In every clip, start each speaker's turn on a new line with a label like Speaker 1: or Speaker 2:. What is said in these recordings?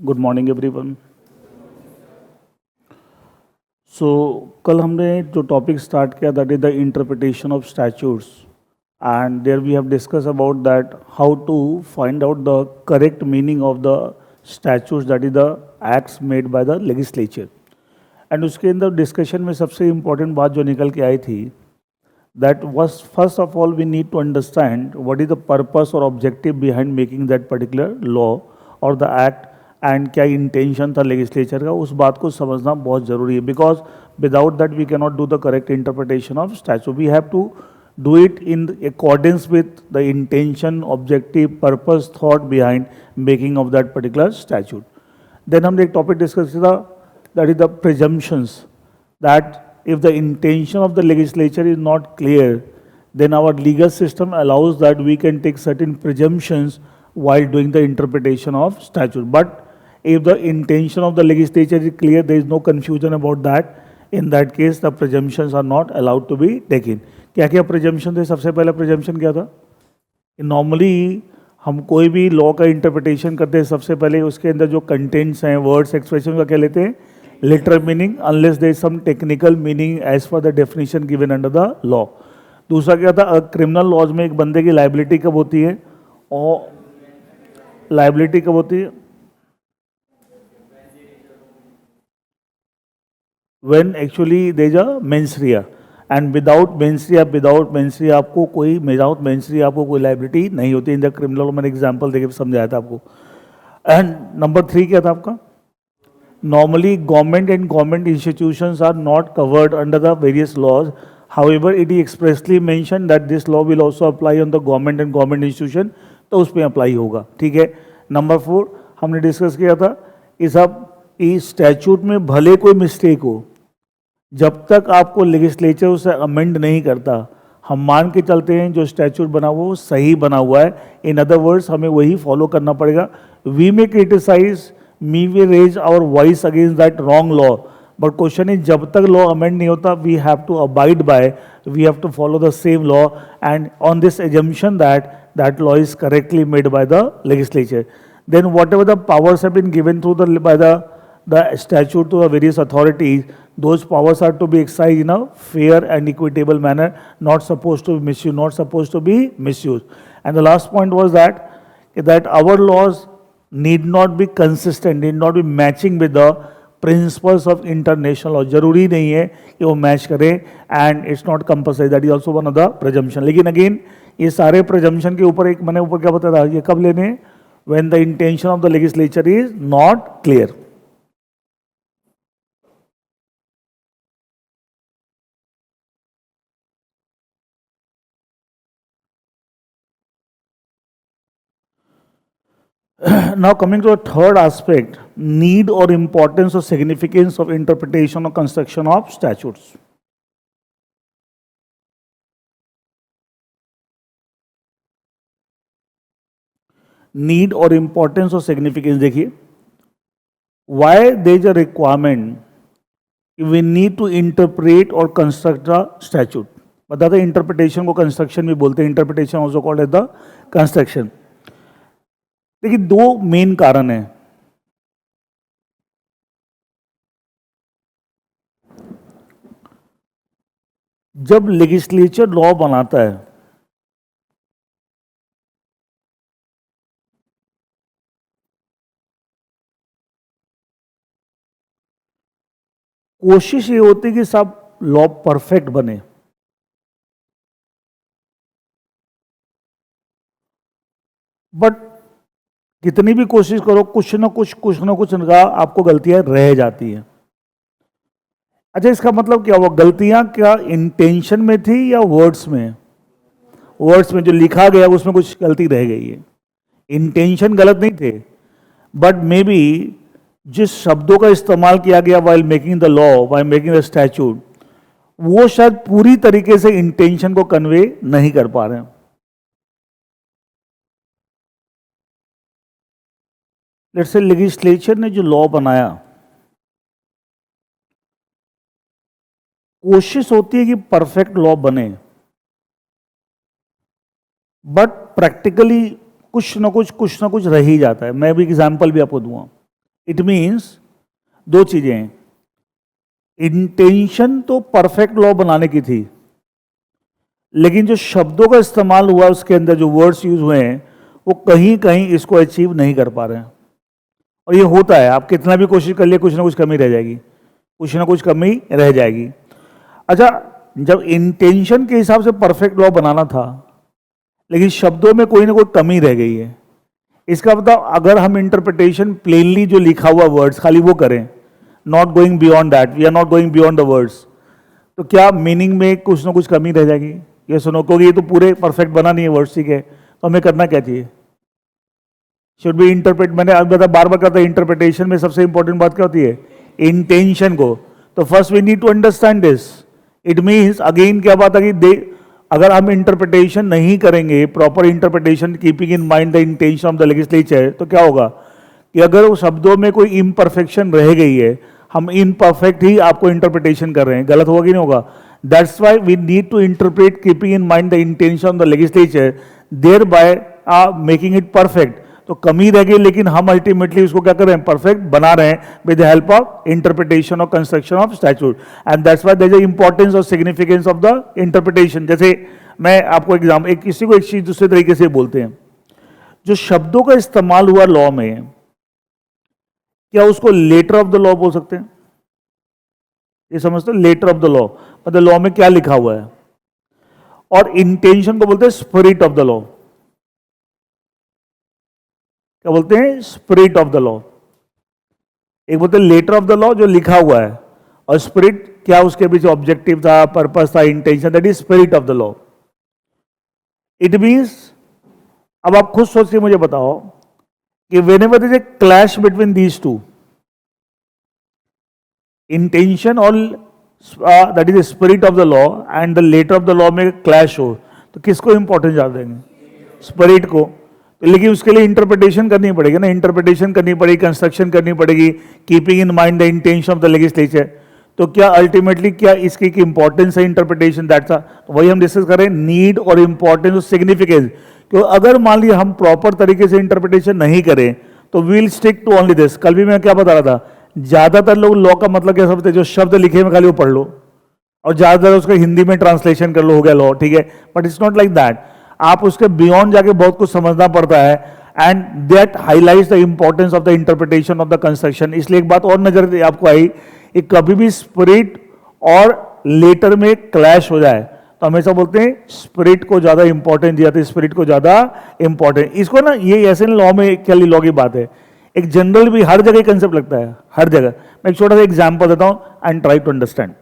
Speaker 1: Good morning everyone. सो कल हमने जो टॉपिक स्टार्ट किया that is the interpretation of statutes and there we have discuss about that how to find out the correct meaning of the statutes that is the acts made by the legislature. And उसके अंदर discussion में सबसे important बात जो निकल के आई थी that was first of all we need to understand what is the purpose or objective behind making that particular law or the act and क्या intention था legislature का, उस बात को समझना बहुत ज़रूरी है because without that we cannot do the correct interpretation of statute. We have to do it in accordance with the intention, objective, purpose, thought behind making of that particular statute. Then हमने एक topic discuss किया था that is the presumptions that if the intention of the legislature is not clear, then our legal system allows that we can take certain presumptions while doing the interpretation of statute. But if the intention of the legislature is clear, there is no confusion about that. In that case, the presumptions are not allowed to be taken. क्या क्या presumption थे? सबसे पहला presumption क्या था? Normally हम कोई भी लॉ का इंटरप्रिटेशन करते हैं, सबसे पहले उसके अंदर जो कंटेंट्स हैं, वर्ड्स, एक्सप्रेशन का क्या लेते हैं? Literal meaning unless there is some technical meaning as per the definition given under the law. दूसरा क्या था? क्रिमिनल लॉज में एक बंदे की लाइबिलिटी कब होती है? और लाइबिलिटी कब होती है? when actually there is a mens rea and without mens rea आपको कोई लाइबिलिटी नहीं होती। इन द क्रिमिनल लॉ मैंने एग्जांपल देके समझाया था आपको। एंड नंबर 3 क्या था आपका? Normally, government and government institutions are not covered under the various laws. However, it is expressly mentioned that this law will also apply on the government and government institution, तो उस पर apply होगा। ठीक है। Number 4 हमने discuss किया था इस स्टैच्यूट में भले कोई मिस्टेक हो, जब तक आपको लेजिस्लेचर उसे अमेंड नहीं करता, हम मान के चलते हैं जो स्टैच्यूट बना हुआ वो सही बना हुआ है। इन अदर वर्ड्स हमें वही फॉलो करना पड़ेगा। We may criticize, me we raise our voice against that wrong law, but question is जब तक law amend नहीं होता we have to abide by, we have to follow the same law and on this assumption that that law is correctly made by the legislature. Then whatever the powers have been given through the statute to the various authorities, those powers are to be exercised in a fair and equitable manner, not supposed to be misused, not supposed to be misused. And the last point was that our laws need not be consistent, need not be matching with the principles of international law. जरूरी नहीं है कि वो match करे and it's not compulsory. That is also one of the presumption. लेकिन again ये सारे presumption के ऊपर मैंने ऊपर क्या बताया था, ये कब लेने हैं? When the intention of the legislature is not clear. Now coming to the third aspect, need or importance or significance of interpretation or construction of statutes. Need or importance or significance, देखिए, why there is a requirement we need to interpret or construct a statute. बताते हैं interpretation को construction भी बोलते हैं, interpretation also called as the construction. देखिए दो main कारण हैं। जब लेजिस्लेचर लॉ बनाता है कोशिश ये होती है कि सब लॉ परफेक्ट बने, बट कितनी भी कोशिश करो कुछ ना कुछ आपको गलतियां रह जाती हैं। अच्छा, इसका मतलब क्या हुआ? गलतियां क्या इंटेंशन में थी या वर्ड्स में? वर्ड्स में जो लिखा गया उसमें कुछ गलती रह गई है। इंटेंशन गलत नहीं थे, बट मे बी जिस शब्दों का इस्तेमाल किया गया while making the law, while making the statute, वो शायद पूरी तरीके से इंटेंशन को कन्वे नहीं कर पा रहे हैं। लेट्स से लेजिस्लेचर ने जो लॉ बनाया, कोशिश होती है कि परफेक्ट लॉ बने, बट प्रैक्टिकली कुछ ना कुछ रह ही जाता है। मैं भी एग्जाम्पल भी आपको दूंगा। इट मीन्स दो चीजें हैं, इंटेंशन तो परफेक्ट लॉ बनाने की थी, लेकिन जो शब्दों का इस्तेमाल हुआ उसके अंदर जो वर्ड्स यूज हुए हैं वो कहीं कहीं इसको अचीव नहीं कर पा रहे हैं। और ये होता है, आप कितना भी कोशिश कर लिए कुछ ना कुछ कमी रह जाएगी, कुछ ना कुछ कमी रह जाएगी। अच्छा, जब इंटेंशन के हिसाब से परफेक्ट लॉ बनाना था लेकिन शब्दों में कोई ना कोई कमी रह गई है, इसका मतलब अगर हम इंटरप्रिटेशन प्लेनली जो लिखा हुआ वर्ड्स खाली वो करें, not going beyond that, we are not going beyond the words, तो क्या मीनिंग में कुछ ना कुछ कमी रह जाएगी? ये सुनो, क्योंकि ये तो पूरे परफेक्ट बना नहीं है वर्ड्स, ठीक है, तो हमें करना क्या चाहिए? शुड बी इंटरप्रेट, मैंने अब बार बार कहता है इंटरप्रिटेशन में सबसे इंपॉर्टेंट बात क्या होती है? इंटेंशन को। तो first we need to understand this. It means again क्या बात है कि अगर हम इंटरप्रिटेशन नहीं करेंगे, proper interpretation keeping in mind the intention of the legislature, तो क्या होगा कि अगर वो शब्दों में कोई इम्परफेक्शन रह गई है, हम इनपरफेक्ट ही आपको इंटरप्रिटेशन कर रहे हैं, गलत होगा कि नहीं होगा? That's why we need to interpret keeping in mind the intention of the legislature, thereby making it perfect. तो कमी रह गई लेकिन हम अल्टीमेटली उसको क्या कर रहे हैं? परफेक्ट बना रहे हैं with the help of interpretation और construction of statute, and that's why there is importance और सिग्निफिकेंस ऑफ द इंटरप्रिटेशन। जैसे मैं आपको एग्जाम, एक किसी को एक चीज दूसरे तरीके से बोलते हैं, जो शब्दों का इस्तेमाल हुआ लॉ में, क्या उसको लेटर ऑफ द लॉ बोल सकते हैं? ये समझते हो? लेटर ऑफ द लॉ मतलब लॉ में क्या लिखा हुआ है, और इंटेंशन को बोलते हैं स्पिरिट ऑफ द लॉ। क्या बोलते हैं? Spirit of the law. एक बोलते हैं लेटर ऑफ द लॉ जो लिखा हुआ है, और स्पिरिट क्या उसके पीछे ऑब्जेक्टिव था, पर्पस था, intention, that is spirit of the law. It means, अब आप खुद सोच के मुझे बताओ कि whenever there is a clash between these two, intention और that is the spirit of the law and the letter of the law में clash हो, तो किसको इंपॉर्टेंस ज्यादा देंगे? स्पिरिट को। लेकिन उसके लिए इंटरप्रिटेशन करनी पड़ेगी ना, इंटरप्रिटेशन करनी पड़ेगी, कंस्ट्रक्शन करनी पड़ेगी, keeping in mind the intention of the legislature. तो क्या अल्टीमेटली क्या इसकी इंपॉर्टेंस है इंटरप्रिटेशन? दैट्स तो वही हम डिस्कस करें, नीड और इंपॉर्टेंस और सिग्निफिकेंस। तो अगर मान लिया हम प्रॉपर तरीके से इंटरप्रिटेशन नहीं करें तो we'll stick to only this. कल भी मैं क्या बता रहा था, ज्यादातर लोग लॉ का मतलब क्या समझते हैं? जो शब्द लिखे हैं खाली वो पढ़ लो और ज्यादातर उसका हिंदी में ट्रांसलेशन कर लो, हो गया लॉ, ठीक है। But it's not like that, आप उसके बियॉन्ड जाके बहुत कुछ समझना पड़ता है, and that highlights the importance of the interpretation of the construction. इसलिए एक बात और नजर आपको आई, कभी भी स्पिरिट और लेटर में क्लैश हो जाए तो हमेशा बोलते हैं स्पिरिट को ज्यादा इंपॉर्टेंस दिया था, स्पिरिट को ज्यादा इंपॉर्टेंट। इसको ना, ये ऐसे लॉ में क्या लॉ की बात है, एक जनरल भी हर जगह कंसेप्ट लगता है, हर जगह। मैं एक छोटा सा एग्जांपल देता हूं एंड ट्राई टू अंडरस्टैंड।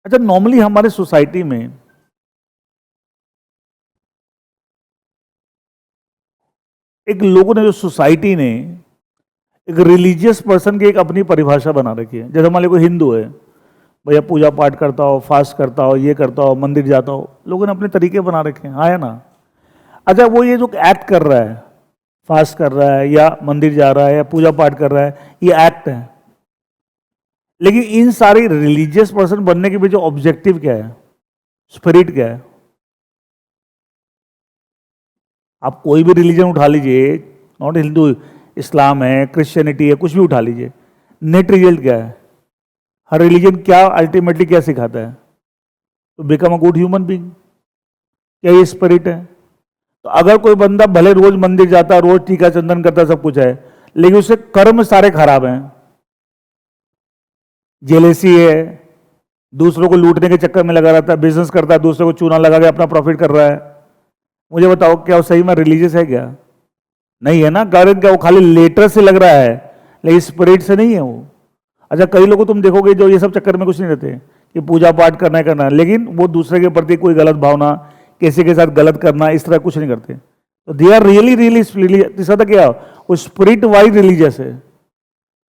Speaker 1: अच्छा, नॉर्मली हमारे सोसाइटी में एक लोगों ने, जो सोसाइटी ने एक रिलीजियस पर्सन की एक अपनी परिभाषा बना रखी है। जैसे मान लो कोई हिंदू है, भैया पूजा पाठ करता हो, फास्ट करता हो, ये करता हो, मंदिर जाता हो, लोगों ने अपने तरीके बना रखे हैं, हाँ है ना। अच्छा, वो ये जो एक्ट कर रहा है, फास्ट कर रहा है या मंदिर जा रहा है या पूजा पाठ कर रहा है, ये एक्ट है। लेकिन इन सारे रिलीजियस पर्सन बनने के पीछे ऑब्जेक्टिव क्या है, स्पिरिट क्या है? आप कोई भी रिलीजन उठा लीजिए, नॉट हिंदू, इस्लाम है, क्रिश्चियनिटी है, कुछ भी उठा लीजिए, नेट रिजल्ट क्या है? हर रिलीजन क्या अल्टीमेटली क्या सिखाता है? तो become a good human being. क्या ये स्पिरिट है? तो अगर कोई बंदा भले रोज मंदिर जाता है, रोज टीका चंदन करता, सब कुछ है, लेकिन उसके कर्म सारे खराब हैं, जेलेसी है, दूसरों को लूटने के चक्कर में लगा रहता है, बिजनेस करता है, दूसरों को चूना लगा के अपना प्रॉफिट कर रहा है, मुझे बताओ क्या वो सही में रिलीजियस है? क्या नहीं है ना। कारण क्या, वो खाली लेटर से लग रहा है लेकिन स्पिरिट से नहीं है वो। अच्छा, कई लोगों तुम देखोगे जो ये सब चक्कर में कुछ नहीं रहते कि पूजा पाठ करना है, लेकिन वो दूसरे के प्रति कोई गलत भावना, किसी के साथ गलत करना, इस तरह कुछ नहीं करते। तो दे आर रियली तीसरा था क्या, वो स्पिरिट वाइज रिलीजियस है।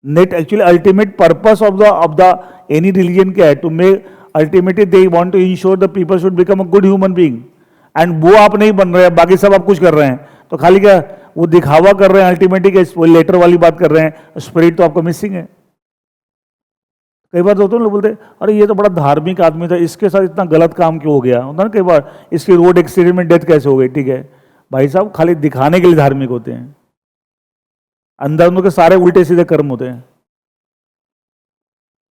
Speaker 1: नेट actually ultimate purpose of the any religion क्या है? To make ultimately they want to ensure the people should become a good human being, and वो आप नहीं बन रहे हैं, बाकी सब आप कुछ कर रहे हैं, तो खाली क्या वो दिखावा कर रहे हैं, अल्टीमेटली वो लेटर वाली बात कर रहे हैं, स्पिरिट तो आपको मिसिंग है। कई बार होता है लोग बोलते हैं अरे ये तो बड़ा धार्मिक आदमी था, इसके साथ इतना गलत काम क्यों हो गया? होता ना कई बार, इसकी रोड एक्सीडेंट में डेथ कैसे हो गई? ठीक है भाई साहब, खाली दिखाने के लिए धार्मिक होते हैं। अंदर उनके सारे उल्टे सीधे कर्म होते हैं।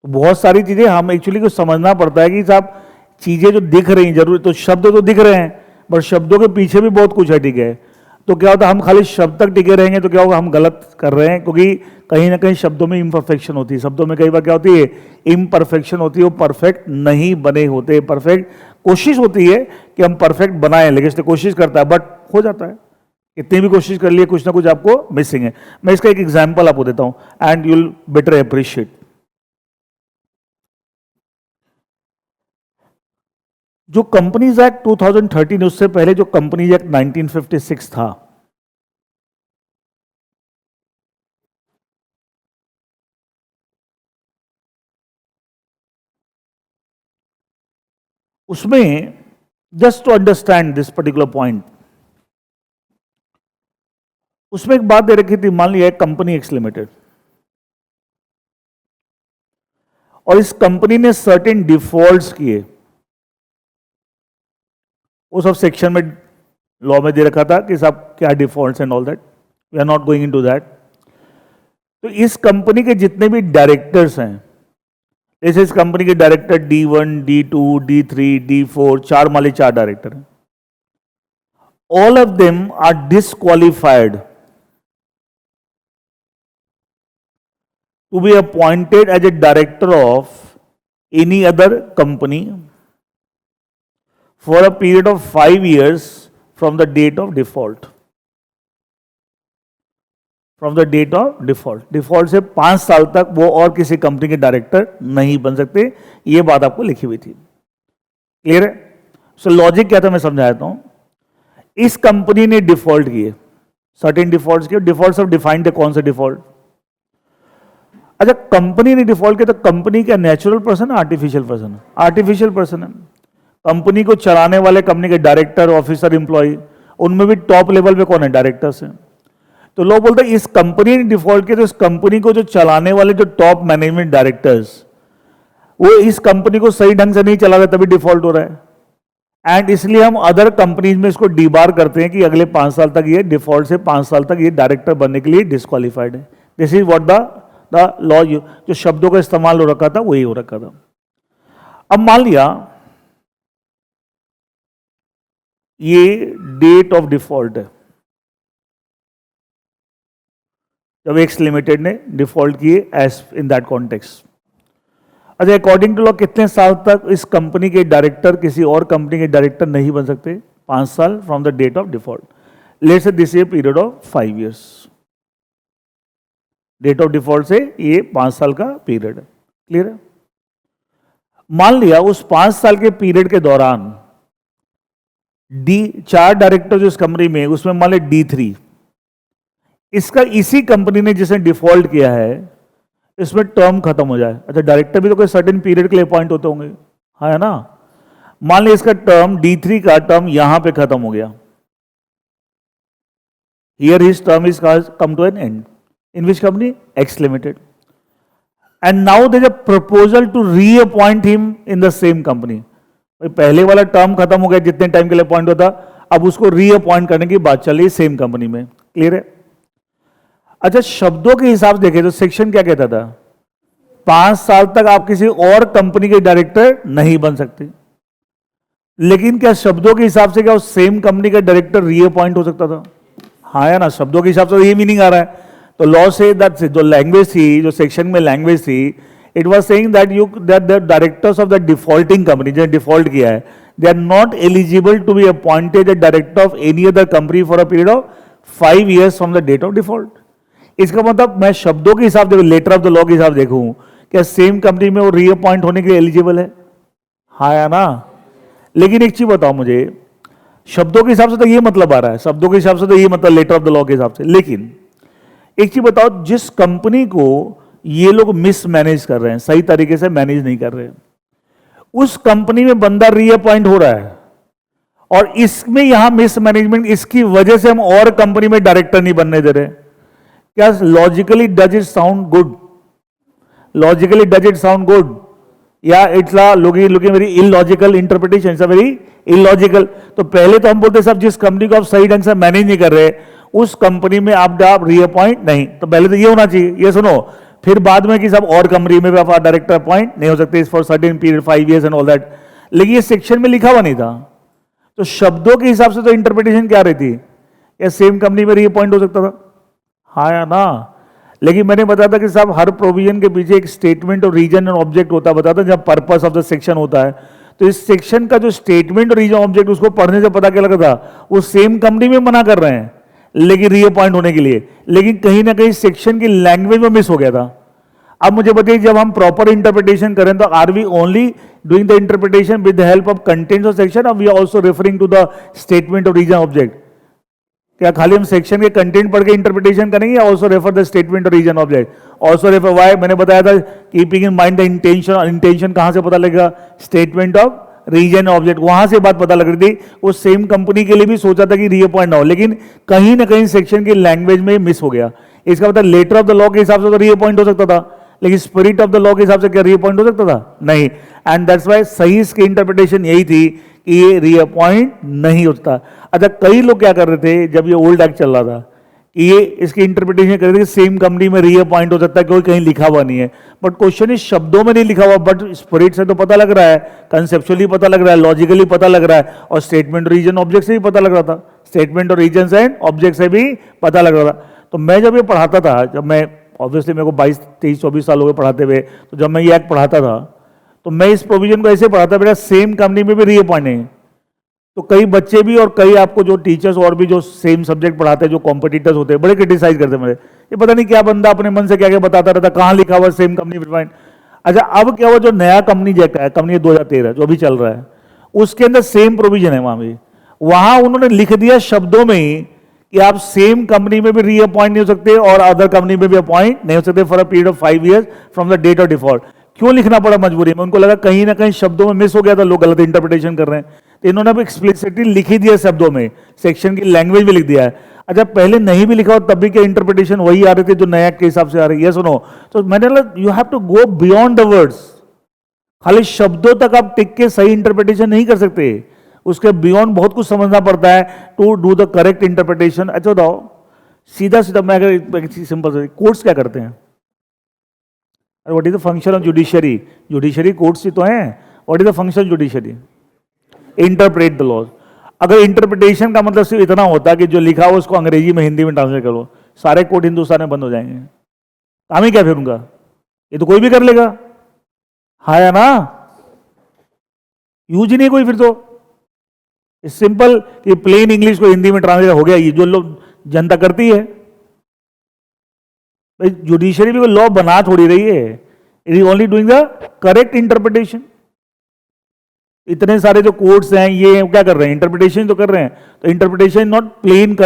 Speaker 1: तो बहुत सारी चीजें हम एक्चुअली को समझना पड़ता है कि साहब चीजें जो दिख रही हैं जरूर, तो शब्द तो दिख रहे हैं पर शब्दों के पीछे भी बहुत कुछ है, ठीक है। तो क्या होता है हम खाली शब्द तक टिके रहेंगे तो क्या होगा, हम गलत कर रहे हैं, क्योंकि कहीं ना कहीं शब्दों में इम्परफेक्शन होती है। शब्दों में कई बार क्या होती है, इम्परफेक्शन होती है, वो परफेक्ट नहीं बने होते। परफेक्ट कोशिश होती है कि हम परफेक्ट बनाएं, लेकिन इसलिए कोशिश करता है बट हो जाता है, कितनी भी कोशिश कर लिए कुछ ना कुछ आपको मिसिंग है। मैं इसका एक एग्जाम्पल आपको देता हूं and you will better appreciate. जो कंपनीज एक्ट 2013 उससे पहले जो कंपनीज एक्ट 1956 था, उसमें just to understand this particular point, उसमें एक बात दे रखी थी, मान लिया कंपनी एक्स लिमिटेड, और इस कंपनी ने सर्टेन डिफॉल्ट्स किए। वो सब सेक्शन में लॉ में दे रखा था कि साहब क्या defaults and all that, we are not going into that. तो इस कंपनी के जितने भी डायरेक्टर्स हैं, जैसे इस कंपनी के director D1, D2, D3, D4, चार माले चार डायरेक्टर हैं, all of them are disqualified to be appointed as a director of any other company for a period of 5 years from the date of default. From the date of default. Default से 5 साल तक वो और किसी company के director नहीं बन सकते, ये बात आपको लिखी हुई थी। क्लियर है? सो लॉजिक क्या था मैं समझाता हूं। इस कंपनी ने डिफॉल्ट किए, सर्टेन डिफॉल्ट किए। डिफॉल्ट सब डिफाइंड है, कौन से डिफॉल्ट? अच्छा, कंपनी ने डिफॉल्ट किया तो कंपनी क्या नेचुरल पर्सन है आर्टिफिशियल पर्सन है? आर्टिफिशियल पर्सन है। कंपनी को चलाने वाले कंपनी के डायरेक्टर, ऑफिसर, एम्प्लॉय, उनमें भी टॉप लेवल पे कौन है? डायरेक्टर्स हैं। तो लोग बोलते हैं इस कंपनी ने डिफॉल्ट किया तो इस कंपनी को जो चलाने वाले जो टॉप मैनेजमेंट डायरेक्टर्स, वो इस कंपनी को सही ढंग से नहीं चला रहे, तभी डिफॉल्ट हो रहा है। एंड इसलिए हम अदर कंपनीज में इसको डीबार करते हैं कि अगले 5 साल तक ये डिफॉल्ट से 5 साल तक ये डायरेक्टर बनने के लिए डिस्क्वालिफाइड है। This is what the law, जो शब्दों का इस्तेमाल हो रखा था वही हो रखा था। अब मान लिया ये डेट ऑफ डिफॉल्ट है, जब एक्स लिमिटेड ने डिफॉल्ट किए एज इन दैट कॉन्टेक्स्ट। अच्छा, अकॉर्डिंग टू लॉ कितने साल तक इस कंपनी के डायरेक्टर किसी और कंपनी के डायरेक्टर नहीं बन सकते? 5 साल from the date of default. Let's say this a period of 5 years। Date of default से ये 5 साल का पीरियड है। क्लियर है? मान लिया उस 5 साल के पीरियड के दौरान चार डायरेक्टर जो इस कंपनी में, उसमें मान ले D3, इसका इसी कंपनी ने जिसने डिफॉल्ट किया है इसमें टर्म खत्म हो जाए। अच्छा, डायरेक्टर भी तो कोई सर्टेन पीरियड के लिए अपॉइंट होते होंगे, हाँ है ना? मान लिया इसका टर्म D3 का टर्म यहां पे खत्म हो गया, here his term is come to an end in which company? X limited. And now there is a proposal to reappoint him in the same company. पहले वाला टर्म खत्म हो गया जितने टाइम के लिए अपॉइंट होता, अब उसको रीअपॉइंट करने की बात चल रही सेम कंपनी में। क्लियर है? अच्छा, शब्दों के हिसाब से देखें तो सेक्शन क्या कहता था? 5 साल तक आप किसी और कंपनी के डायरेक्टर नहीं बन सकते। लेकिन क्या शब्दों के हिसाब से क्या उस सेम कंपनी का डायरेक्टर रीअपॉइंट हो सकता था? हाँ है ना? शब्दों के हिसाब से ये मीनिंग आ रहा है। तो लॉ से दैट जो लैंग्वेज थी, जो सेक्शन में लैंग्वेज थी, it was saying that the directors of the defaulting company, जो डिफॉल्ट किया है, they are not eligible to be appointed a director of any other company for a period of 5 years from the date of default. इसका मतलब मैं शब्दों के हिसाब से, लेटर ऑफ द लॉ के हिसाब से देखूं, क्या सेम कंपनी में वो रीअपॉइंट होने के लिए एलिजिबल है? हाँ या ना? लेकिन एक चीज बताओ मुझे, शब्दों के हिसाब से तो ये मतलब आ रहा है, शब्दों के हिसाब से तो ये मतलब लेटर ऑफ द लॉ के हिसाब से। लेकिन एक चीज बताओ, जिस कंपनी को ये लोग मिसमैनेज कर रहे हैं, सही तरीके से मैनेज नहीं कर रहे हैं, उस कंपनी में बंदा रीअपॉइंट हो रहा है और इसमें यहां मिसमैनेजमेंट, इसकी वजह से हम और कंपनी में डायरेक्टर नहीं बनने दे रहे। क्या logically does it sound good? Logically does it sound good? या it's looking very illogical interpretation, it's a very illogical. तो पहले तो हम बोलते साहब जिस कंपनी को आप सही ढंग से मैनेज नहीं कर रहे उस कंपनी में आप रीअपॉइंट नहीं, तो पहले तो ये होना चाहिए, ये सुनो। फिर बाद में कि साहब और कंपनी में भी आप डायरेक्टर अपॉइंट नहीं हो सकते for certain period 5 years and all that, लेकिन ये सेक्शन में लिखा हुआ नहीं था। तो शब्दों के हिसाब से तो इंटरप्रिटेशन क्या रहती, या सेम कंपनी में रीअपॉइंट हो सकता था, हाँ या ना। लेकिन मैंने बताया था कि साहब हर प्रोविजन के पीछे एक स्टेटमेंट और रीजन और ऑब्जेक्ट होता है, बताता जब पर्पस ऑफ द सेक्शन होता है। तो इस सेक्शन का जो स्टेटमेंट और रीजन ऑब्जेक्ट उसको पढ़ने से पता क्या लगा था, वो सेम कंपनी में मना कर रहे हैं लेकिन रीअपॉइंट होने के लिए, लेकिन कहीं ना कहीं सेक्शन की लैंग्वेज में मिस हो गया था। अब मुझे बताइए जब हम प्रॉपर इंटरप्रिटेशन करें तो are we only doing the interpretation with the help of contents of section, और we are also referring to the statement और रीजन ऑब्जेक्ट? क्या खाली हम सेक्शन के कंटेंट पढ़ के इंटरप्रिटेशन करेंगे, या ऑल्सो रेफर द स्टेटमेंट और reason object? Also refer why, मैंने बताया था keeping in mind the intention, और इंटेंशन कहां से पता लगेगा, स्टेटमेंट ऑफ रीजन ऑब्जेक्ट, वहां से बात पता लग रही थी। वो सेम कंपनी के लिए भी सोचा था कि रीअपॉइंट ना हो, लेकिन कहीं ना कहीं सेक्शन की लैंग्वेज में मिस हो गया। इसका मतलब लेटर ऑफ द लॉ के हिसाब से तो रीअपॉइंट हो सकता था, लेकिन स्पिरिट ऑफ द लॉ के हिसाब से क्या रीअपॉइंट हो सकता था? नहीं। एंड दैट्स वाई सही इसकी इंटरप्रिटेशन यही थी कि ये रीअपॉइंट नहीं होता। अच्छा, कई लोग क्या कर रहे थे जब ये ओल्ड एक्ट चल रहा था कि ये इसकी इंटरप्रिटेशन कर रहे थे सेम कंपनी में रीअपॉइंट हो सकता है, कोई कहीं लिखा हुआ नहीं है। बट क्वेश्चन इस शब्दों में नहीं लिखा हुआ, बट स्पिरिट से तो पता लग रहा है, कंसेप्चुअली पता लग रहा है, लॉजिकली पता लग रहा है, और स्टेटमेंट रीजन ऑब्जेक्ट से भी पता लग रहा था, स्टेटमेंट और रीजन एंड ऑब्जेक्ट से भी पता लग रहा था। तो मैं जब ये पढ़ाता था, जब मैं ऑब्वियसली मेरे को 22, 23, 24 साल हो गए पढ़ाते हुए, तो जब मैं ये एक्ट पढ़ाता था तो मैं इस प्रोविजन को ऐसे पढ़ाता, बेटा सेम कंपनी में भी रीअपॉइंट नहीं। तो कई बच्चे भी और कई आपको जो टीचर्स और भी जो सेम सब्जेक्ट पढ़ाते हैं, जो कॉम्पिटिटर्स होते हैं, बड़े क्रिटिसाइज करते हैं मेरे, ये पता नहीं क्या बंदा अपने मन से क्या क्या बताता रहता, कहाँ लिखा हुआ सेम कंपनी रीअपॉइंट। अच्छा, अब क्या हुआ, जो नया कंपनी जैक है, कंपनी 2013 जो अभी चल रहा है, उसके अंदर सेम प्रोविजन है, वहां भी वहां उन्होंने लिख दिया शब्दों में ही कि आप सेम कंपनी में भी रीअपॉइंट नहीं हो सकते और अदर कंपनी में भी अपॉइंट नहीं हो सकते for a period of 5 years from the date of default. क्यों लिखना पड़ा मजबूरी में? उनको लगा कहीं ना कहीं शब्दों में मिस हो गया था, लोग गलत इंटरप्रिटेशन कर रहे हैं, तो इन्होंने अब एक्सप्लिसिटली लिख ही दिया शब्दों में, सेक्शन की लैंग्वेज में लिख दिया है। अच्छा, पहले नहीं भी लिखा हो तब भी क्या इंटरप्रिटेशन वही आ रही थी जो नया के हिसाब से आ रही है, सुनो। तो मैंने लगा you have to go beyond the words, खाली शब्दों तक आप टिक के सही इंटरप्रिटेशन नहीं कर सकते, उसके बियॉन्ड बहुत कुछ समझना पड़ता है to do the correct interpretation. अच्छा बताओ, सीधा सीधा मैं अगर सिंपल से, कोर्ट्स क्या करते हैं? What is the function of judiciary? Judiciary courts ही तो हैं। What is the function of judiciary? Interpret the laws. अगर इंटरप्रिटेशन का मतलब सिर्फ इतना होता है कि जो लिखा हो उसको अंग्रेजी में हिंदी में ट्रांसलेट करो, सारे कोर्ट हिंदुस्तान में बंद हो जाएंगे। काम ही क्या फिर उनका? ये तो कोई भी कर लेगा, हाँ या ना? यूज ही नहीं कोई फिर तो। सिंपल कि प्लेन इंग्लिश को हिंदी में ट्रांसलेट हो गया, ये जो लोग जनता करती है। भाई जुडिशरी भी कोई लॉ बना थोड़ी रही है, it is only doing the correct interpretation. इतने सारे जो कोर्ट्स हैं ये क्या कर रहे हैं? इंटरप्रिटेशन तो कर रहे हैं। तो interpretation not plain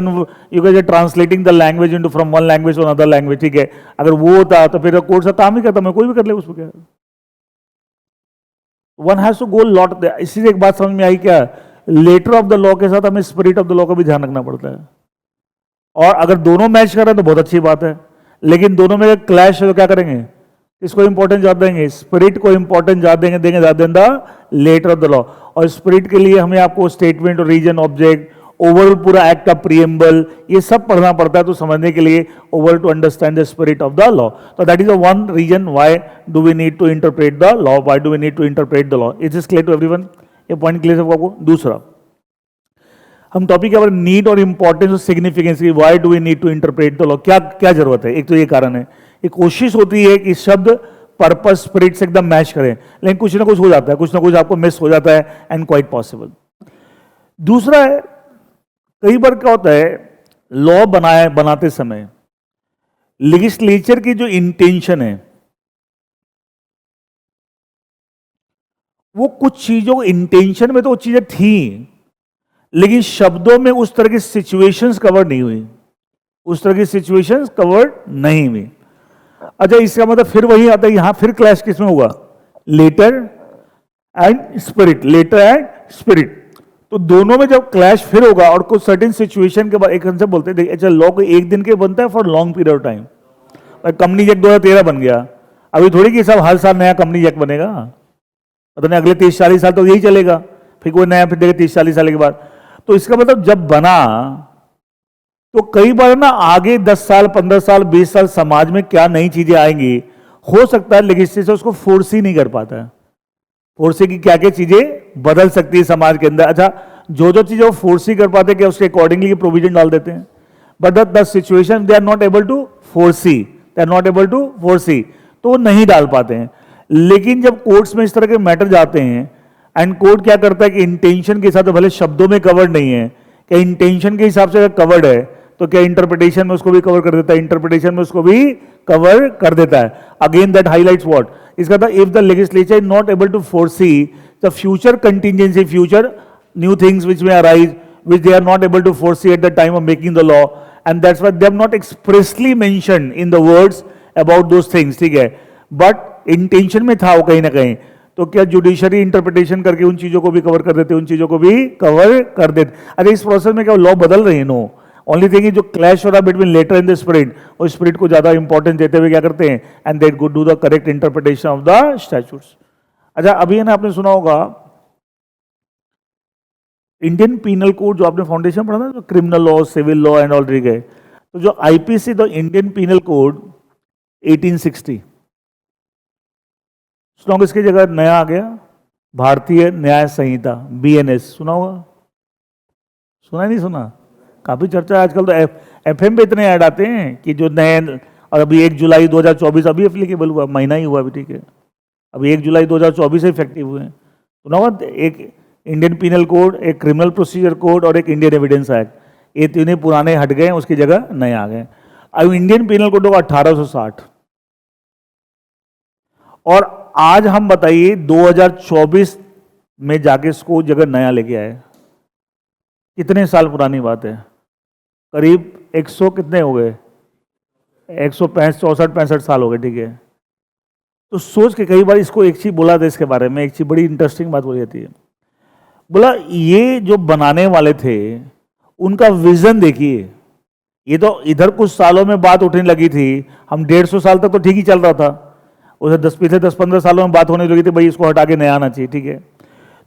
Speaker 1: you can translating the language into from one language to another language, ठीक है। अगर वो होता तो फिर कोर्ट का काम ही करता, मैं कोई भी कर ले उसको क्या। One has to go lot. इसी से एक बात समझ में आई क्या, लेटर ऑफ द लॉ के साथ हमें स्पिरिट ऑफ द लॉ का भी ध्यान रखना पड़ता है। और अगर दोनों मैच कर रहे हैं तो बहुत अच्छी बात है, लेकिन दोनों में क्लैश है तो क्या करेंगे? इसको इंपॉर्टेंस ज्यादा देंगे, स्पिरिट को इंपॉर्टेंस ज्यादा देंगे ज्यादा then the letter of the law. और स्पिरिट के लिए हमें आपको स्टेटमेंट और रीजन ऑब्जेक्ट, ओवरऑल पूरा एक्ट का प्रीएम्बल, ये सब पढ़ना पड़ता है तो समझने के लिए, overall to understand the spirit of the law. तो that is the one reason why do we need to interpret the law, why do we need to interpret the law. Is this clear to everyone? ये point clear है आपको? दूसरा हम topic है need और importance और significance की, why do we need to interpret the law, क्या क्या जरूरत है? एक तो ये कारण है, एक कोशिश होती है कि शब्द पर्पस स्पिरिट से एकदम मैच करें, लेकिन कुछ ना कुछ हो जाता है, कुछ ना कुछ आपको मिस हो जाता है, एंड क्वाइट पॉसिबल। दूसरा है, कई बार क्या होता है लॉ बनाते समय लेजिस्लेचर की जो इंटेंशन है वो कुछ चीजों, इंटेंशन में तो वो चीजें थी, लेकिन शब्दों में उस तरह की सिचुएशंस कवर नहीं हुई, उस तरह की सिचुएशंस कवर नहीं हुई। अच्छा, इसका मतलब फिर वही आता है, यहां फिर क्लैश किसमें हुआ? Letter and spirit, letter and spirit. तो दोनों में जब क्लैश फिर होगा और कुछ सर्टेन सिचुएशन के बाद, एक कंसेप्ट बोलते हैं, अच्छा लॉ को एक दिन के बनता है for long period of time. Company act 2013 बन गया, अभी थोड़ी कि सब हर साल नया कंपनी एक्ट बनेगा, पता नहीं अगले 30-40 साल तो यही चलेगा। फिर कोई नया फिर देगा 30-40 साल के बाद। तो इसका मतलब जब बना तो कई बार ना आगे 10 साल 15 साल 20 साल समाज में क्या नई चीजें आएंगी, हो सकता है लेजिस्लेचर उसको फोर्स ही नहीं कर पाता है, फोर्स की क्या क्या चीजें बदल सकती है समाज के अंदर। अच्छा, जो जो चीजें वो फोर्स ही कर पाते क्या उसके अकॉर्डिंगली प्रोविजन डाल देते हैं, but the situation they are not able to foresee, they are not able to foresee, तो वो नहीं डाल पाते हैं। लेकिन जब कोर्ट्स में इस तरह के मैटर जाते हैं एंड कोर्ट क्या करता है कि इंटेंशन के साथ, भले शब्दों में कवर्ड नहीं है, क्या इंटेंशन के हिसाब से अगर कवर्ड है तो क्या इंटरप्रिटेशन में उसको भी कवर कर देता है, इंटरप्रिटेशन में उसको भी कवर कर देता है। अगेन दैट हाईलाइट्स व्हाट, इसका था if the legislature is not able to foresee the future contingency, future new things which may arise which they are not able to foresee at the time of making the law, and that's why they have not expressly mentioned in the words about those things, ठीक है, but intention में था वो कहीं ना कहीं। तो क्या जुडिशरी इंटरप्रिटेशन करके उन चीजों को भी कवर कर देते, उन चीजों को भी कवर कर देते। अरे इस प्रोसेस में क्या लॉ बदल रही है? नो, ओनली थिंग जो क्लैश हो रहा है between letter and the spirit, और स्पिरिट को ज्यादा इंपॉर्टेंस देते हुए क्या करते हैं, and they could do the correct interpretation of the statutes. अच्छा, अभी है ना आपने सुना होगा इंडियन पीनल कोड, जो आपने फाउंडेशन पढ़ा था, criminal law civil law and all गए, तो जो IPC the Indian penal code 1860, सुना होगा, इसकी जगह नया आ गया भारतीय न्याय संहिता, बीएनएस, सुना होगा? सुना नहीं सुना? काफी चर्चा है आजकल, तो एफएम पे इतने ऐड आते हैं कि जो नए, और अभी 1 जुलाई 2024 अभी एप्लीकेबल हुआ, महीना ही हुआ अभी, ठीक है, अभी 1 जुलाई 2024 से इफेक्टिव हुए। सुना होगा, एक इंडियन पीनल कोड, एक क्रिमिनल प्रोसीजर कोड और एक इंडियन एविडेंस एक्ट, ये तीनों पुराने हट गए, उसकी जगह नए आ गए। अब इंडियन पीनल कोड होगा 1860, और आज हम बताइए 2024 में जाके इसको जगह नया लेके आए। कितने साल पुरानी बात है? करीब 100 कितने हो गए, 165 साल हो गए, ठीक है। तो सोच के कई बार इसको एक चीज बोला था इसके बारे में, एक चीज बड़ी इंटरेस्टिंग बात बोली जाती है, बोला ये जो बनाने वाले थे उनका विजन देखिए, ये तो इधर कुछ सालों में बात उठने लगी थी, हम 150 साल तक तो ठीक ही चल रहा था, उसे पिछले 10-15 सालों में बात होने लगी थी भाई इसको हटा के नया आना चाहिए, ठीक है।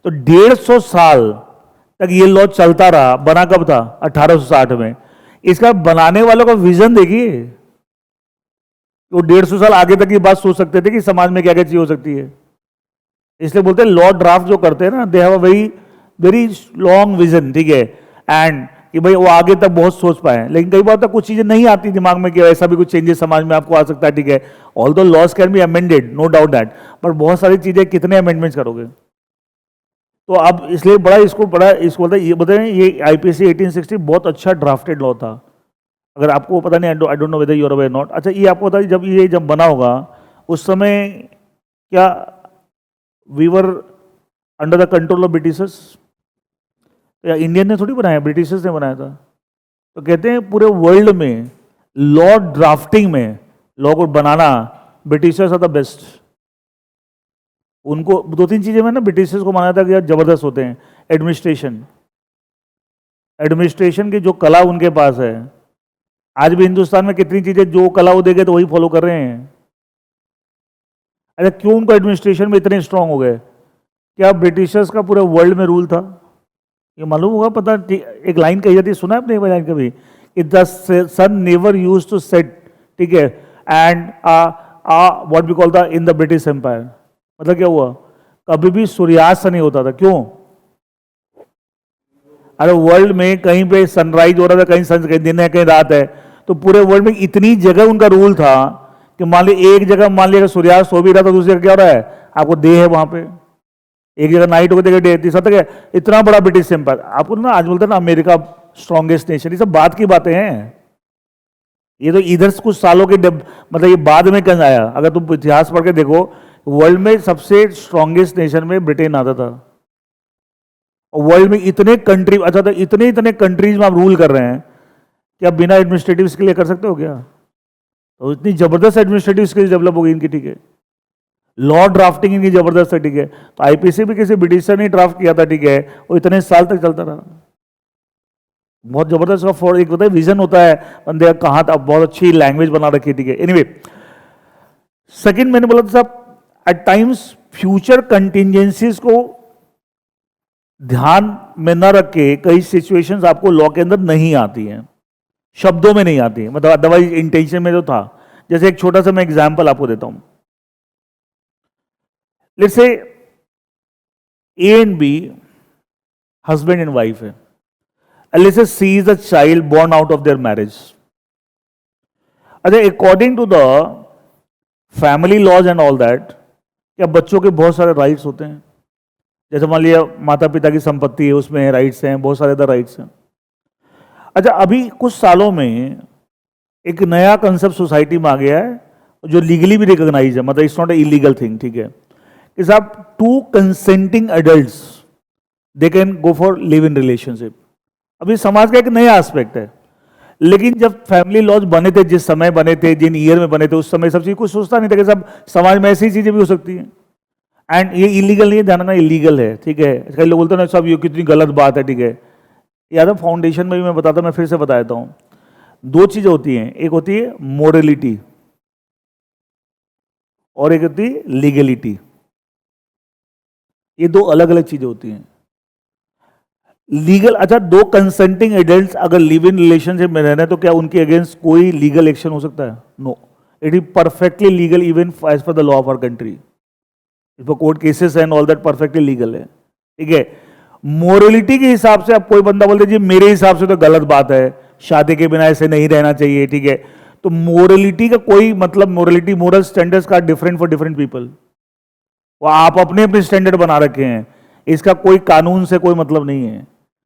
Speaker 1: तो 150 साल तक ये लॉ चलता रहा, बना कब था? 1860 में। इसका बनाने वालों का विजन देखिए, वो 150 साल आगे तक की बात सोच सकते थे कि समाज में क्या क्या चीज हो सकती है। इसलिए बोलते हैं लॉ ड्राफ्ट जो करते हैं ना, they have a very long vision, ठीक है, एंड कि भाई वो आगे तक बहुत सोच पाए। लेकिन कई बार तक कुछ चीजें नहीं आती दिमाग में कि ऐसा भी कुछ चेंजेस समाज में आपको आ सकता है, ठीक है, although laws can be amended, no doubt that, पर बहुत सारी चीजें कितने अमेंडमेंट्स करोगे? तो अब इसलिए बड़ा ये बताएं, ये आईपीसी 1860 बहुत अच्छा ड्राफ्टेड लॉ था। अगर आपको पता नहीं, I don't know whether you are aware not. अच्छा, ये आपको पता है जब बना होगा उस समय क्या we were under the control of Britishers? या इंडियन ने थोड़ी बनाया, ब्रिटिशर्स ने बनाया था। तो कहते हैं पूरे वर्ल्ड में लॉ ड्राफ्टिंग में, लॉ को बनाना, ब्रिटिशर्स आर द बेस्ट। उनको 2-3 चीजें में ना ब्रिटिशर्स को माना था कि यार जबरदस्त होते हैं। एडमिनिस्ट्रेशन की जो कला उनके पास है, आज भी हिंदुस्तान में कितनी चीजें जो कला वो देंगे तो वही फॉलो कर रहे हैं। अच्छा, क्यों उनको एडमिनिस्ट्रेशन में इतने स्ट्रांग हो गए? क्या ब्रिटिशर्स का पूरे वर्ल्ड में रूल था? ये मालूम होगा, पता, एक लाइन कही जाती है, सुना है आपने लाइन कभी, कि the sun never used to set, ठीक है, and what we call the in the British empire. मतलब क्या हुआ? कभी भी सूर्यास्त नहीं होता था। क्यों? अरे वर्ल्ड में कहीं पे सनराइज हो रहा था, कहीं दिन है, कहीं रात है, तो पूरे वर्ल्ड में इतनी जगह उनका रूल था कि मान ली एक जगह, मान लिया सूर्यास्त हो भी रहा था, दूसरी जगह क्या हो रहा है, आपको डे है वहां पे, एक जगह नाइट हो गई, डे, तीसरा तक है। इतना बड़ा ब्रिटिश एम्पायर। आपको ना आज बोलते हैं ना अमेरिका स्ट्रॉन्गेस्ट नेशन, ये सब बात की बातें हैं। ये तो इधर कुछ सालों के मतलब ये बाद में कहीं आया। अगर तुम इतिहास पढ़ के देखो, वर्ल्ड में सबसे स्ट्रॉन्गेस्ट नेशन में ब्रिटेन आता था, और वर्ल्ड में इतने कंट्री, अच्छा तो इतने कंट्रीज में आप रूल कर रहे हैं, क्या बिना एडमिनिस्ट्रेटिव स्किल कर सकते हो क्या? तो इतनी जबरदस्त एडमिनिस्ट्रेटिव स्किल्स डेवलप हो गई इनकी, ठीक है, लॉ ड्राफ्टिंग इनकी जबरदस्त है, ठीक है। तो आईपीसी भी किसी ब्रिटिशर ने ड्राफ्ट किया था, ठीक है, वो इतने साल तक चलता रहा। बहुत जबरदस्त फॉर एक होता है विजन होता है बंदे कहाँ था, बहुत अच्छी लैंग्वेज बना रखी है, ठीक है। एनीवे, सेकंड मैंने बोला था साहब, एट टाइम्स फ्यूचर कंटिजेंसीज को ध्यान में न रख के कई सिचुएशंस आपको लॉ के अंदर नहीं आती हैं, शब्दों में नहीं आती है, मतलब अदरवाइज इंटेंशन में तो था। जैसे एक छोटा सा मैं एग्जांपल आपको देता हूं। Let's say A and be husband and wife है, and let's say C is a child born out of their marriage. अच्छा, according to the family laws and all that, क्या बच्चों के बहुत सारे राइट्स होते हैं? जैसे मान लिया माता पिता की संपत्ति है, उसमें राइट्स हैं, बहुत सारे अदर राइट्स हैं। अच्छा, अभी कुछ सालों में एक नया कंसेप्ट सोसाइटी में आ गया है जो लीगली भी रिकॉग्नाइज है, मतलब it's not a illegal thing, ठीक है, कि साहब two consenting adults they can go for live in relationship. अभी समाज का एक नया एस्पेक्ट है, लेकिन जब फैमिली लॉज बने थे, जिस समय बने थे, जिन ईयर में बने थे, उस समय सब चीज कुछ सोचता नहीं था कि सब समाज में ऐसी चीजें भी हो सकती हैं। एंड ये इलीगल नहीं है, ध्यान रखना, इलीगल है, ठीक है। कई लोग बोलते हैं ना सब ये कितनी गलत बात है, ठीक है। याद है फाउंडेशन में भी मैं बताता हूं, मैं फिर से बता देता हूं। दो चीजें होती हैं, एक होती है मोरलिटी और एक होती है लीगलिटी। ये दो अलग अलग चीजें होती हैं। लीगल, अच्छा, दो कंसेंटिंग एडल्ट्स अगर लिव इन रिलेशनशिप में रहना है तो क्या उनके अगेंस्ट कोई लीगल एक्शन हो सकता है? No, it is perfectly legal even as per the law of our country. Court cases and all that perfectly legal है, ठीक है। मोरलिटी के हिसाब से अब कोई बंदा बोलते जी मेरे हिसाब से तो गलत बात है, शादी के बिना ऐसे नहीं रहना चाहिए, ठीक है, तो मोरलिटी का कोई मतलब, मोरलिटी, मोरल स्टैंडर्ड्स का डिफरेंट फॉर डिफरेंट पीपल। वो आप अपने अपने स्टैंडर्ड बना रखे हैं, इसका कोई कानून से कोई मतलब नहीं है।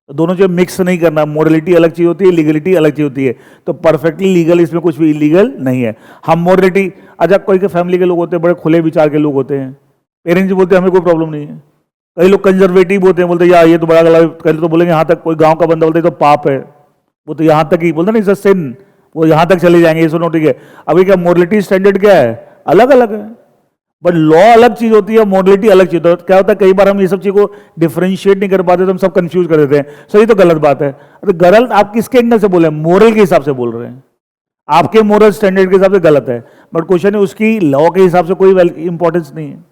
Speaker 1: तो दोनों चीज मिक्स नहीं करना, मोरलिटी अलग चीज होती है, लीगलिटी अलग चीज होती है। तो परफेक्टली लीगल, इसमें कुछ भी इलीगल नहीं है। हम मोरलिटी, अच्छा कोई के फैमिली के लोग होते हैं, बड़े खुले विचार के लोग होते हैं, पेरेंट्स बोलते हैं हमें कोई प्रॉब्लम नहीं है। कई लोग कंजर्वेटिव होते हैं, बोलते हैं यार ये तो बड़ा गलत, कई तो बोलेंगे यहाँ तक, कोई गांव का बंदा बोलते तो पाप है, वो तो यहाँ तक ही बोलते नहीं, सिन, वो यहाँ तक चले जाएंगे, ये सुनो, ठीक है। अभी क्या मोरलिटी स्टैंडर्ड क्या है? अलग अलग है, बट लॉ अलग चीज होती है, मोरलिटी अलग चीज होती है। क्या होता है कई बार हम ये सब चीज को डिफरेंशिएट नहीं कर पाते, तो हम सब कंफ्यूज कर देते हैं, सही तो गलत बात है। तो गलत आप किसके एंगल से बोले? मोरल के हिसाब से बोल रहे हैं, आपके मोरल स्टैंडर्ड के हिसाब से गलत है, बट क्वेश्चन है उसकी लॉ के हिसाब से कोई इंपॉर्टेंस नहीं है।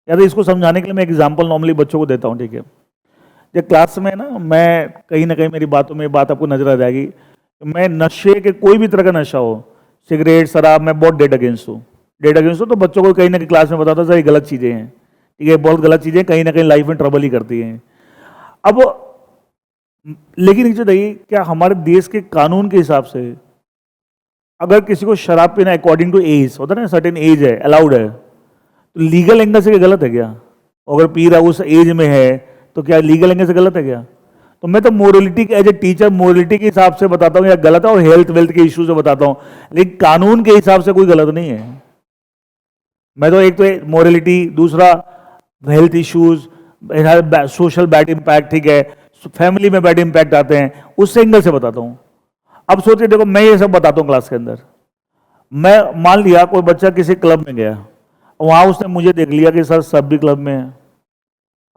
Speaker 1: या तो इसको समझाने के लिए मैं एग्जाम्पल नॉर्मली बच्चों को देता हूँ, ठीक है। जब क्लास में ना, मैं कहीं ना कहीं मेरी बातों में बात आपको नजर आ जाएगी, मैं नशे के, कोई भी तरह का नशा हो, सिगरेट, शराब, मैं बहुत डेड अगेंस्ट हूँ, तो बच्चों को कहीं ना कहीं क्लास में बताता सर ये गलत चीजें हैं, ठीक है, बहुत गलत चीजें कहीं ना कहीं लाइफ में ट्रबल ही करती हैं। अब लेकिन एक चीज देखिए, क्या हमारे देश के कानून के हिसाब से अगर किसी को शराब पीना अकॉर्डिंग टू एज होता है ना, सर्टेन एज है, अलाउड है, तो लीगल एंगल से गलत है क्या? अगर पी रहा उस एज में है तो क्या लीगल एंगल से गलत है क्या? तो मैं तो morality as a teacher morality के हिसाब से बताता हूँ या गलत है, और हेल्थ वेल्थ के इश्यू से बताता हूँ, लेकिन कानून के हिसाब से कोई गलत नहीं है। मैं तो एक तो मोरलिटी, दूसरा health issues, social bad impact, ठीक है, फैमिली में बैड इम्पैक्ट आते हैं, उस एंगल से बताता हूँ। अब सोचिए, देखो मैं ये सब बताता हूँ क्लास के अंदर, मैं मान लिया कोई बच्चा किसी क्लब में गया, वहां उसने मुझे देख लिया कि सर सब भी क्लब में है,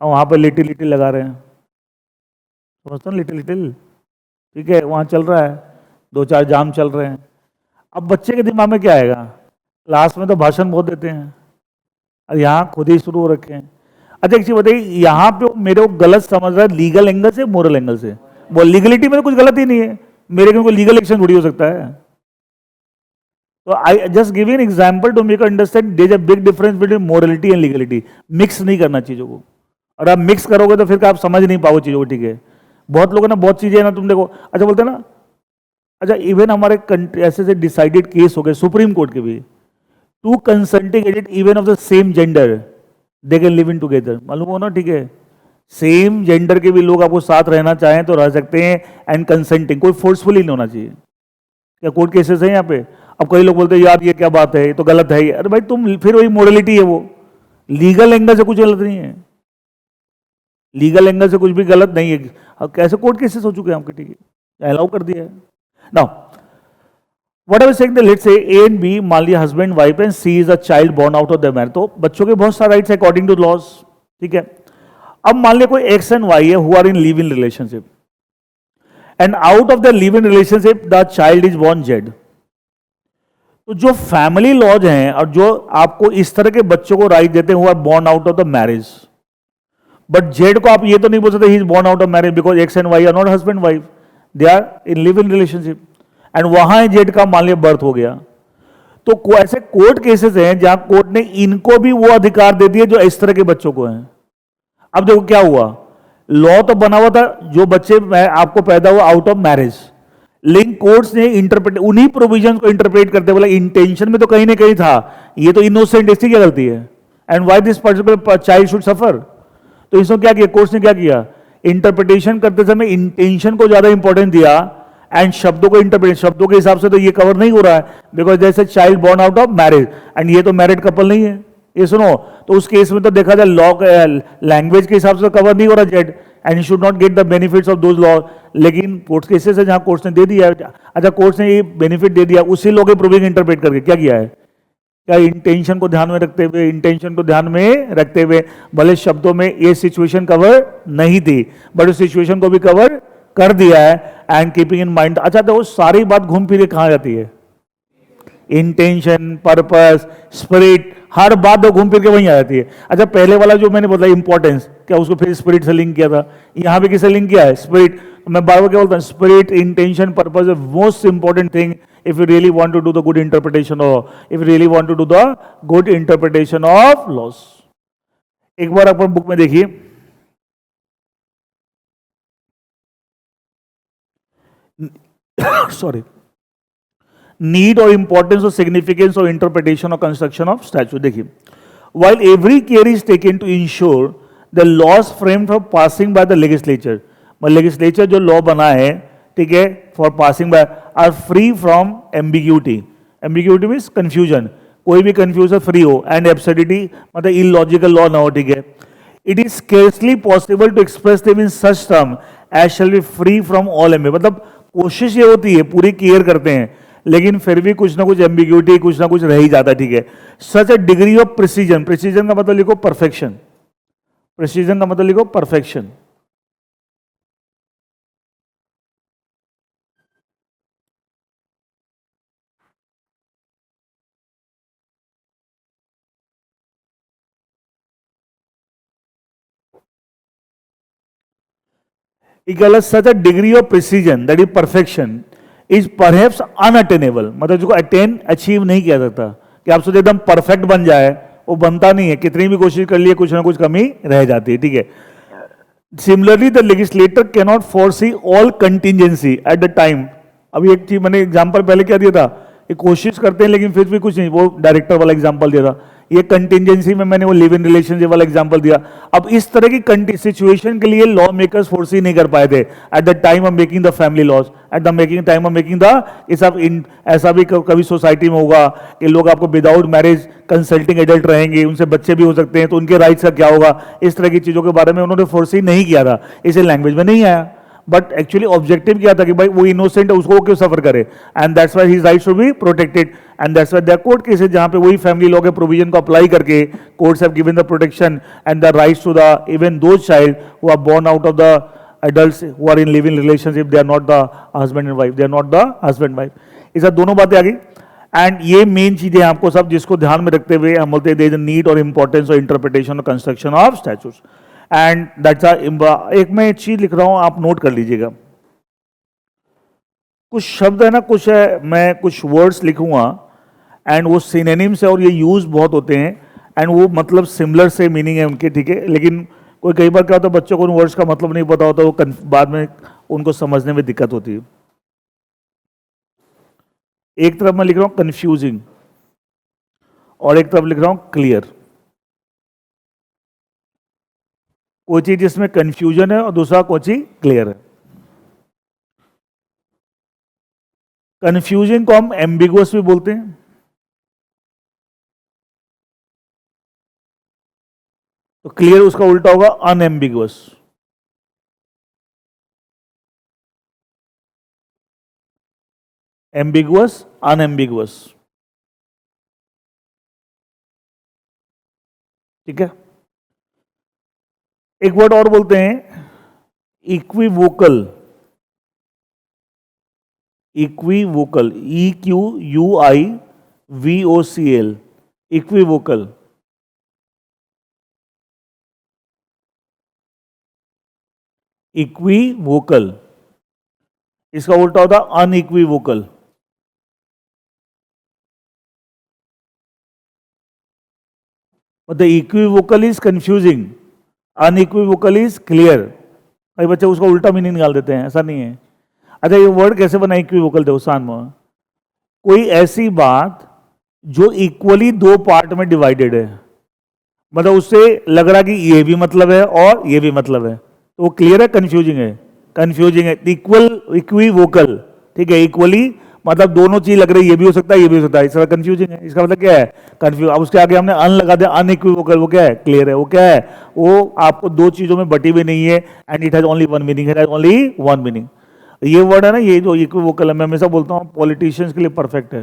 Speaker 1: और वहां पर लिटिल लिटिल लगा रहे हैं, समझते हैं लिटिल लिटिल, ठीक है, वहां चल रहा है, दो चार जाम चल रहे हैं। अब बच्चे के दिमाग में क्या आएगा? क्लास में तो भाषण बहुत देते हैं, और यहाँ खुद ही शुरू हो रखे हैं। अच्छा एक चीज बताइए, यहाँ पे मेरे को गलत समझ रहा है लीगल एंगल से, मोरल एंगल से? वो लीगलिटी में तो कुछ गलत ही नहीं है, मेरे को लीगल एक्शन थोड़ी हो सकता है। तो I just give an example to make understand there is a big difference between morality and legality. Mix नहीं करना चीजों को, और आप मिक्स करोगे तो फिर आप समझ नहीं पाओगे चीजों को, ठीक है। बहुत लोग ना, बहुत चीजें ना, तुम देखो, अच्छा बोलते हैं ना, अच्छा इवन हमारे कंट्री ऐसे से डिसाइडेड केस हो गए सुप्रीम कोर्ट के भी, two consenting adult even of the same gender they can live in together, मालूम हो ना, ठीक है, सेम जेंडर के भी लोग आपको साथ रहना चाहें तो रह सकते हैं, एंड कंसेंटिंग, कोई फोर्सफुली नहीं होना चाहिए। क्या कोर्ट केसेस हैं यहाँ पे? अब कई लोग बोलते हैं यार ये क्या बात है, ये तो गलत है। अरे भाई तुम, फिर वही मोरलिटी है, वो लीगल एंगल से कुछ गलत नहीं है, लीगल एंगल से कुछ भी गलत नहीं है। अब कैसे कोर्ट केसेस हो चुके हैं आपके, ठीक है, अलाउ कर दिया है। Now what I was saying, let's say A and B, मान लिया husband wife and C is a child born out of the marriage, तो बच्चों के बहुत सारे राइट्स अकॉर्डिंग टू लॉज, ठीक है। अब मान लिया कोई एक्स एंड वाई है who are in live in relationship, and out of the live in relationship the child is born Z. तो जो फैमिली लॉज हैं और जो आपको इस तरह के बच्चों को राइट देते हैं who are born out of the marriage, but Z को आप ये तो नहीं बोल सकते he is born out of marriage, because X and Y are not husband wife, they are in live in relationship, and वहां जेड का मान लिया बर्थ हो गया। तो ऐसे कोर्ट केसेस हैं जहां कोर्ट ने इनको भी वो अधिकार दे दिए जो इस तरह के बच्चों को हैं। अब देखो क्या हुआ, लॉ तो बना हुआ था जो बच्चे आपको पैदा हुआ आउट ऑफ मैरिज, लेकिन कोर्ट्स ने इंटरप्रेट उन्हीं प्रोविजन को इंटरप्रेट करते बोला इंटेंशन में तो कहीं ना कहीं था, ये तो इनोसेंट, इसकी क्या गलती है, and why this particular child should suffer. तो इसमें क्या किया, कोर्ट्स ने क्या किया, इंटरप्रिटेशन करते समय इंटेंशन को ज्यादा इंपॉर्टेंस दिया, एंड शब्दों को इंटरप्रेट, शब्दों के हिसाब से तो ये कवर नहीं हो रहा है, बिकॉज जैसे child born out of marriage, and ये तो मैरिड कपल नहीं है, ये सुनो, तो उस केस में तो देखा जाए लॉ लैंग्वेज के हिसाब से कवर नहीं हो रहा Z, and you should not get the benefits of those law. लेकिन कोर्ट केसेस है जहां कोर्ट्स ने दे दिया, अच्छा कोर्ट्स ने ये बेनिफिट दे दिया, उसी लॉ के प्रूविंग इंटरप्रेट करके क्या किया है, क्या इंटेंशन को ध्यान में रखते हुए, इंटेंशन को ध्यान में रखते हुए, भले शब्दों में ये सिचुएशन कवर नहीं थी बट उस सिचुएशन को भी कवर कर दिया है, एंड कीपिंग इन माइंड। अच्छा तो वो सारी बात घूम फिर के कहां जाती है, इंटेंशन, पर्पस, स्पिरिट, हर बात तो घूम फिर के वहीं आ जाती है। अच्छा पहले वाला जो मैंने बताया इंपॉर्टेंस, क्या उसको फिर स्पिरिट से लिंक किया था, यहां भी किससे लिंक किया है, स्पिरिट। मैं बार बार क्या बोलता हूं, spirit, intention, purpose most important thing if you really want to do the good interpretation, or if you really want to do the good interpretation of laws। एक बार अपन बुक में देखिए, सॉरी, नीड और importance और significance और interpretation और construction of statue. देखिए, while every care is taken to ensure the laws framed for passing by the legislature, legislature जो law बना है, ठीक है, for passing by are free from ambiguity, ambiguity means confusion, कोई भी confusion free हो, and absurdity मतलब illogical law ना हो, ठीक है। It is scarcely possible to express them in such term as shall be free from all ambi, मतलब कोशिश ये होती है, पूरी केयर करते हैं, लेकिन फिर भी कुछ ना कुछ एम्बिग्यूटी, कुछ ना कुछ रह ही जाता है, ठीक है। Such a degree of precision, precision का मतलब लिखो परफेक्शन, प्रिसीजन का मतलब लिखो perfection. such a degree of precision that is perfection is perhaps unattainable, मतलब जिसको अटेन अचीव नहीं किया जाता, कि आप सोचे एकदम परफेक्ट बन जाए, वो बनता नहीं है, कितनी भी कोशिश कर लिए कुछ ना कुछ कमी रह जाती है, ठीक है। Similarly the legislator can not foresee all contingency eight the time. अभी एक चीज मैंने एग्जांपल पहले क्या दिया था, ये कोशिश करते हैं लेकिन फिर भी कुछ नहीं, वो डायरेक्टर वाला एग्जांपल दिया था, ये कंटिजेंसी में मैंने वो लिव इन रिलेशनशिप वाला एग्जांपल दिया। अब इस तरह की सिचुएशन के लिए लॉ मेकर्स फोर्सी नहीं कर पाए थे at the time of making the family laws, at the making time of making the, ऐसा भी कभी सोसाइटी में होगा कि लोग आपको विदाउट मैरिज कंसल्टिंग एडल्ट रहेंगे, उनसे बच्चे भी हो सकते हैं, तो उनके राइट्स का क्या होगा, इस तरह की चीजों के बारे में उन्होंने फोर्सी नहीं किया था, इसे लैंग्वेज में नहीं आया, बट एक्चुअली ऑब्जेक्टिव क्या था कि भाई वो इनोसेंट है, उसको क्यों सफर करे, and that's why his rights should be protected, and that's why there court cases जहां पे वही फैमिली लॉ के प्रोविजन को अप्लाई करके courts have given the protection and the rights to the even those child who are born out of the adults who are in living relationship, they are not the husband and wife, they are not the husband wife। ये सब दोनों बातें आ गई, and ये main चीजें आपको सब जिसको ध्यान में रखते हुए हम बोलते हैं देयर इज अ नीड और इंपॉर्टेंस और इंटरप्रिटेशन और construction of statutes, and that's एक मैं चीज लिख रहा हूं, आप नोट कर लीजिएगा। कुछ शब्द है ना, कुछ है, मैं कुछ वर्ड्स लिखूंगा एंड वो सिनोनिम्स है और ये यूज बहुत होते हैं, एंड वो मतलब सिमिलर से मीनिंग है उनके, ठीक है, लेकिन कोई कई बार क्या होता है बच्चों को उन वर्ड्स का मतलब नहीं पता होता, वो बाद में उनको समझने में दिक्कत होती है। एक तरफ मैं लिख रहा हूं कंफ्यूजिंग और एक तरफ लिख रहा हूं क्लियर। कोई चीज जिसमें कंफ्यूजन है और दूसरा कोई चीज क्लियर है। कंफ्यूजिंग को हम एम्बिगुअस भी बोलते हैं, तो क्लियर उसका उल्टा होगा अनएम्बिगुअस। एम्बिगुअस, अनएम्बिगुअस, ठीक है। एक वर्ड और बोलते हैं equivocal, equivocal, EQUIVOCL, equivocal. Equivocal, इसका उल्टा होता है अनइक्विवोकल। मतलब equivocal is confusing, unequivocal is clear. कई बच्चे उसका उल्टा मीनिंग निकाल देते हैं, ऐसा नहीं है। अच्छा, ये वर्ड कैसे बना इक्विवोकल? देखो सान में, कोई ऐसी बात जो इक्वली दो पार्ट में डिवाइडेड है, मतलब उससे लग रहा कि ये भी मतलब है और ये भी मतलब है, तो वो क्लियर है, कंफ्यूजिंग है? कंफ्यूजिंग है। इक्वल, इक्विवोकल, ठीक है, इक्वली मतलब दोनों चीज लग रही है, ये भी हो सकता है ये भी हो सकता है, इसका कंफ्यूजिंग है। इसका मतलब क्या है? कंफ्यूज। अब उसके आगे हमने अन लगा दिया, अनइक्विवोकल, वो क्या है? क्लियर है। वो क्या है? वो आपको दो चीजों में बटी हुई नहीं है, and it has only one meaning, it has only one meaning. ये वर्ड है ना, ये जो इक्विवोकल है, मैं हमेशा बोलता हूँ पॉलिटिशियंस के लिए परफेक्ट है।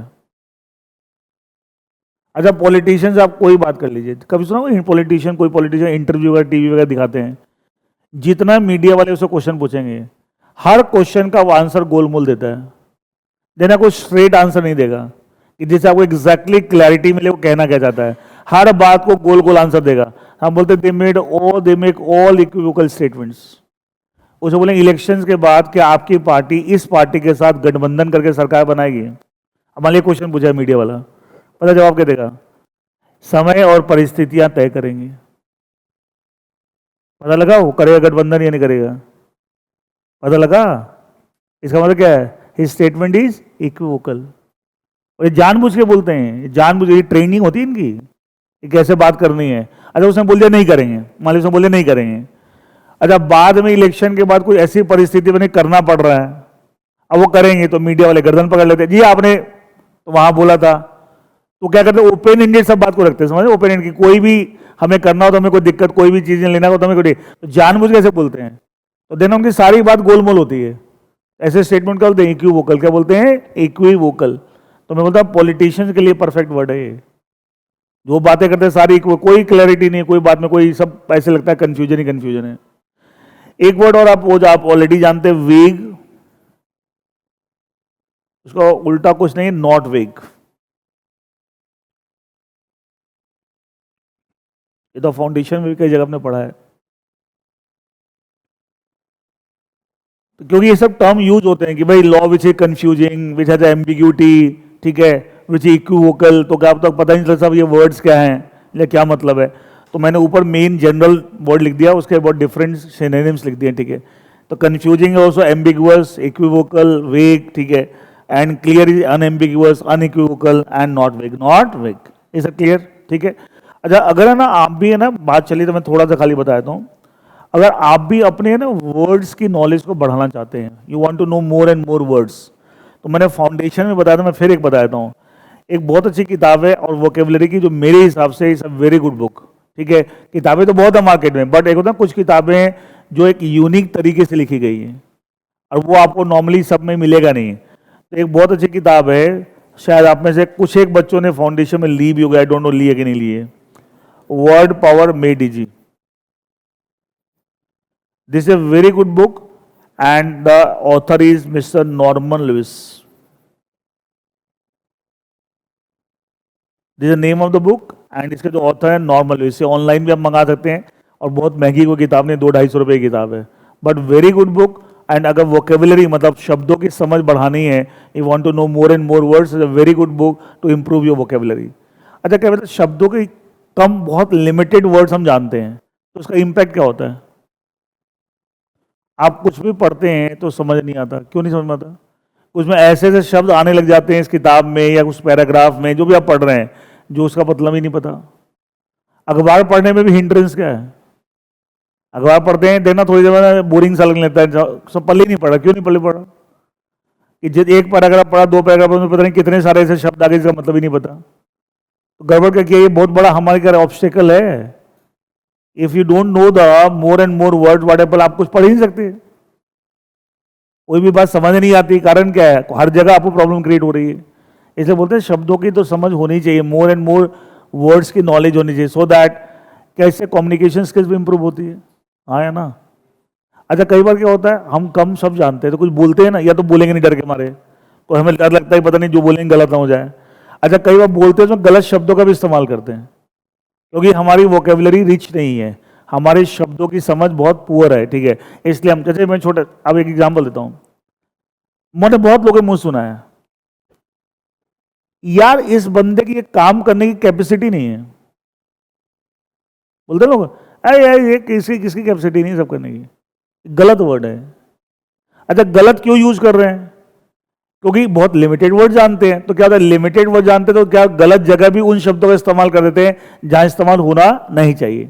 Speaker 1: अच्छा, पॉलिटिशियंस आप कोई बात कर लीजिए, कभी सुना हो पॉलिटिशियन, कोई पॉलिटिशियन इंटरव्यू वगैरह टीवी वगैरह दिखाते हैं, जितना मीडिया वाले उससे क्वेश्चन पूछेंगे, हर क्वेश्चन का वो आंसर गोलमोल देता है, देना कोई स्ट्रेट आंसर नहीं देगा कि जिससे आपको एग्जैक्टली क्लैरिटी मिले वो कहना क्या चाहता है। हर बात को गोल गोल आंसर देगा। हम बोलते they make all equivocal statements. उसे बोलेंगे इलेक्शंस के बाद कि आपकी पार्टी इस पार्टी के साथ गठबंधन करके सरकार बनाएगी। हमारे लिए क्वेश्चन पूछा है मीडिया वाला, पता जवाब क्या देगा? समय और परिस्थितियां तय करेंगी। पता लगा वो करेगा गठबंधन या नहीं करेगा? पता लगा? इसका मतलब क्या है? His statement is equivocal. और ये जानबूझ के बोलते हैं, जानबूझ के, ट्रेनिंग होती है इनकी, ये कैसे बात करनी है। अच्छा, उसने बोल दिया नहीं करेंगे, मान लीजिए उसने बोल दिया नहीं करेंगे। अच्छा, बाद में इलेक्शन के बाद कोई ऐसी परिस्थिति बनी करना पड़ रहा है, अब वो करेंगे, तो मीडिया वाले गर्दन पकड़ लेते हैं, जी आपने तो वहां बोला था। तो क्या करते हैं? ओपन एंडेड सब बात को रखते हैं, समझे? ओपन एंड की कोई भी हमें करना हो तो हमें कोई दिक्कत, कोई भी चीजें लेना हो तो हमें कोई, तो जानबूझ कैसे बोलते हैं, तो देना उनकी सारी बात गोलमोल होती है। ऐसे स्टेटमेंट क्या बोलते हैं? इक्विवोकल। क्या बोलते हैं? इक्विवोकल। तो मैं बोलता हूं पॉलिटिशियंस के लिए परफेक्ट वर्ड है ये। जो बातें करते हैं सारी, कोई क्लैरिटी नहीं है कोई बात में, कोई सब ऐसे लगता है कंफ्यूजन ही कंफ्यूजन है। एक वर्ड और आप वो जो आप ऑलरेडी जानते हैं, वेग, उसका उल्टा कुछ नहीं है, नॉट वेग। ये तो फाउंडेशन में भी कई जगह आपने पढ़ा है। तो क्योंकि ये सब टर्म यूज होते हैं कि भाई law which is confusing, which has ambiguity, ठीक है, विच इक्विवोकल, तो क्या आप तक पता नहीं चलता साहब ये वर्ड्स क्या हैं या क्या मतलब है। तो मैंने ऊपर मेन जनरल वर्ड लिख दिया, उसके बाद डिफरेंट सिनोनिम्स लिख दिए, ठीक है। तो कंफ्यूजिंग ऑल्सो एम्बिगुअस, इक्विवोकल, वेग, ठीक है, and clear is unambiguous, unequivocal and not वेग, नॉट वेग। Is clear? ठीक है। अच्छा, अगर है ना आप भी है ना, बात चली तो मैं थोड़ा सा खाली बता देता हूँ। अगर आप भी अपने है ना वर्ड्स की नॉलेज को बढ़ाना चाहते हैं, you want to know more and more words, तो मैंने फाउंडेशन में बताया था, मैं फिर एक बता देता हूँ। एक बहुत अच्छी किताब है और वोकेबलरी की जो मेरे हिसाब से is a very good book, ठीक है। किताबें तो बहुत है मार्केट में, बट एक होता है कुछ किताबें जो एक यूनिक तरीके से लिखी गई है और वो आपको नॉर्मली सब में मिलेगा नहीं। तो एक बहुत अच्छी किताब है, शायद आप में से कुछ एक बच्चों ने फाउंडेशन में ली भी होगा, आई डोंट नो ली है कि नहीं ली है, word power made easy. This is a very good book and the author is Mr. Norman Lewis. This is the name of the book and इसके जो ऑथर है नॉर्मन लुइस। ऑनलाइन भी आप मंगा सकते हैं और बहुत महंगी कोई किताब नहीं, 200-250 रुपए की किताब है, but very good book. And अगर वोकेबलरी मतलब शब्दों की समझ बढ़ानी है, you want to know more and more words, is a very good book to improve your vocabulary. अच्छा, क्या कहते हैं शब्दों के कम, बहुत लिमिटेड वर्ड्स हम जानते हैं, तो उसका इम्पैक्ट क्या होता है? आप कुछ भी पढ़ते हैं तो समझ नहीं आता, क्यों नहीं समझ में आता? उसमें ऐसे ऐसे शब्द आने लग जाते हैं इस किताब में या उस पैराग्राफ में जो भी आप पढ़ रहे हैं, जो उसका मतलब ही नहीं पता। अखबार पढ़ने में भी हिंड्रेंस क्या है? अखबार पढ़ते हैं, देखना थोड़ी देर बोरिंग सा लगने लगता है, सब पढ़े नहीं पढ़ा, क्यों नहीं पढ़े पढ़ा? कि जब एक पैराग्राफ पढ़ा, दो पैराग्राफ में पता नहीं कितने सारे ऐसे शब्द आ गए जिसका मतलब ही नहीं पता। तो गड़बड़ क्या किया? ये बहुत बड़ा हमारे क्या ऑब्स्टेकल है। If you don't know the more and more word whatever, आप कुछ पढ़ ही नहीं सकते, कोई भी बात समझ नहीं आती। कारण क्या है? हर जगह आपको प्रॉब्लम क्रिएट हो रही है। इसलिए बोलते हैं शब्दों की तो समझ होनी चाहिए, मोर एंड मोर वर्ड्स की नॉलेज होनी चाहिए, सो दैट कैसे कम्युनिकेशन स्किल्स भी इंप्रूव होती है। हाँ या ना? अच्छा, कई बार क्या होता है हम कम सब जानते हैं तो कुछ बोलते हैं ना, या तो बोलेंगे नहीं डर के मारे, तो हमें डर लगता है पता नहीं जो बोलेंगे गलत ना हो जाए। अच्छा, कई बार बोलते हैं तो गलत शब्दों का भी इस्तेमाल करते हैं क्योंकि हमारी वोकेबलरी रिच नहीं है, हमारे शब्दों की समझ बहुत पुअर है, ठीक है, इसलिए हम, जैसे मैं छोटे, अब एक एग्जांपल देता हूं, मैंने बहुत लोगों के मुंह सुना है, यार इस बंदे की काम करने की कैपेसिटी नहीं है। बोलते लोग, अरे यार ये किसकी कैपेसिटी नहीं सब करने की। गलत वर्ड है। अच्छा, गलत क्यों यूज कर रहे हैं? क्योंकि बहुत लिमिटेड वर्ड जानते हैं। तो क्या होता है, लिमिटेड वर्ड जानते हैं तो क्या गलत जगह भी उन शब्दों का इस्तेमाल कर देते हैं जहां इस्तेमाल होना नहीं चाहिए।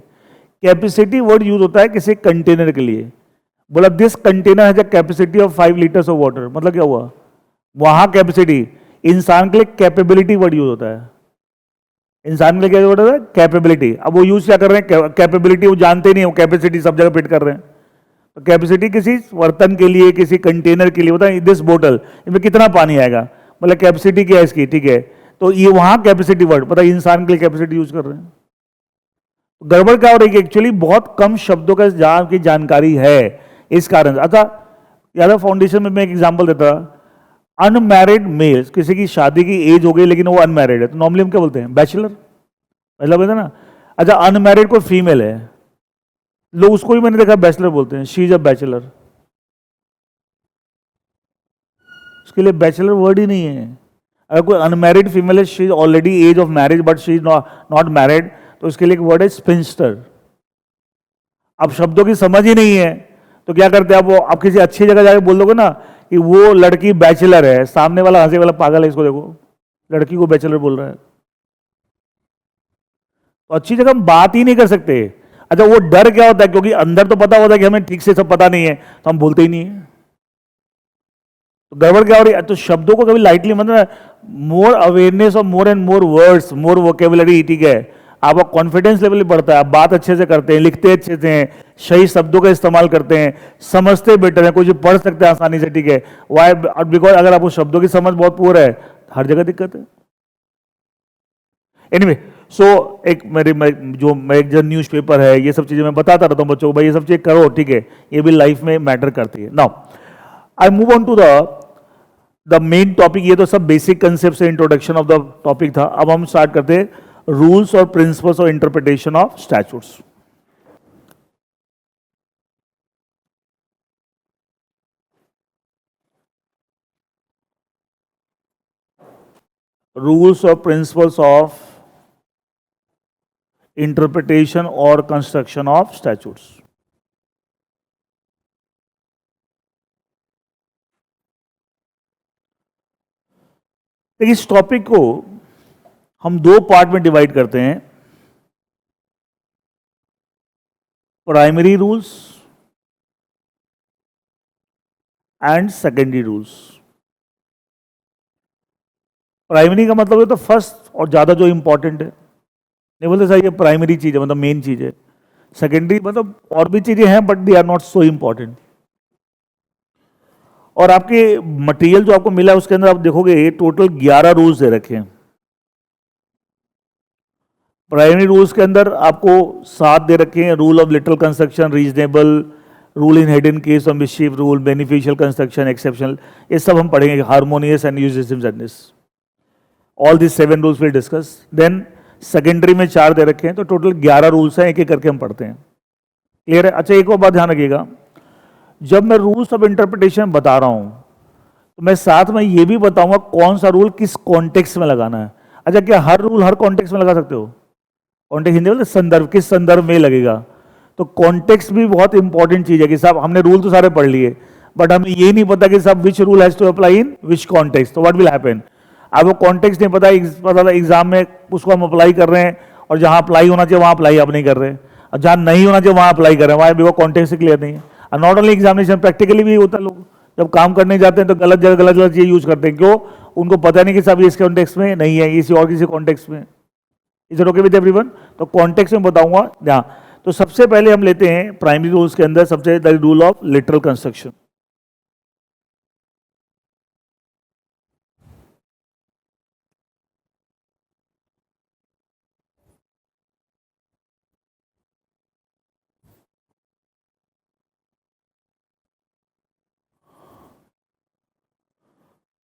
Speaker 1: कैपेसिटी वर्ड यूज होता है किसी कंटेनर के लिए। बोला this container has a capacity of 5 litres of water, मतलब क्या हुआ, वहां कैपेसिटी। इंसान के लिए कैपेबिलिटी वर्ड यूज होता है। इंसान के लिए क्या वर्ड होता है, कैपेबिलिटी। अब वो यूज क्या कर रहे हैं, कैपेबिलिटी, वो जानते नहीं, वो कैपेसिटी सब जगह फिट कर रहे हैं। तो कैपेसिटी किसी बर्तन के लिए, किसी कंटेनर के लिए होता है, दिस बोतल, इसमें कितना पानी आएगा, मतलब कैपेसिटी क्या है इसकी, ठीक है। तो ये वहां कैपेसिटी वर्ड, पता है इंसान के लिए कैपेसिटी यूज कर रहे हैं। तो गड़बड़ क्या हो रही है, एक्चुअली बहुत कम शब्दों का जहां की जानकारी है, इस कारण से। अच्छा, यादव फाउंडेशन में मैं एक एग्जांपल देता, अनमैरिड मेल्स, किसी की शादी की एज हो गई लेकिन वो अनमैरिड है, तो नॉर्मली हम क्या बोलते हैं, बैचलर, मतलब है ना। अच्छा, अनमैरिड कोई फीमेल है, लोग उसको भी मैंने देखा बैचलर बोलते हैं, शी इज अ बैचलर। उसके लिए बैचलर वर्ड ही नहीं है। अगर कोई अनमैरिड फीमेल है, she is already age of marriage but she is not married, तो उसके लिए एक वर्ड है स्पिंस्टर। अब शब्दों की समझ ही नहीं है तो क्या करते हैं, वो आप किसी अच्छी जगह जाके बोल दोगे ना कि वो लड़की बैचलर है, सामने वाला हंसे वाला पागल है, इसको देखो लड़की को बैचलर बोल रहा है। तो अच्छी जगह हम बात ही नहीं कर सकते। अच्छा, वो डर क्या होता है, क्योंकि अंदर तो पता होता है कि हमें ठीक से सब पता नहीं है, तो हम बोलते ही नहीं है। तो गड़बड़ क्या हो रही है, तो शब्दों को कभी लाइटली मतलब, more awareness of more and more words, more vocabulary, ठीक है, आपका कॉन्फिडेंस लेवल भी बढ़ता है, आप बात अच्छे से करते हैं, लिखते अच्छे से हैं, सही शब्दों का इस्तेमाल करते हैं, समझते बेटर है, कोई पढ़ सकते हैं आसानी से, ठीक है। वाई, बिकॉज अगर आपको शब्दों की समझ बहुत पुअर है, हर जगह दिक्कत है। एनीवे, सो एक जो न्यूज पेपर है, ये सब चीजें मैं बताता रहता हूँ बच्चों को, भाई ये सब चीजें करो, ठीक है, ये भी लाइफ में मैटर करती है। Now I move on to the main topic. ये तो सब बेसिक कंसेप्ट से इंट्रोडक्शन ऑफ द टॉपिक था। अब हम स्टार्ट करते हैं रूल्स और principles of interpretation of statutes. Rules और प्रिंसिपल्स ऑफ इंटरप्रिटेशन और कंस्ट्रक्शन ऑफ स्टैट्यूट्स। इस टॉपिक को हम दो पार्ट में डिवाइड करते हैं, primary rules and secondary rules. Primary का मतलब है तो फर्स्ट और ज्यादा जो इंपॉर्टेंट है, नहीं बोलते सर ये प्राइमरी चीज है, मतलब मेन चीज है। सेकेंडरी मतलब और भी चीजें हैं but they are not so important. और आपके मटेरियल जो आपको मिला है उसके अंदर आप देखोगे टोटल 11 रूल्स दे रखे हैं। प्राइमरी रूल्स के अंदर आपको 7 दे रखे हैं, rule of literal construction, reasonable, rule in hidden case of mischief, rule beneficial construction, exceptional, ये सब हम पढ़ेंगे, हार्मोनियस एंड यूजेसिव जर्निस, all this 7 rules will discuss. Then secondary में 4 दे रखे हैं, तो टोटल 11 रूल्स हैं, एक एक करके हम पढ़ते हैं। क्लियर है? अच्छा, एक और बात ध्यान रखिएगा, जब मैं रूल्स ऑफ इंटरप्रिटेशन बता रहा हूं तो मैं साथ में ये भी बताऊंगा कौन सा रूल किस कॉन्टेक्स्ट में लगाना है। अच्छा, क्या हर रूल हर कॉन्टेक्स्ट में लगा सकते हो? कॉन्टेक्स्ट हिंदी में संदर्भ, किस संदर्भ में लगेगा। तो कॉन्टेक्स्ट भी बहुत इंपॉर्टेंट चीज है कि साहब हमने रूल तो सारे पढ़ लिए बट हमें ये नहीं पता कि साहब which rule has to apply in which context. तो व्हाट विल हैपन, आपको कॉन्टेक्स्ट नहीं पता एग्जाम में उसको हम अप्लाई कर रहे हैं और जहां अप्लाई होना चाहिए वहां अप्लाई आप नहीं कर रहे हैं, और जहां नहीं होना चाहिए वहां अप्लाई कर रहे हैं, वहां बिकॉज कॉन्टेक्स्ट से क्लियर नहीं है। और नॉट ओनली एग्जामिनेशन, प्रैक्टिकली भी होता है, लोग जब काम करने जाते हैं तो गलत जगह गलत गलत चीज यूज करते हैं। क्यों? उनको पता नहीं कि साहब ये इस कॉन्टेक्स्ट में नहीं है, इसी और किसी कॉन्टेक्स्ट में। Is it okay with everyone? तो कॉन्टेक्स्ट में बताऊंगा यहाँ। तो सबसे पहले हम लेते हैं प्राइमरी रूल्स के अंदर सबसे the rule of literal construction.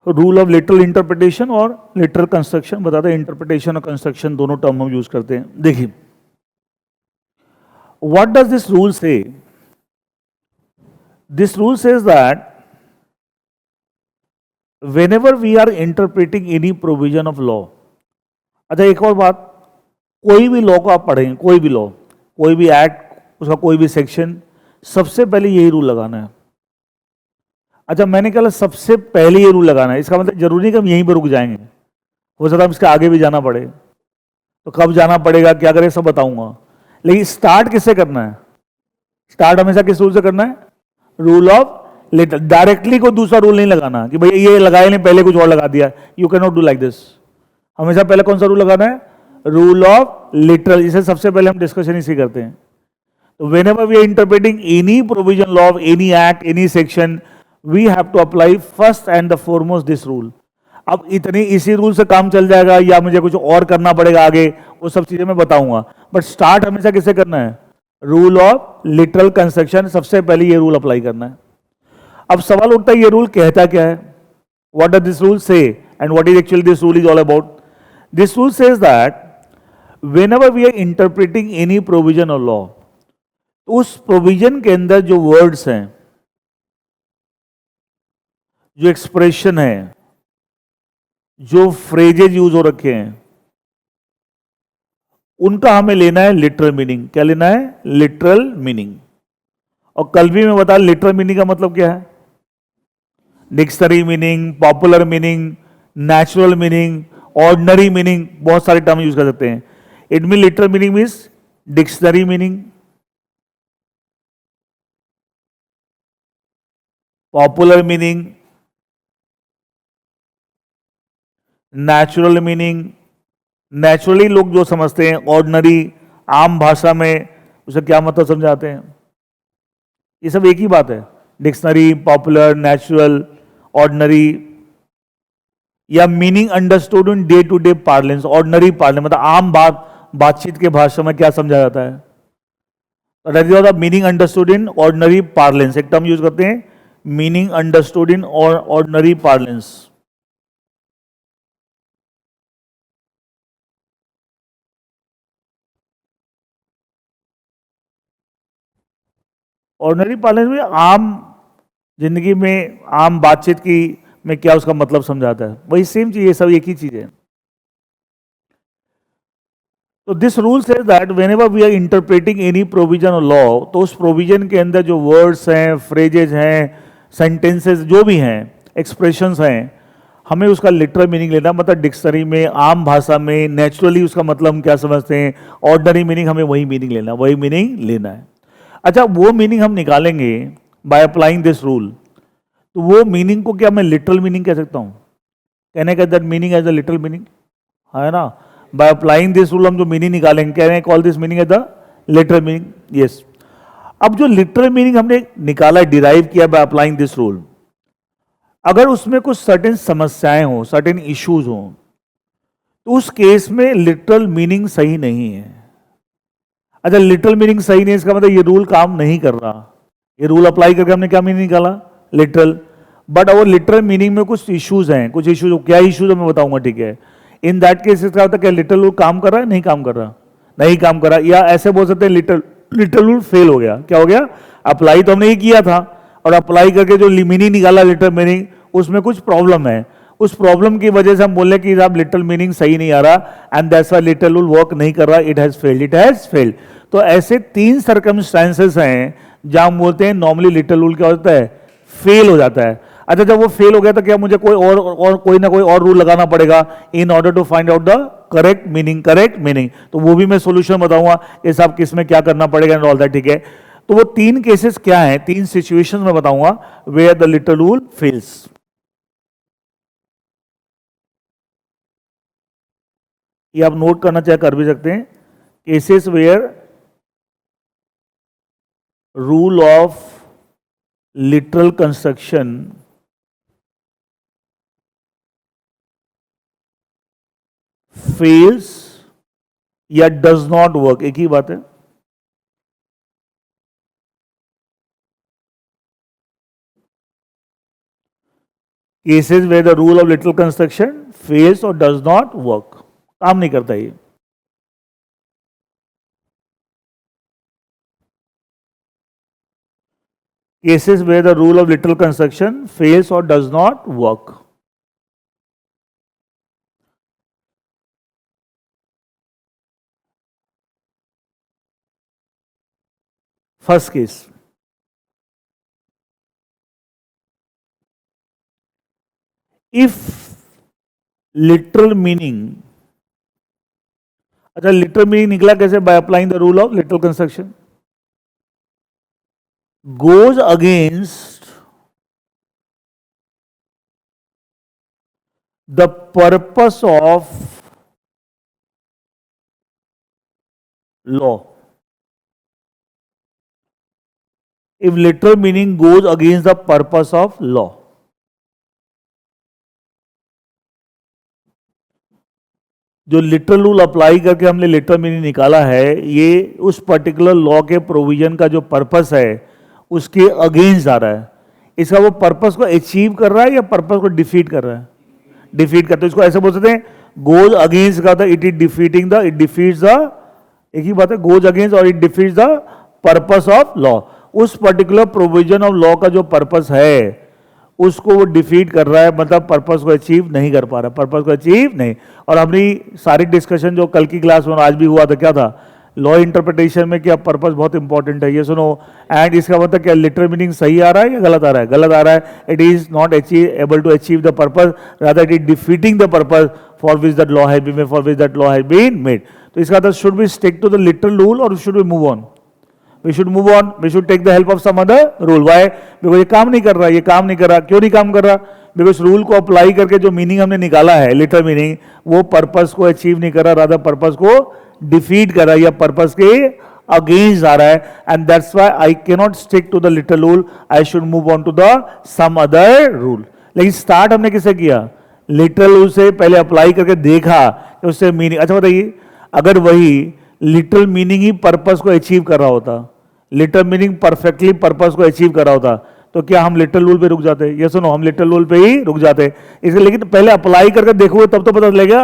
Speaker 1: Rule of literal interpretation और लिटरल कंस्ट्रक्शन बताते हैं। इंटरप्रिटेशन और कंस्ट्रक्शन दोनों टर्म हम यूज करते हैं। देखिए, What does this rule say? This rule says that whenever we are interpreting any provision of law, अच्छा एक और बात, कोई भी लॉ को आप पढ़ेंगे, कोई भी लॉ, कोई भी एक्ट, उसका कोई भी सेक्शन, सबसे पहले यही रूल लगाना है। अच्छा मैंने कहा सबसे पहले ये रूल लगाना है, इसका मतलब जरूरी नहीं कि हम यहीं पर रुक जाएंगे, हो सकता है इसके आगे भी जाना पड़े, तो कब जाना पड़ेगा क्या करें सब बताऊंगा, लेकिन स्टार्ट किससे करना है? स्टार्ट हमेशा किस रूल से करना है? Rule of little. डायरेक्टली कोई दूसरा रूल नहीं लगाना कि भाई ये लगाया नहीं पहले कुछ और लगा दिया, you can not do like this. हमेशा पहले कौन सा रूल लगाना है? Rule of literal. इसे सबसे पहले हम डिस्कशन इसी करते हैं। तो whenever we are interpreting any provision law of any act, any section, we have to apply first and the foremost this rule. अब इतनी इसी रूल से काम चल जाएगा या मुझे कुछ और करना पड़ेगा आगे, वो सब चीजें मैं बताऊंगा, बट स्टार्ट हमेशा किससे करना है? रूल ऑफ लिटरल कंस्ट्रक्शन, सबसे पहले ये रूल अप्लाई करना है। अब सवाल उठता है ये रूल कहता क्या है? व्हाट डज दिस रूल से and what is actually this rule is all about? This rule says that whenever we are interpreting any provision or law, उस प्रोविजन के अंदर जो वर्ड्स हैं, जो एक्सप्रेशन है, जो फ्रेजेज यूज हो रखे हैं, उनका हमें लेना है लिटरल मीनिंग। क्या लेना है? Literal meaning. और कल भी मैं बता, लिटरल मीनिंग का मतलब क्या है? Dictionary meaning, popular meaning, natural meaning, ordinary meaning, बहुत सारे टर्म यूज कर सकते हैं। It mean literal meaning means dictionary meaning, popular meaning, natural meaning, naturally लोग जो समझते हैं, ऑर्डिनरी आम भाषा में उसे क्या मतलब समझाते हैं, ये सब एक ही बात है। डिक्शनरी, पॉपुलर, नेचुरल, ऑर्डिनरी, या meaning understood in day to day parlance. Ordinary parlance मतलब आम बातचीत के भाषा में क्या समझा जाता है, meaning understood in ordinary parlance. एक टर्म यूज करते हैं, meaning understood in ordinary parlance. Ordinary parlance में आम जिंदगी में, आम बातचीत की में क्या उसका मतलब समझाता है, वही सेम चीज, ये सब एक ही चीज है। तो this rule says that whenever we are interpreting any provision of law, तो उस प्रोविजन के अंदर जो वर्ड्स हैं, फ्रेजेज हैं, सेंटेंसेस जो भी हैं, एक्सप्रेशंस हैं, हमें उसका लिटरल मीनिंग लेना, मतलब डिक्शनरी में, आम भाषा में, नेचुरली उसका मतलब हम क्या समझते हैं, ऑर्डिनरी मीनिंग, हमें वही मीनिंग लेना, वही मीनिंग लेना है। अच्छा वो मीनिंग हम निकालेंगे बाय अप्लाइंग दिस रूल, तो वो मीनिंग को क्या मैं लिटरल मीनिंग कह सकता हूँ? कहने का that meaning as the literal meaning है ना। बाय अप्लाइंग दिस रूल हम जो मीनिंग निकालेंगे, कहने call this meaning as the literal meaning. Yes, अब जो लिटरल मीनिंग हमने निकाला, डिराइव किया बाय अप्लाइंग दिस रूल, अगर उसमें कुछ सर्टेन समस्याएं हो, सर्टेन इश्यूज हो, तो उस केस में लिटरल मीनिंग सही नहीं है। अच्छा लिटरल मीनिंग सही नहीं है, इसका मतलब ये रूल काम नहीं कर रहा। ये रूल अप्लाई करके हमने क्या मीनिंग निकाला? Literal. But our literal meaning में कुछ इश्यूज हैं, कुछ इश्यूज, क्या इश्यूज मैं बताऊंगा, ठीक है। इन दैट केस क्या होता है, क्या लिटरल रूल काम कर रहा है, नहीं काम कर रहा, नहीं काम कर रहा, या ऐसे बोल सकते हैं लिटरल रूल फेल हो गया। क्या हो गया? अप्लाई तो हमने ही किया था, और अप्लाई करके जो मीनिंग निकाला लिटरल मीनिंग, उसमें कुछ प्रॉब्लम है। उस प्रॉब्लम की वजह से हम बोले कि साहब लिटरल मीनिंग सही नहीं आ रहा, and that's why literal rule work नहीं कर रहा, it has failed, it has failed. तो ऐसे 3 सर्कमस्टांसेस हैं जहां हम बोलते हैं नॉर्मली लिटरल रूल क्या होता है, फेल हो जाता है। अच्छा जब वो फेल हो गया तो क्या मुझे कोई ना कोई और रूल लगाना पड़ेगा in order to find out the correct meaning. तो वो भी मैं सोल्यूशन बताऊंगा कि साहब किस में क्या करना पड़ेगा एंड ऑल दैट, ठीक है। तो वो 3 केसेस क्या हैं, 3 सिचुएशन में बताऊंगा where the literal rule fails. ये आप नोट करना चाहे कर भी सकते हैं, cases where rule of literal construction fails या डज नॉट वर्क, एक ही बात है। Cases where the rule of literal construction fails और डज नॉट वर्क, काम नहीं करता ये। cases where the rule of literal construction fails or does not work. First case, if literal meaning, अच्छा literal meaning निकला कैसे? by applying the rule of literal construction, goes against the purpose of law. If literal meaning goes against the purpose of law, जो literal rule apply करके हमने literal meaning निकाला है, ये उस पर्टिकुलर लॉ के प्रोविजन का जो पर्पस है उसके अगेंस्ट आ रहा है. इसका वो पर्पस को अचीव कर रहा है या पर्पस को डिफीट कर रहा है? डिफीट करते. इसको ऐसे बोल सकते हैं, गोज अगेंस्ट का था, it is defeating the, it defeats the, एक ही बात है, गोज अगेंस्ट और it defeats the purpose of law. उस पर्टिकुलर प्रोविजन ऑफ लॉ का जो पर्पस है उसको वो डिफीट कर रहा है, मतलब पर्पस को अचीव नहीं कर पा रहा, पर्पस को अचीव नहीं. और अपनी सारी डिस्कशन जो कल की क्लास में आज भी हुआ था, क्या था? लॉ इंटरप्रिटेशन में क्या पर्पस बहुत इंपॉर्टेंट है, ये सुनो. एंड इसका मतलब क्या लिटरल मीनिंग सही आ रहा है या गलत आ रहा है? गलत आ रहा है. It is not able to achieve the purpose, rather it is defeating the purpose for which that law has been made, for which that law has been made. तो इसका मतलब should be stick to the literal rule और should be move on? We should move on. We should take the help of some other rule. Why? Because ये काम नहीं कर रहा, ये काम नहीं कर रहा. क्यों नहीं काम कर रहा? Because रूल को अप्लाई करके जो मीनिंग हमने निकाला है, लिटरल मीनिंग, वो पर्पस को अचीव नहीं कर रहा, रादर पर्पस को डिफीट कर रहा है या पर्पस के अगेंस्ट आ रहा है. And that's why I cannot stick to the literal rule, I should move on to the some other rule. लेकिन स्टार्ट हमने किसे किया? लिटरल रूल से पहले अप्लाई करके देखा कि उससे मीनिंग. अच्छा बताइए, अगर वही लिटरल मीनिंग ही पर्पस को अचीव कर रहा होता, लिटरल मीनिंग परफेक्टली पर्पस को अचीव कर रहा होता, तो क्या हम लिटरल रूल पे रुक जाते? ये सुनो, हम लिटरल रूल पे ही रुक जाते. इसलिए लेकिन पहले अप्लाई करके देखोगे तब तो पता चलेगा.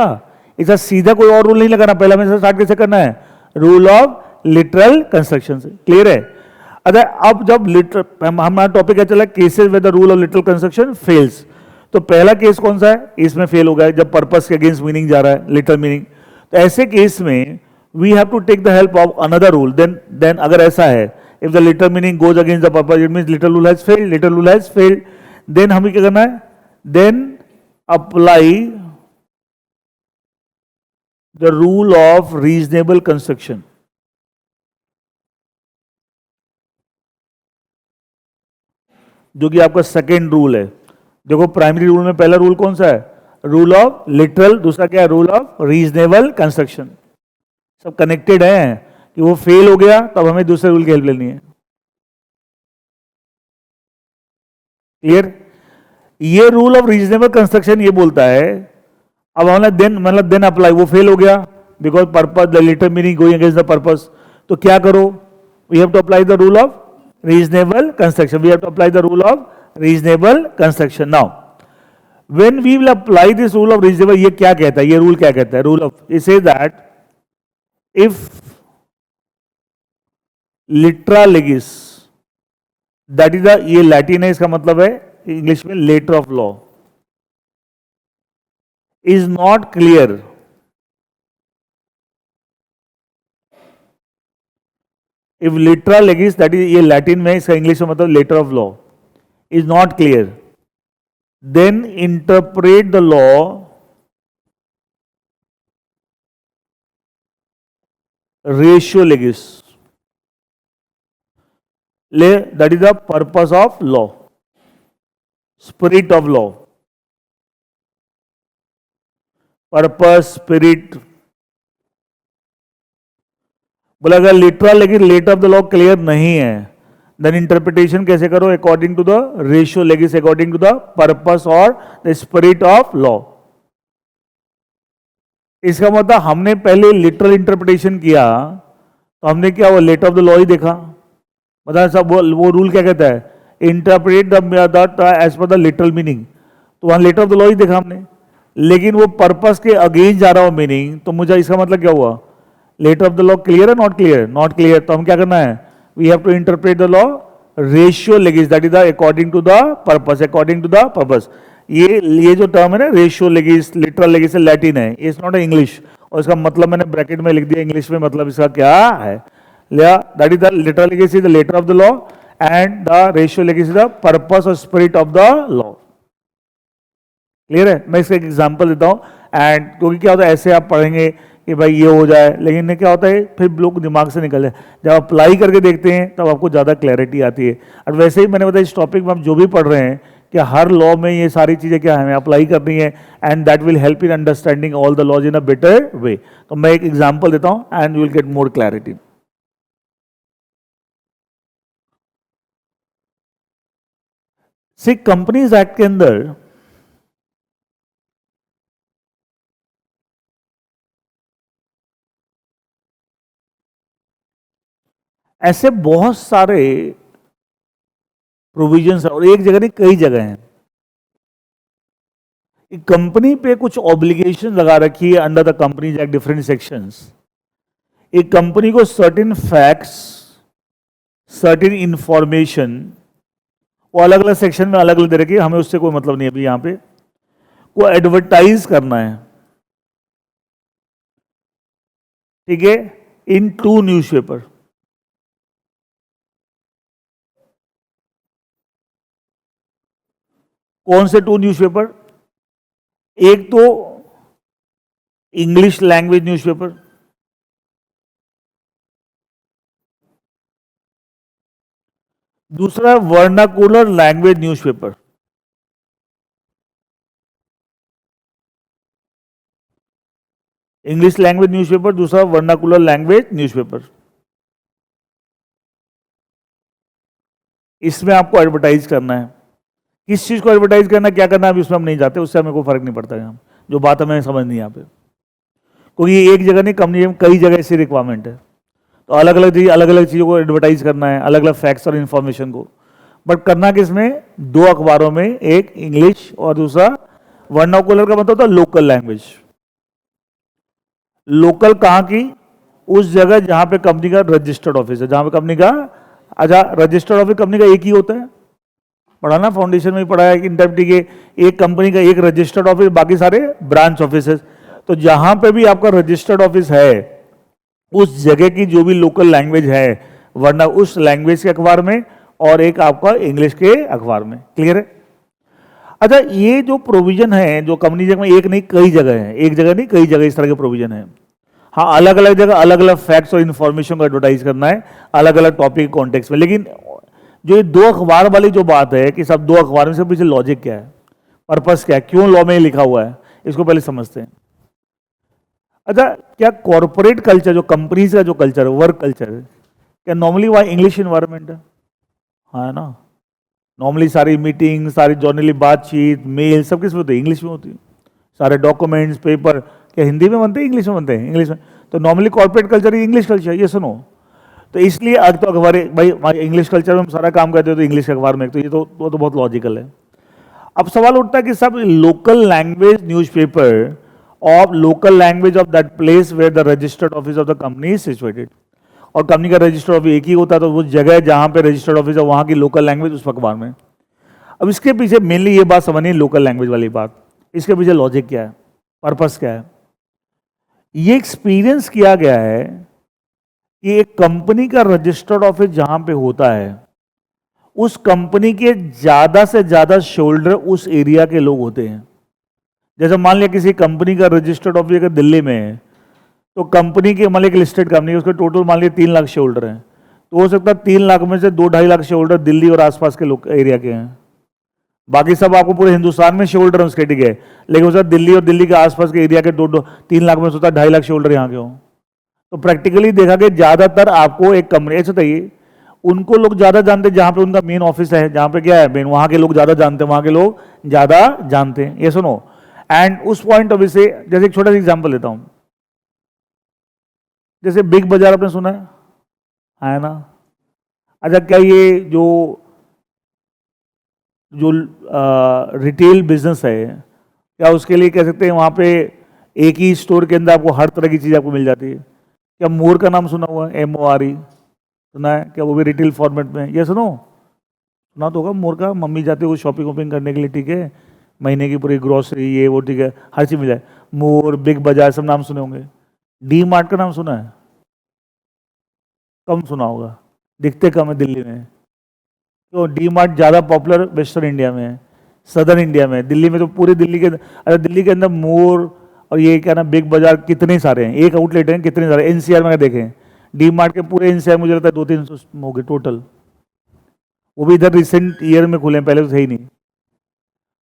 Speaker 1: इसका सीधा कोई और रूल नहीं लगाना, पहले हमें स्टार्ट कैसे करना है? रूल ऑफ लिटरल कंस्ट्रक्शन से. क्लियर है? अच्छा, अब जब हमारा टॉपिक है चला cases with the rule of literal construction fails. तो पहला केस कौन सा है? इसमें फेल हो गया जब पर्पस के अगेंस्ट मीनिंग जा रहा है, लिटरल मीनिंग. तो ऐसे केस में we have to take the help of another rule. Then अगर ऐसा है, if the literal meaning goes against the purpose, it means literal rule has failed, literal rule has failed. Then हमें क्या करना है? Then apply the rule of reasonable construction. जो कि आपका सेकेंड रूल है. देखो, प्राइमरी रूल में पहला रूल कौन सा है? Rule of literal. दूसरा क्या है? Rule of reasonable construction. सब कनेक्टेड है कि वो फेल हो गया तब हमें दूसरे रूल की हेल्प लेनी है. क्लियर? ये रूल ऑफ रीजनेबल कंस्ट्रक्शन ये बोलता है, अब हमने देन अप्लाई, वो फेल हो गया because purpose, the literal meaning going against the purpose. तो क्या करो? We have to apply the rule of reasonable construction. We have to apply the rule of reasonable construction. Now when we will apply this rule of reasonable, ये क्या कहता है? ये rule क्या कहता है? Rule of, it says that if litra legis, that is the, ये Latin है, इसका मतलब है इंग्लिश में letter of law, is not clear, if लिट्रा लेगिस, दैट इज, ये लैटिन में, इसका इंग्लिश में मतलब letter of law, is not clear, then interpret the law रेशियो लेगिस, ले, that is the purpose of law, spirit of law, purpose, spirit. बोला अगर लिटरल लेकिन letter of the law clear नहीं है, देन इंटरप्रिटेशन कैसे करो? अकॉर्डिंग टू द रेशियो लेगिस, अकॉर्डिंग टू द पर्पस और द स्पिरिट ऑफ लॉ. इसका मतलब हमने पहले लिटरल इंटरप्रिटेशन किया तो हमने क्या, वो लेटर ऑफ द लॉ ही देखा. मतलब सब वो रूल क्या कहता है? Interpret the as per the literal meaning. तो वहां लेटर ऑफ द लॉ ही देखा हमने, लेकिन वो पर्पस के अगेंस्ट जा रहा हो मीनिंग, तो मुझे इसका मतलब क्या हुआ? Letter of the law clear है, नॉट क्लियर? Not clear. तो हम क्या करना है? We have to interpret the law रेशियो लेगेज, that is the according to the purpose, according to the purpose. ये जो टर्म है ना रेशियो लेगेज, लिटरल लेगेज से लैटिन है, इट्स नॉट इंग्लिश, और इसका मतलब मैंने ब्रैकेट में लिख दिया इंग्लिश में, मतलब इसका क्या है, दैट इज द लिटरल लेगेज is the letter of the law and the रेशियो लेगेज इज द पर्पस और spirit of the law. Clear है? मैं इसका एक एग्जांपल देता हूं, एंड क्योंकि क्या होता है ऐसे आप पढ़ेंगे कि भाई ये हो जाए, लेकिन क्या होता है फिर लोग दिमाग से निकल जाए, जब आप अप्लाई करके देखते हैं तब आपको ज़्यादा क्लैरिटी आती है। और वैसे ही मैंने बताया इस टॉपिक में हम जो भी पढ़ रहे हैं कि हर लॉ में ये सारी चीज़ें क्या हमें अप्लाई करनी है, and that will help in understanding all the laws in a better way. तो मैं एक एग्जाम्पल देता हूँ and you will get more clarity. See companies act के अंदर ऐसे बहुत सारे प्रोविजंस है, और एक जगह नहीं कई जगह हैं। कंपनी पे कुछ ऑब्लिगेशन लगा रखी है under the companies act different sections. एक कंपनी को सर्टेन फैक्ट्स, सर्टेन इंफॉर्मेशन वो अलग अलग सेक्शन में अलग अलग दे रखी है, हमें उससे कोई मतलब नहीं। अभी यहां पे को एडवर्टाइज करना है, ठीक है, इन 2 न्यूज़पेपर। कौन से 2 न्यूज़पेपर? एक तो इंग्लिश लैंग्वेज न्यूज़पेपर, दूसरा vernacular language newspaper. English language newspaper, दूसरा वर्नाकुलर लैंग्वेज न्यूज़पेपर। इसमें आपको एडवर्टाइज करना है। किस चीज को एडवर्टाइज करना, क्या करना है, अभी उसमें हम नहीं जाते, उससे हमें कोई फर्क नहीं पड़ता है। हम जो बात हमें समझ नहीं यहाँ पे, क्योंकि एक जगह नहीं कंपनी में कई जगह ऐसी रिक्वायरमेंट है, तो अलग अलग चीज़ों को एडवर्टाइज करना है, अलग अलग फैक्ट्स और इन्फॉर्मेशन को। बट करना किसमें? 2 अखबारों में, एक इंग्लिश और दूसरा वर्नाकुलर का मतलब होता है लोकल लैंग्वेज। लोकल कहाँ की? उस जगह जहां पे कंपनी का रजिस्टर्ड ऑफिस है, जहां पे कंपनी का, अच्छा रजिस्टर्ड ऑफिस कंपनी का एक ही होता है, पढ़ा ना फाउंडेशन में ही पढ़ा है कि इंटरप्टी के एक कंपनी का एक रजिस्टर्ड ऑफिस, बाकी सारे ब्रांच ऑफिस। तो जहां पे भी आपका रजिस्टर्ड ऑफिस है उस जगह की जो भी लोकल लैंग्वेज है, वरना उस लैंग्वेज के अखबार में, और एक आपका इंग्लिश के अखबार में। क्लियर है? अच्छा, ये जो प्रोविजन है जो कंपनी में एक नहीं कई जगह है, एक जगह नहीं कई जगह इस तरह के प्रोविजन है। हाँ, अलग अलग जगह अलग अलग फैक्ट्स और इन्फॉर्मेशन को एडवर्टाइज करना है अलग अलग टॉपिक कॉन्टेक्स्ट में। लेकिन जो ये 2 अखबार वाली जो बात है कि सब 2 अखबार में से पीछे लॉजिक क्या है, पर्पस क्या है, क्यों लॉ में लिखा हुआ है, इसको पहले समझते हैं। अच्छा, क्या कॉर्पोरेट कल्चर, जो कंपनीज का जो कल्चर है, वर्क कल्चर है, क्या नॉर्मली वहाँ इंग्लिश इन्वायरमेंट है? हाँ ना, नॉर्मली सारी मीटिंग, सारी जर्नली बातचीत, मेल सब किस में होती है? इंग्लिश में होती है। सारे डॉक्यूमेंट्स, पेपर क्या हिंदी में बनते हैं, इंग्लिश में बनते हैं? इंग्लिश में। तो नॉर्मली कॉर्पोरेट कल्चर ही इंग्लिश कल्चर, ये सुनो। तो इसलिए आज तो अखबार भाई इंग्लिश कल्चर में हम सारा काम करते हो तो इंग्लिश अखबार में, तो ये तो वो तो बहुत लॉजिकल है। अब सवाल उठता है कि सब local language newspaper of local language of that place where the registered office of the company is situated, और कंपनी का रजिस्टर्ड ऑफिस एक ही होता है, तो वो जगह जहां पे रजिस्टर्ड ऑफिस है वहां की लोकल लैंग्वेज उस अखबार में। अब इसके पीछे मेनली ये बात समझनी, लोकल लैंग्वेज वाली बात, इसके पीछे लॉजिक क्या है, पर्पस क्या है। ये एक्सपीरियंस किया गया है कि एक कंपनी का रजिस्टर्ड ऑफिस जहां पे होता है उस कंपनी के ज्यादा से ज्यादा शोल्डर उस एरिया के लोग होते हैं। जैसे मान लिया किसी कंपनी का रजिस्टर्ड ऑफिस अगर दिल्ली में है, तो कंपनी के मान लिया कि लिस्टेड कंपनी है, उसके टोटल मान लिया 3 लाख शेयर होल्डर हैं, तो हो सकता है 3 लाख में से 2-2.5 लाख शेयर होल्डर दिल्ली और आसपास के लोग एरिया के हैं। बाकी सब आपको पूरे हिंदुस्तान में शेयर होल्डर उसके ठीक है, लेकिन उसका दिल्ली और दिल्ली के आसपास के एरिया के 3 लाख में सोचता 2.5 लाख शेयर होल्डर यहाँ के हों। तो प्रैक्टिकली देखा कि ज्यादातर आपको एक कंपनी ऐसे बताइए, उनको लोग ज्यादा जानते हैं जहां पे उनका मेन ऑफिस है, जहां पे क्या है मेन, वहां के लोग ज्यादा जानते हैं, वहां के लोग ज्यादा जानते हैं। ये सुनो, एंड उस पॉइंट ऑफ व्यू से जैसे एक छोटा सा एग्जांपल देता हूं, जैसे बिग बाजार आपने सुना है ना? अच्छा, क्या ये जो रिटेल बिजनेस है, क्या उसके लिए कह सकते हैं वहां पे एक ही स्टोर के अंदर आपको हर तरह की चीज आपको मिल जाती है? क्या मोर का नाम सुना हुआ है? MORE सुना है क्या? वो भी रिटेल फॉर्मेट में। ये सुनो, सुना तो होगा मोर का, मम्मी जाते हो शॉपिंग वॉपिंग करने के लिए, ठीक है, महीने की पूरी ग्रोसरी ये वो, ठीक है, हर चीज़ मिल जाए। मोर, बिग बाजार, सब नाम सुने होंगे। डी मार्ट का नाम सुना है? कम सुना होगा, दिखते कम है दिल्ली में। तो डी मार्ट ज़्यादा पॉपुलर वेस्टर्न इंडिया में है, सदर्न इंडिया में। दिल्ली में तो पूरे दिल्ली के, अरे दिल्ली के अंदर मोर और ये क्या ना बिग बाजार कितने सारे हैं, एक आउटलेट हैं, कितने सारे। एनसीआर में देखें, डी मार्ट के पूरे एनसीआर मुझे लगता है 200-300 हो गए टोटल, वो भी इधर रिसेंट ईयर में खुले हैं, पहले तो थे ही नहीं।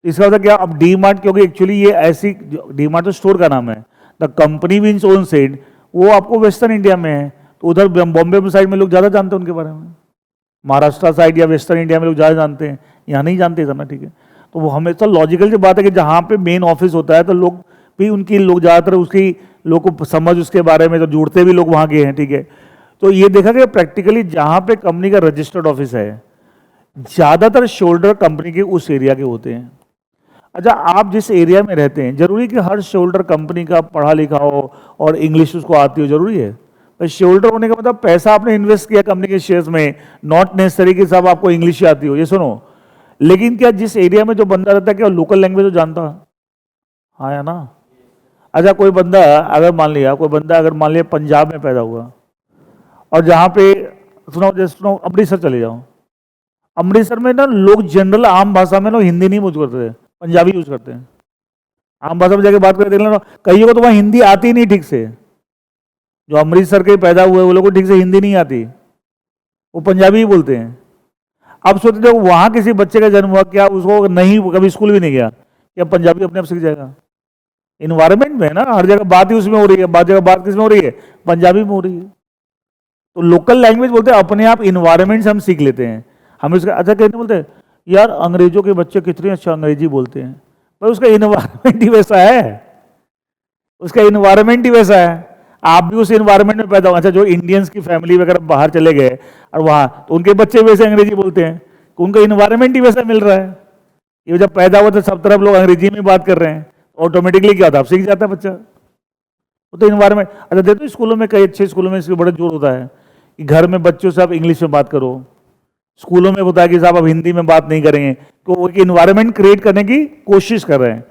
Speaker 1: इसका मतलब क्या, अब डी मार्ट, क्योंकि एक्चुअली ये ऐसी, डी मार्ट तो स्टोर का नाम है, the company means own said, वो आपको वेस्टर्न इंडिया में है, तो उधर बॉम्बे साइड में लोग ज़्यादा जानते हैं उनके बारे में, महाराष्ट्र साइड या वेस्टर्न इंडिया में लोग ज़्यादा जानते हैं, यहाँ नहीं जानते इतना, ठीक है। तो वो हमेशा लॉजिकल जो बात है कि जहाँ पे मेन ऑफिस होता है तो लोग भी उनकी, लोग ज़्यादातर उसकी लोग को समझ उसके बारे में, तो जुड़ते भी लोग वहाँ गए हैं, ठीक है। तो ये देखा गया प्रैक्टिकली जहाँ पे कंपनी का रजिस्टर्ड ऑफिस है, ज़्यादातर शोल्डर कंपनी के उस एरिया के होते हैं। अच्छा, आप जिस एरिया में रहते हैं, जरूरी कि हर शोल्डर कंपनी का पढ़ा लिखा हो और इंग्लिश उसको आती हो, जरूरी है? तो शोल्डर होने का मतलब पैसा आपने इन्वेस्ट किया कंपनी के शेयर्स में, नॉट नेसेसरी कि साहब आपको इंग्लिश ही आती हो, ये सुनो। लेकिन क्या जिस एरिया में जो बंदा रहता है, क्या लोकल लैंग्वेज तो जानता है? हाँ या ना? अच्छा, कोई बंदा अगर मान लिया पंजाब में पैदा हुआ, और जहाँ पे सुनो अमृतसर चले जाओ, अमृतसर में ना लोग जनरल आम भाषा में ना हिंदी नहीं यूज करते, पंजाबी यूज करते हैं। आम भाषा में जाके बात करके देख लेना, कईयों को तो वहाँ हिंदी आती नहीं ठीक से, जो अमृतसर के पैदा हुए वो लोग को ठीक से हिंदी नहीं आती, वो पंजाबी ही बोलते हैं। अब सोचते हो वहाँ किसी बच्चे का जन्म हुआ, क्या उसको नहीं कभी स्कूल भी नहीं गया, क्या पंजाबी अपने आप सीख जाएगा? इन्वायरमेंट में है ना, हर जगह बात ही उसमें हो रही है, बात जगह बात किसमें हो रही है? पंजाबी में हो रही है। तो लोकल लैंग्वेज बोलते हैं अपने आप, इन्वायरमेंट से हम सीख लेते हैं। हम इसका अच्छा कहते बोलते हैं यार अंग्रेजों के बच्चे कितने अच्छा अंग्रेजी बोलते हैं, पर उसका इन्वायरमेंट ही वैसा है, उसका इन्वायरमेंट ही वैसा है। आप भी उस इन्वायरमेंट में पैदा हो। अच्छा, जो इंडियंस की फैमिली वगैरह बाहर चले गए और वहाँ तो उनके बच्चे वैसे अंग्रेजी बोलते हैं, उनका इन्वायरमेंट ही वैसा मिल रहा है। ये जब पैदा हुआ तो सब तरफ लोग अंग्रेजी में बात कर रहे हैं, ऑटोमेटिकली क्या होता है, अब सीख जाता है बच्चा। वो तो इन्वायरमेंट। अच्छा, देखो स्कूलों में, कई अच्छे स्कूलों में इसके बड़ा जोर होता है कि घर में बच्चों से आप इंग्लिश में बात करो। स्कूलों में होता है कि साहब अब हिंदी में बात नहीं करेंगे, तो वो एक इन्वायरमेंट क्रिएट करने की कोशिश कर रहे हैं,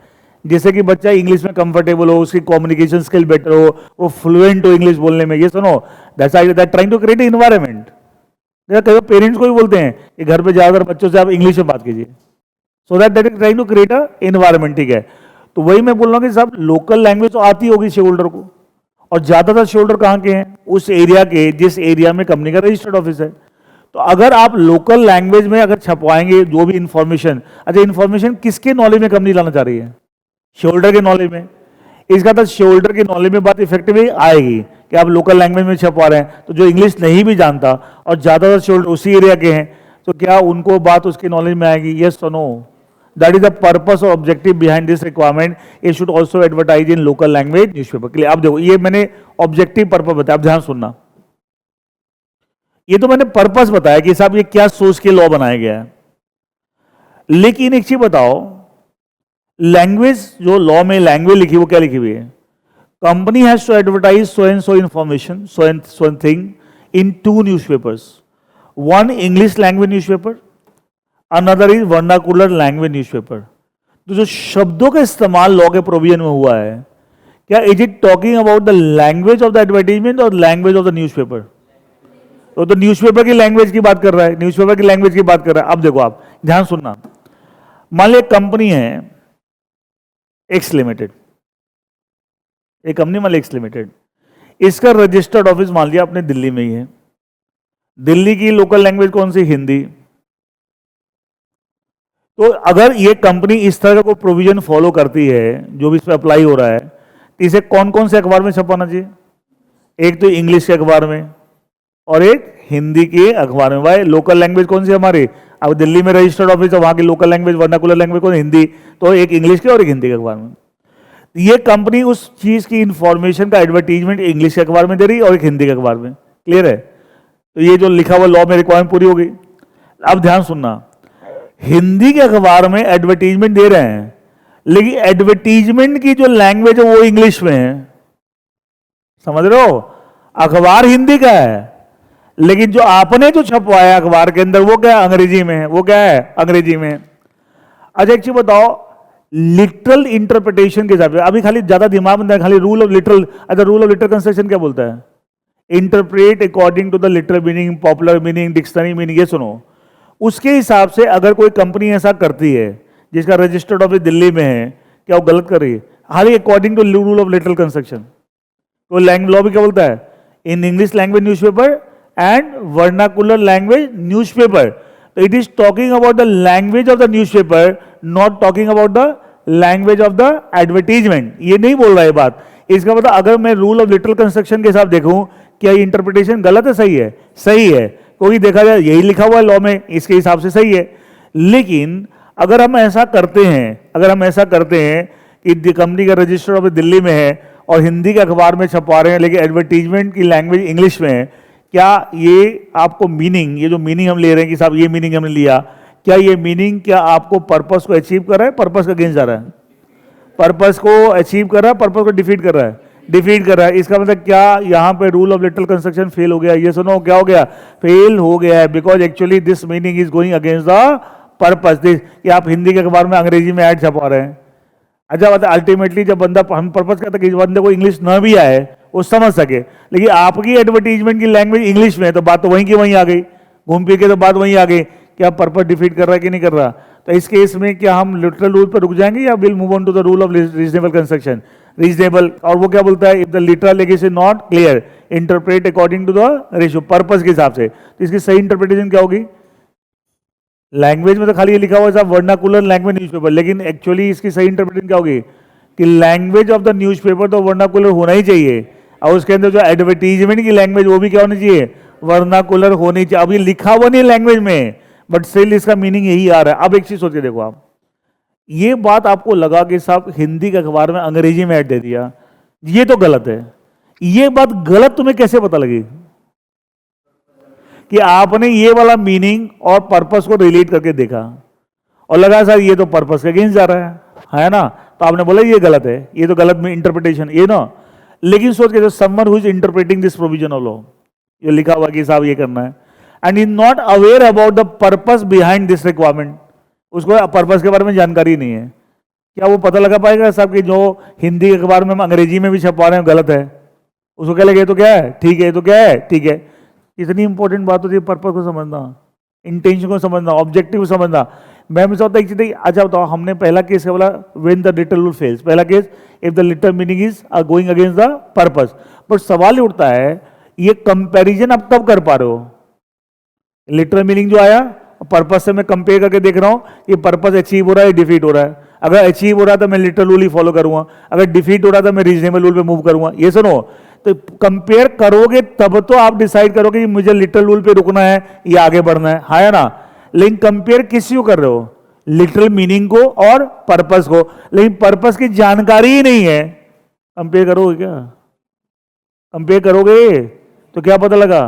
Speaker 1: जिससे कि बच्चा इंग्लिश में कंफर्टेबल हो, उसकी कम्युनिकेशन स्किल बेटर हो, वो फ्लुएंट हो इंग्लिश बोलने में। ये सुनो, that's trying to create environment. कई पेरेंट्स को भी बोलते हैं कि घर पे ज्यादातर बच्चों से आप इंग्लिश में बात कीजिए, so that is trying to create a environment, ठीक है। तो वही मैं बोल रहा हूँ कि साहब लोकल लैंग्वेज तो आती होगी शेयरहोल्डर को, और ज्यादातर शेयरहोल्डर कहाँ के हैं? उस एरिया के, जिस एरिया में कंपनी का रजिस्टर्ड ऑफिस है। तो अगर आप लोकल लैंग्वेज में अगर छपवाएंगे जो भी इंफॉर्मेशन, अच्छा इंफॉर्मेशन किसके नॉलेज में कंपनी लाना चाह रही है? शेयरहोल्डर के नॉलेज में। इसका तो शेयरहोल्डर के नॉलेज में बात इफेक्टिवली आएगी कि आप लोकल लैंग्वेज में छपवा रहे हैं, तो जो इंग्लिश नहीं भी जानता और ज्यादातर शेयरहोल्डर उसी एरिया के हैं, तो क्या उनको बात उसके नॉलेज में आएगी? यस और no? That is the purpose और objective behind this requirement. It should also advertise in local language newspaper के लिए। अब देखो, ये मैंने ऑब्जेक्टिव पर्पस बताया, अब ध्यान सुनना। ये तो मैंने पर्पस बताया कि साहब ये क्या सोच के लॉ बनाया गया है, लेकिन एक चीज बताओ, लैंग्वेज जो लॉ में लैंग्वेज लिखी वो क्या लिखी हुई है? Company has to advertise so and so information, so and thing in 2 newspapers, 1 English language newspaper, another is vernacular language newspaper. तो जो शब्दों का इस्तेमाल लॉ के प्रोविजन में हुआ है, क्या is it talking about the language of the advertisement और लैंग्वेज ऑफ द न्यूज़पेपर? तो न्यूज़पेपर की लैंग्वेज की बात कर रहा है, न्यूज़पेपर की लैंग्वेज की बात कर रहा है। अब देखो, आप ध्यान सुनना। मान लो एक कंपनी है एक्स लिमिटेड, एक कंपनी मान लो एक्स लिमिटेड, इसका रजिस्टर्ड ऑफिस मान लिया अपने दिल्ली में ही है। दिल्ली की लोकल लैंग्वेज कौन सी? हिंदी। तो अगर ये कंपनी इस तरह का कोई प्रोविजन फॉलो करती है जो भी इस पर अप्लाई हो रहा है, तो इसे कौन कौन से अखबार में छपवाना चाहिए? एक तो इंग्लिश के अखबार में और एक हिंदी के अखबार में। भाई लोकल लैंग्वेज कौन सी हमारी? अब दिल्ली में रजिस्टर्ड ऑफिस है, वहां की लोकल लैंग्वेज वर्नाकुलर लैंग्वेज कौन? हिंदी। तो एक इंग्लिश के और एक हिंदी के अखबार में। ये कंपनी उस चीज की इंफॉर्मेशन का एडवर्टीजमेंट इंग्लिश के अखबार में दे रही और एक हिंदी के अखबार में। क्लियर है? तो ये जो लिखा हुआ लॉ में रिक्वायरमेंट पूरी हो गई। अब ध्यान सुनना, हिंदी के अखबार में एडवर्टीजमेंट दे रहे हैं, लेकिन एडवर्टीजमेंट की जो लैंग्वेज है वो इंग्लिश में है। समझ रहे हो? अखबार हिंदी का है, लेकिन जो आपने जो छपवाया अखबार के अंदर वो क्या अंग्रेजी में है, वो क्या है अंग्रेजी में। अच्छा एक चीज बताओ, लिटरल इंटरप्रिटेशन के हिसाब से अभी खाली ज्यादा दिमाग में खाली रूल ऑफ लिटरल, अच्छा रूल ऑफ लिटरल कंस्ट्रक्शन क्या बोलता है, interpret according to the literal meaning, popular meaning, dictionary meaning, ये सुनो। उसके हिसाब से अगर कोई कंपनी ऐसा करती है जिसका रजिस्टर्ड ऑफिस दिल्ली में है, क्या वो गलत कर रही है? हालांकि according to rule of literal construction, तो लॉ भी क्या बोलता है, in English language newspaper and vernacular language newspaper, तो it is talking about the language of the newspaper, not talking about the language of the advertisement. ये नहीं बोल रहा है बात। इसका मतलब अगर मैं रूल ऑफ लिटरल कंस्ट्रक्शन के हिसाब देखूं, क्या इंटरप्रिटेशन गलत है सही है? सही है, क्योंकि देखा जाए यही लिखा हुआ है लॉ में, इसके हिसाब से सही है। लेकिन अगर हम ऐसा करते हैं कि कंपनी का रजिस्टर ऑफिस दिल्ली में है और हिंदी के अखबार में छपवा रहे हैं लेकिन एडवर्टीजमेंट की लैंग्वेज इंग्लिश में है, क्या ये आपको मीनिंग, ये जो मीनिंग हम ले रहे हैं कि साहब ये मीनिंग हमने लिया, क्या ये मीनिंग क्या आपको पर्पस को अचीव कर रहा है, पर्पस का अगेंस्ट जा रहा है? पर्पस को अचीव कर रहा है, पर्पस को डिफीट कर रहा है, डिफीट कर रहा है। इसका मतलब क्या यहाँ पे rule of literal construction fail हो गया? ये सुनो क्या हो गया, फेल हो गया है, because actually this meaning is going against the purpose. कि आप हिंदी के अखबार में अंग्रेजी में ऐड छपवा रहे हैं। अच्छा मतलब अल्टीमेटली जब बंदा, हम पर्पस कहते हैं कि बंदे को इंग्लिश न भी आए वो समझ सके, लेकिन आपकी एडवर्टीजमेंट की लैंग्वेज इंग्लिश में है तो बात तो वहीं की वहीं आ गई, घूम फिर के तो बात वहीं आ गई। क्या पर्पस डिफीट कर रहा है कि नहीं कर रहा? तो इस केस में क्या हम लिटरल रूल पर रुक जाएंगे या will move on to the rule of reasonable construction? Reasonable, और वो क्या बोलता है, if the literal is not clear interpret according to the ratio, purpose के हिसाब से। तो इसकी सही इंटरप्रिटेशन क्या होगी? लैंग्वेज में तो खाली ये लिखा हुआ है वर्नाकुलर लैंग्वेज न्यूज़पेपर, लेकिन एक्चुअली इसकी सही इंटरप्रिटेशन क्या होगी कि लैंग्वेज ऑफ द न्यूज़पेपर तो वर्नाकुलर होना ही चाहिए, और उसके अंदर जो एडवर्टीजमेंट की लैंग्वेज वो भी क्या होनी चाहिए, वर्नाकुलर होनी चाहिए। अभी लिखा हुआ नहीं लैंग्वेज में, बट स्टिल इसका मीनिंग यही आ रहा है। अब एक चीज सोच के देखो आप, ये बात आपको लगा कि साहब हिंदी के अखबार में अंग्रेजी में ऐड दे दिया, ये तो गलत है। ये बात गलत तुम्हें कैसे पता लगी कि आपने ये वाला मीनिंग और पर्पस को रिलेट करके देखा और लगा सर ये तो पर्पस के अगेंस्ट जा रहा है ना, तो आपने बोला ये गलत है, ये तो गलत में इंटरप्रिटेशन ये ना। लेकिन सोच के जो someone who is interpreting this provision of law, ये लिखा हुआ कि साहब ये करना है, and is not aware about the purpose behind this requirement, उसको पर्पस के बारे में जानकारी नहीं है, क्या वो पता लगा पाएगा साहब कि जो हिंदी के अखबार में हम अंग्रेजी में भी छपवा रहे हैं गलत है? उसको क्या लगे तो क्या है ठीक है, तो क्या है ठीक है। इतनी इंपॉर्टेंट बात होती है पर्पस को समझना, इंटेंशन को समझना, ऑब्जेक्टिव को समझना। मैं हमेशा होता है एक चीज, अच्छा बताओ हमने पहला केस बोला when the literal rule fails, पहला case if the literal meaning is going against the purpose. But सवाल उठता है ये कंपैरिजन आप कब कर पा रहे हो? लिटरल मीनिंग जो आया पर्पस से मैं कंपेयर करके देख रहा हूं कि पर्पस अचीव हो रहा है डिफीट हो रहा है। अगर अचीव हो रहा तो मैं लिटरल रूल ही फॉलो करूंगा, अगर डिफीट हो रहा तो मैं रीजनेबल रूल पे मूव करूंगा। ये सुनो, तो कंपेयर करोगे तब तो आप डिसाइड करोगे कि मुझे लिटरल रूल पे रुकना है या आगे बढ़ना है, हाँ या ना। लेकिन कंपेयर किसी को कर रहे हो? लिटरल मीनिंग को और पर्पस को, लेकिन पर्पस की जानकारी ही नहीं है, कंपेयर करोगे क्या? कंपेयर करोगे तो क्या पता लगा?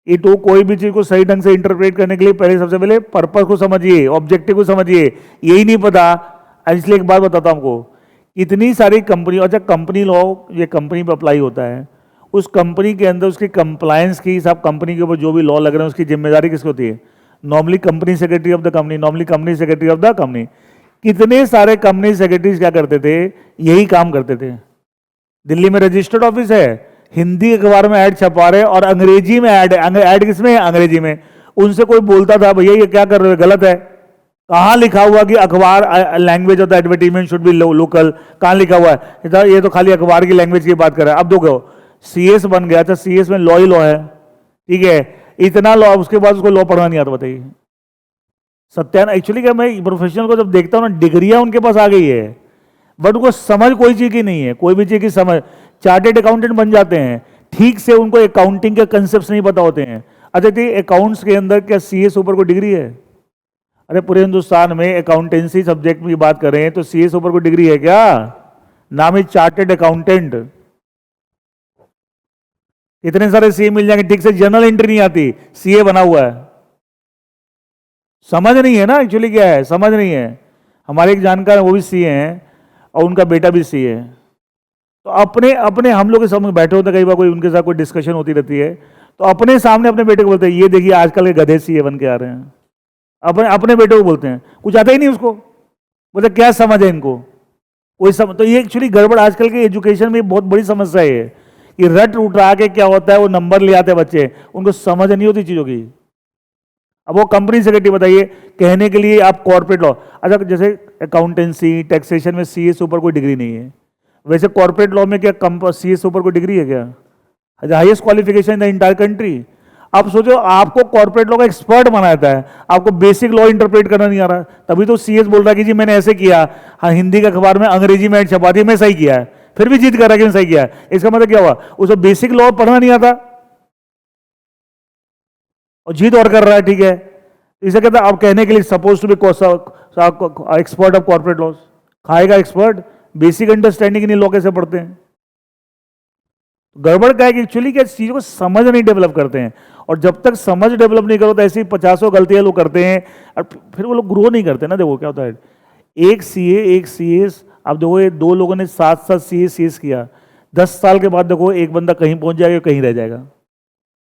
Speaker 1: ये तो कोई भी चीज को सही ढंग से इंटरप्रेट करने के लिए पहले सबसे पहले पर्पस को समझिए, ऑब्जेक्टिव को समझिए। यही नहीं पता, इसलिए एक बात बताता हूं आपको, इतनी सारी कंपनी, अच्छा कंपनी लॉ ये कंपनी पर अप्लाई होता है, उस कंपनी के अंदर उसकी कंप्लायंस की, सब कंपनी के ऊपर जो भी लॉ लग रहे हैं उसकी जिम्मेदारी किसकी होती है? Normally company secretary of the company, normally company secretary of the company. कितने सारे कंपनी सेक्रेटरीज क्या करते थे? यही काम करते थे। दिल्ली में रजिस्टर्ड ऑफिस है, हिंदी अखबार में ऐड छपा रहे और अंग्रेजी में ऐड है, ऐड किसमें? अंग्रेजी में। उनसे कोई बोलता था भैया ये क्या कर रहे हो, गलत है। कहां लिखा हुआ कि अखबार language of the advertisement should be local? कहां लिखा हुआ है? ये तो खाली अखबार की लैंग्वेज की बात कर रहा है। अब देखो सीएस बन गया था, सीएस में लॉ ही लॉ है, ठीक है, इतना लॉ, उसके बाद उसको लॉ पढ़ना नहीं आता। बताइए सत्यान, एक्चुअली क्या मैं प्रोफेशनल को जब देखता हूं ना, डिग्रियां उनके पास आ गई है, बट उनको समझ कोई चीज की नहीं है, कोई भी चीज की समझ। चार्टेड अकाउंटेंट बन जाते हैं, ठीक से उनको अकाउंटिंग के कंसेप्ट नहीं पता होते हैं। अच्छा ठीक, अकाउंट्स के अंदर क्या सीएस ऊपर कोई डिग्री है? अरे पूरे हिंदुस्तान में अकाउंटेंसी सब्जेक्ट की बात करें तो सीएस ऊपर कोई डिग्री है क्या? नाम है चार्टेड अकाउंटेंट। इतने सारे सीए मिल जाएंगे, ठीक से जर्नल एंट्री नहीं आती, सीए बना हुआ है। समझ नहीं है ना, एक्चुअली क्या है, समझ नहीं है। हमारे एक जानकार वो भी सीए हैं और उनका बेटा भी सीए है, तो अपने अपने हम लोग के सामने बैठे होते, कई बार कोई उनके साथ कोई डिस्कशन होती रहती है, तो अपने सामने अपने बेटे को बोलते हैं ये देखिए आजकल के गधे सीए बन के आ रहे हैं, अपने अपने बेटे को बोलते हैं, कुछ आता ही नहीं उसको, बोलते क्या समझ है इनको, कोई समझ। तो ये एक्चुअली गड़बड़ आजकल के एजुकेशन में बहुत बड़ी समस्या है कि रट उठा के क्या होता है, वो नंबर ले आते हैं बच्चे, उनको समझ नहीं होती चीजों की। अब वो कंपनी सेक्रेटरी बताइए, कहने के लिए आप कॉर्पोरेट लॉ, अच्छा जैसे अकाउंटेंसी टैक्सेशन में सीए से ऊपर कोई डिग्री नहीं है, वैसे कॉर्पोरेट लॉ में क्या सीए से ऊपर कोई डिग्री है क्या? Highest qualification in the entire country. आप सोचो आपको कॉर्पोरेट लॉ का एक्सपर्ट बनाया जाता है, आपको बेसिक लॉ इंटरप्रेट करना नहीं आ रहा, तभी तो सीएस बोल रहा है कि जी मैंने ऐसे किया, हाँ हिंदी के अखबार में अंग्रेजी में ऐड छपा दी, मैं सही किया है, फिर भी जीत कर रहा है कि मैं सही किया है। इसका मतलब क्या हुआ, उसे बेसिक लॉ पढ़ना नहीं आता और जीत और कर रहा है, ठीक है। इसे कहता है आप कहने के लिए suppose to be expert of corporate laws, खाएगा एक्सपर्ट, बेसिक अंडरस्टैंडिंग नहीं लॉ कैसे पढ़ते हैं। गड़बड़ क्या है कि एक्चुअली क्या चीजों को समझ नहीं डेवलप करते हैं, और जब तक समझ डेवलप नहीं करो तो ऐसी 50 गलतियां लोग करते हैं और फिर वो लोग ग्रो नहीं करते ना। देखो क्या होता है, एक सीए एक सीएस, आप देखो ये दो लोगों ने साथ साथ सीए सीएस किया, 10 साल के बाद देखो एक बंदा कहीं पहुंच जाएगा कहीं रह जाएगा।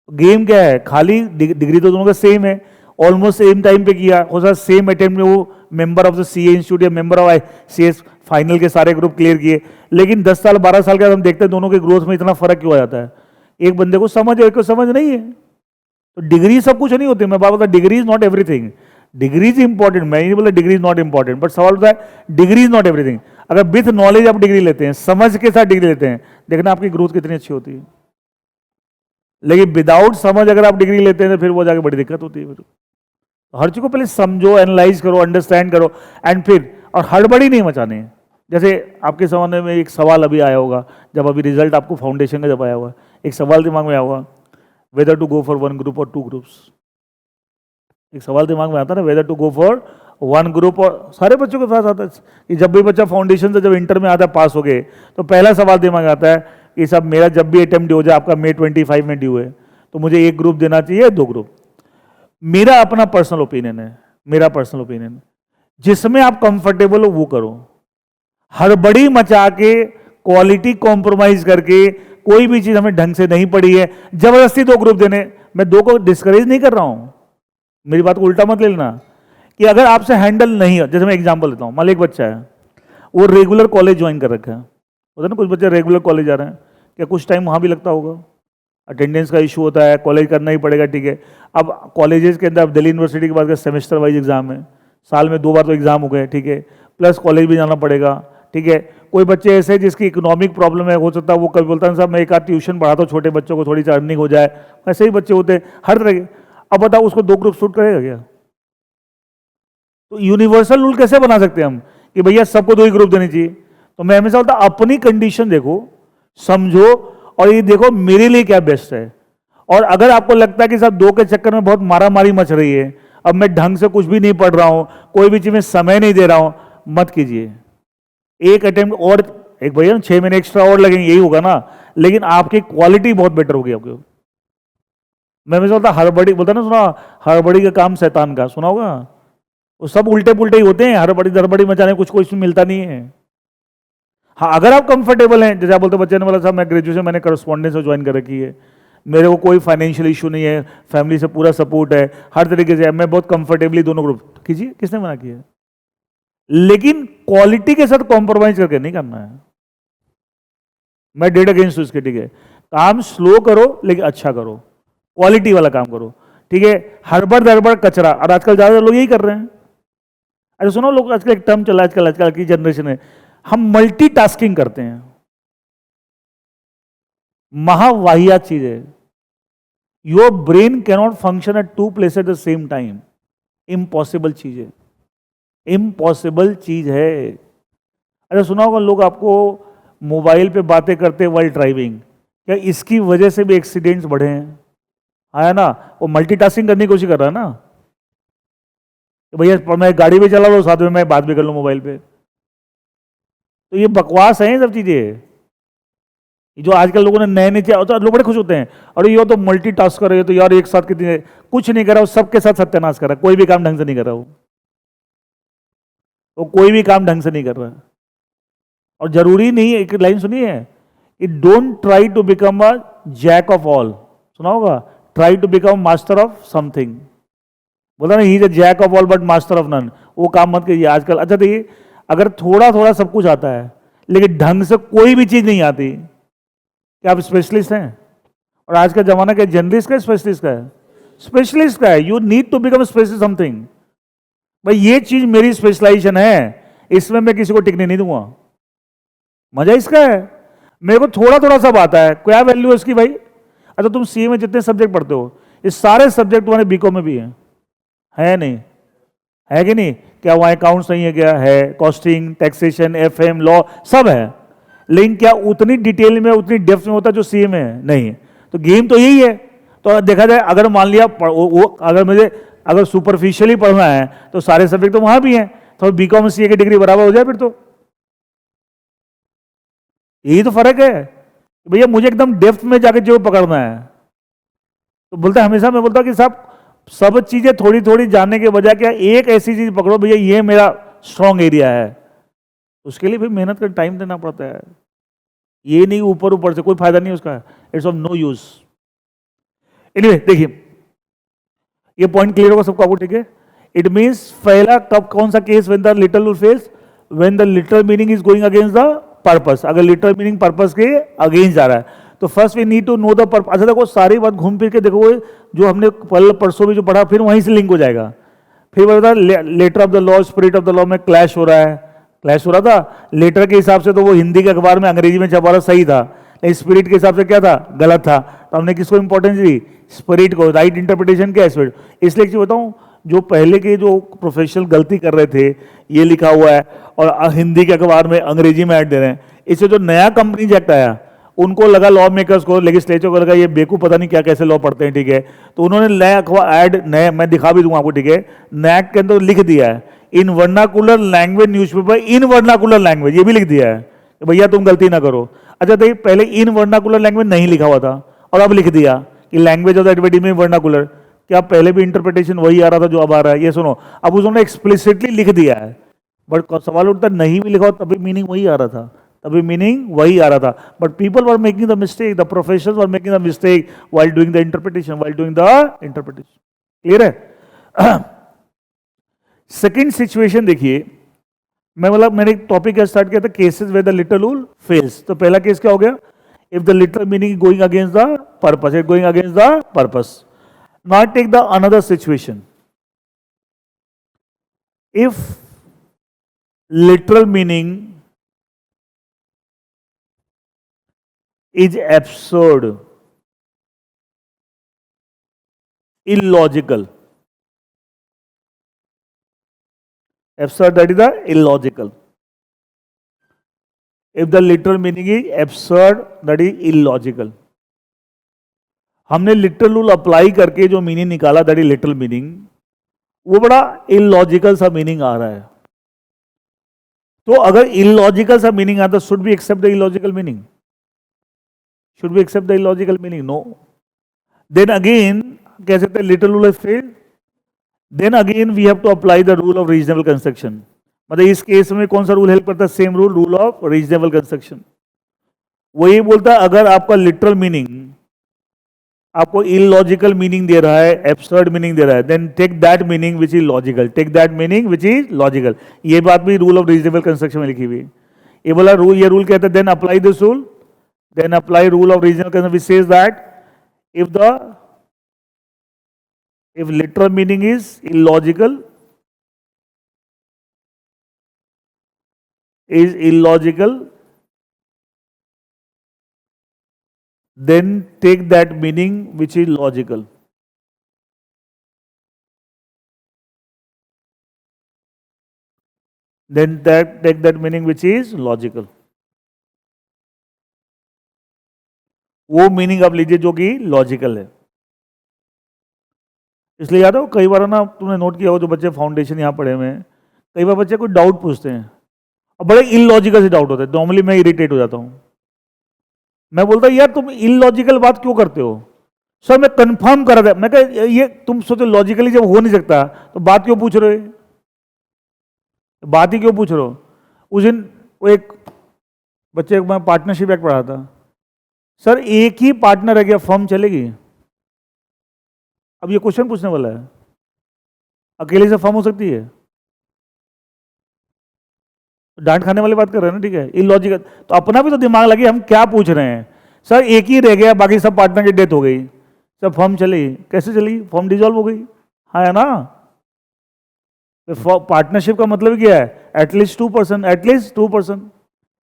Speaker 1: गेम क्या है, खाली डिग्री तो दोनों का सेम है, ऑलमोस्ट सेम टाइम पे किया, हो सकता सेम अटेम्प्ट में वो member of the CA institute या मेंबर ऑफ सीएस फाइनल के सारे ग्रुप क्लियर किए, लेकिन 10 साल 12 साल के बाद हम देखते हैं दोनों के ग्रोथ में इतना फर्क क्यों आ जाता है। एक बंदे को समझ है, एक को समझ नहीं है। तो डिग्री सब कुछ नहीं होती, मैं बात बता, degree is not everything. Degree is important, मैं नहीं बोला degree is not important, but सवाल होता है डिग्री इज नॉट एवरीथिंग। अगर विथ नॉलेज आप डिग्री लेते हैं, समझ के साथ डिग्री लेते हैं, देखना आपकी ग्रोथ कितनी अच्छी होती है। लेकिन विदाउट समझ अगर आप डिग्री लेते हैं तो फिर वो जाके बड़ी दिक्कत होती है। फिर हर चीज को पहले समझो, एनालाइज करो, अंडरस्टैंड करो, एंड फिर, और हड़बड़ी नहीं मचानी है। जैसे आपके सामने में एक सवाल अभी आया होगा, जब अभी रिजल्ट आपको फाउंडेशन का जब आया होगा, एक सवाल दिमाग में आया होगा, whether to go for 1 group और 2 ग्रुप्स। एक सवाल दिमाग में आता है ना, whether to go for 1 group, और सारे बच्चों के साथ आता है कि जब भी बच्चा फाउंडेशन से जब इंटर में आता है, पास हो गए, तो पहला सवाल दिमाग में आता है कि साहब मेरा जब भी अटेम्प्ट ड्यू हो जाए, आपका May 25 में ड्यू है, तो मुझे 1 ग्रुप देना चाहिए 2 ग्रुप। मेरा अपना पर्सनल ओपिनियन है, मेरा पर्सनल ओपिनियन, जिसमें आप कंफर्टेबल हो वो करो। हड़बड़ी मचा के, क्वालिटी कॉम्प्रोमाइज करके, कोई भी चीज हमें ढंग से नहीं पड़ी है, जबरदस्ती 2 ग्रुप देने, मैं 2 को डिस्करेज नहीं कर रहा हूं, मेरी बात को उल्टा मत ले लेना, कि अगर आपसे हैंडल नहीं हो, जैसे मैं एग्जांपल देता हूं, मान लो एक बच्चा है, वो रेगुलर कॉलेज ज्वाइन कर रखा है, होता है ना कुछ बच्चे रेगुलर कॉलेज जा रहे हैं, क्या कुछ टाइम वहां भी लगता होगा, अटेंडेंस का इशू होता है, कॉलेज करना ही पड़ेगा, ठीक है। अब कॉलेजेस के अंदर दिल्ली यूनिवर्सिटी के बाद का सेमेस्टर वाइज एग्जाम है, साल में 2 बार तो एग्जाम हो गए, ठीक है, प्लस कॉलेज भी जाना पड़ेगा, ठीक है। कोई बच्चे ऐसे जिसकी इकोनॉमिक प्रॉब्लम है, हो सकता है वो कभी बोलता है साहब मैं एक आध ट्यूशन पढ़ाता हूँ छोटे बच्चों को, थोड़ी सी अर्निंग हो जाए, ऐसे ही बच्चे होते हैं हर तरह के। अब बताओ उसको 2 ग्रुप शूट करेगा क्या? तो यूनिवर्सल रूल कैसे बना सकते हैं हम कि भैया सबको 2 ही ग्रुप देनी चाहिए? तो मैं हमेशा बोलता अपनी कंडीशन देखो, समझो, और ये देखो मेरे लिए क्या बेस्ट है। और अगर आपको लगता है कि साहब 2 के चक्कर में बहुत मारामारी मच रही है, अब मैं ढंग से कुछ भी नहीं पढ़ रहा हूं, कोई भी चीज में समय नहीं दे रहा हूं, मत कीजिए। एक अटेम्प्ट और, एक भैया 6 महीने एक्स्ट्रा और लगेंगे, यही होगा ना, लेकिन आपकी क्वालिटी बहुत बेटर होगी आपकी। मैं हमेशा बोलता हड़बड़ी, बोलता ना, सुना हड़बड़ी का काम शैतान का, सुना होगा, वो सब उल्टे पुल्टे ही होते हैं, हड़बड़ी दड़बड़ी मचाने कुछ कोई मिलता नहीं है। हाँ अगर आप कंफर्टेबल हैं, जैसे आप बोलते बच्चे ने बोला साहब मैं ग्रेजुएशन मैंने करस्पॉन्डेंस से ज्वाइन कर रखी है, मेरे को कोई फाइनेंशियल इशू नहीं है, फैमिली से पूरा सपोर्ट है, हर तरीके से मैं बहुत कंफर्टेबली दोनों ग्रुप, कीजिए, किसने मना किया? लेकिन क्वालिटी के साथ कॉम्प्रोमाइज करके नहीं करना है। मैं डेड अगेंस्ट हूं इसके, ठीक है। काम स्लो करो लेकिन अच्छा करो, क्वालिटी वाला काम करो, ठीक है। हड़बड़ दड़बड़ कचरा, और आजकल ज्यादा लोग यही कर रहे हैं। अरे सुनो, लोग आजकल एक टर्म चला, आजकल की जनरेशन है, हम मल्टीटास्किंग करते हैं, महावाहियात चीज है। Your brain cannot function at 2 places at the same time, impossible चीज है, इम्पॉसिबल चीज है। अरे सुना होगा लोग आपको मोबाइल पे बातें करते वाइल ड्राइविंग, क्या इसकी वजह से भी एक्सीडेंट्स बढ़े हैं? आया ना, वो मल्टीटास्किंग करने की कोशिश कर रहा है ना, भैया मैं गाड़ी भी चला लो साथ में मैं बात भी कर लूं मोबाइल पे। तो ये बकवास है सब चीजें, जो आजकल लोगों ने नए नए होता है, लोग बड़े खुश होते हैं, और ये तो मल्टीटास्क कर रहे हो, तो यार एक साथ कितने, कुछ नहीं कर रहा, सबके साथ सत्यानाश कर रहा है, कोई भी काम ढंग से नहीं कर रहा वो कोई भी काम ढंग से नहीं कर रहा। और जरूरी नहीं, एक लाइन सुनिए, कि don't try to become a jack of all, सुना होगा, try to become master of something, बोला ना he is a jack of all but master of none, वो काम मत कीजिए आजकल। अच्छा देखिए, अगर थोड़ा थोड़ा सब कुछ आता है लेकिन ढंग से कोई भी चीज नहीं आती, क्या आप स्पेशलिस्ट हैं? और आज का जमाना क्या जनरलिस्ट का स्पेशलिस्ट का है? स्पेशलिस्ट का है। You need to become specialist something. भाई ये चीज मेरी स्पेशलाइजेशन है, इसमें मैं किसी को टिकने नहीं दूंगा। मजा इसका है, मेरे को थोड़ा थोड़ा सब आता है, क्या वैल्यू है इसकी भाई? अच्छा तुम सीए में जितने सब्जेक्ट पढ़ते हो, ये सारे सब्जेक्ट तुम्हारे बीकॉम में भी है नहीं? है कि नहीं? क्या वहां अकाउंट्स नहीं है? क्या है? कॉस्टिंग, टैक्सेशन, एफएम, लॉ सब है, लेकिन क्या उतनी डिटेल में उतनी डेप्थ में होता है जो सीए में है? नहीं। तो गेम तो यही है। तो देखा जाए, अगर मान लिया अगर मुझे अगर सुपरफिशियली पढ़ना है तो सारे सब्जेक्ट तो वहां भी हैं, तो बीकॉम सीए की डिग्री बराबर हो जाए फिर तो। यही तो फर्क है भैया, मुझे एकदम डेप्थ में जाके जो पकड़ना है। तो बोलता है हमेशा, मैं बोलता कि साहब सब चीजें थोड़ी थोड़ी जानने के बजाय क्या एक ऐसी चीज पकड़ो भैया ये मेरा स्ट्रॉन्ग एरिया है, उसके लिए भी मेहनत का टाइम देना पड़ता है। ये नहीं ऊपर ऊपर से कोई फायदा नहीं उसका, it's of no use. Anyway देखिए, ये पॉइंट क्लियर होगा सबको, आपको ठीक है? इट मींस पहला कब कौन सा case when the literal will fails, when the literal meaning is going against the purpose. अगर लिटरल मीनिंग पर्पस के अगेंस्ट जा रहा है तो first we need to know the purpose. अच्छा देखो, सारी बात घूम फिर के देखो, जो हमने कल परसों भी जो पढ़ा फिर वहीं से लिंक हो जाएगा। फिर बता letter of the law, spirit of the law में क्लैश हो रहा है, क्लैश हो रहा था। लेटर के हिसाब से तो वो हिंदी के अखबार में अंग्रेजी में छपा रहा सही था, लेकिन स्पिरिट के हिसाब से क्या था? गलत था। तो हमने किसको इंपॉर्टेंस दी? स्पिरिट को। राइट इंटरप्रिटेशन क्या है? स्पिरिट। इसलिए एक चीज बताऊं, जो पहले के जो प्रोफेशनल गलती कर रहे थे, ये लिखा हुआ है और हिंदी के अखबार में अंग्रेजी में ऐड दे रहे हैं, इससे जो नया कंपनी एक्ट आया उनको लगा, लॉ मेकर्स को, लेजिस्लेचर को लगा ये बेकूफ पता नहीं क्या कैसे लॉ पढ़ते हैं, ठीक है? तो उन्होंने नया अखबार ऐड, नया मैं दिखा भी दूंगा आपको, ठीक है? नया एक्ट के अंदर लिख दिया है इन वर्नाकुलर लैंग्वेज न्यूज़पेपर, इन वर्नाकुलर लैंग्वेज, ये भी लिख दिया है कि भैया तुम गलती ना करो। अच्छा देखिए, पहले इन वर्नाकुलर लैंग्वेज नहीं लिखा हुआ था और अब लिख दिया कि language of the advertisement vernacular. क्या पहले भी इंटरप्रिटेशन वही आ रहा था जो अब आ रहा है? ये सुनो, अब उसने एक्सप्लिसिटली लिख दिया है, बट सवाल उठता नहीं भी लिखा हो तभी मीनिंग वही आ रहा था, तभी मीनिंग वही आ रहा था। But people were making the mistake, the professionals were making the mistake while doing the interpretation, while doing the interpretation. Clear है? सेकेंड सिचुएशन देखिए, मैंने एक टॉपिक स्टार्ट किया था cases where the literal rule fails. तो पहला case क्या हो गया? If the literal meaning going against the purpose, it going against the purpose. Now take the another situation, if literal meaning is absurd, illogical. Absurd, that is the illogical. If the literal meaning is absurd, that is illogical. हमने literal rule apply करके जो meaning निकाला, that is literal meaning, वो बड़ा illogical सा meaning आ रहा है। तो अगर इलॉजिकल सा मीनिंग आता, should be accept the illogical meaning? Should we accept the illogical meaning? No. Then again, कह सकते हैं literal rule has failed. Then again we have to apply the rule of reasonable construction. मतलब इस case में कौन सा rule help करता है? Same rule, rule of reasonable construction. वही बोलता है अगर आपका लिटरल मीनिंग आपको इलॉजिकल मीनिंग दे रहा है, एब्सर्ड मीनिंग दे रहा है, then take that meaning which is logical, take that meaning which is logical. ये बात भी रूल ऑफ रीजनेबल कंस्ट्रक्शन में लिखी हुई है। ये बोला रूल, ये रूल कहता है then apply this rule, then apply rule of reasonable construction which says that if literal meaning is illogical, then take that meaning which is logical. Then take that meaning which is logical. वो meaning आप लीजिए जो कि logical है। इसलिए याद हो, कई बार ना तुमने नोट किया हो, जो बच्चे फाउंडेशन यहाँ पढ़े हुए हैं, कई बार बच्चे कोई डाउट पूछते हैं और बड़े इलॉजिकल से डाउट होते हैं। नॉर्मली मैं इरिटेट हो जाता हूँ, मैं बोलता हूँ यार तुम इलॉजिकल बात क्यों करते हो? सर मैं कंफर्म कर रहा था। मैं कहा ये तुम सोचो लॉजिकली जब हो नहीं सकता तो बात क्यों पूछ रहे हो? बात ही क्यों पूछ रहे हो? उस दिन वो एक बच्चे को मैं पार्टनरशिप एक्ट पढ़ा था, सर एक ही पार्टनर है क्या फर्म चलेगी? अब ये क्वेश्चन पूछने वाला है, अकेले से फर्म हो सकती है? डांट खाने वाली बात कर रहे हैं ना, ठीक है, इलॉजिकल। तो अपना भी तो दिमाग लगे, हम क्या पूछ रहे हैं। सर एक ही रह गया, बाकी सब पार्टनर की डेथ हो गई, सब फर्म चली, कैसे चली? फर्म डिजॉल्व हो गई, हाँ है ना। तो पार्टनरशिप का मतलब क्या है? एटलीस्ट 2%, एटलीस्ट 2%,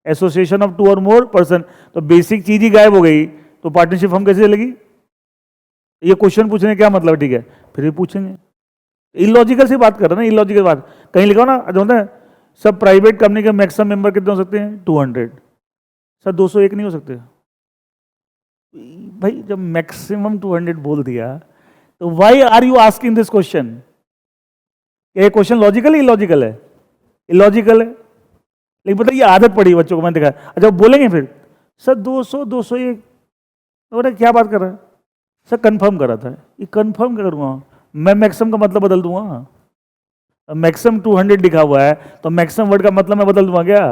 Speaker 1: एसोसिएशन ऑफ 2 और मोर पर्सन। तो बेसिक चीज ही गायब हो गई, तो पार्टनरशिप हम कैसे चलेगी? ये क्वेश्चन पूछने क्या मतलब, ठीक है, फिर भी पूछेंगे। इलॉजिकल से बात कर रहे हैं ना, इलॉजिकल बात। कहीं लिखा हो ना, जो होता है सब प्राइवेट कंपनी के मैक्सिमम मेंबर कितने हो सकते हैं? 200। सर 201 नहीं हो सकते? भाई जब मैक्सिमम 200 बोल दिया, तो why are you asking this question? ये क्वेश्चन लॉजिकल है इलॉजिकल है? इलॉजिकल है। लेकिन पता ये आदत पड़ी बच्चों को, मैंने देखा। अच्छा बोलेंगे फिर सर 200 201, तो क्या बात कर रहा है सर? कंफर्म करा था। ये कंफर्म क्या करूँगा मैं? मैक्सिमम का मतलब बदल दूंगा? मैक्सिमम 200 लिखा हुआ है, तो मैक्सिमम वर्ड का मतलब मैं बदल दूंगा क्या?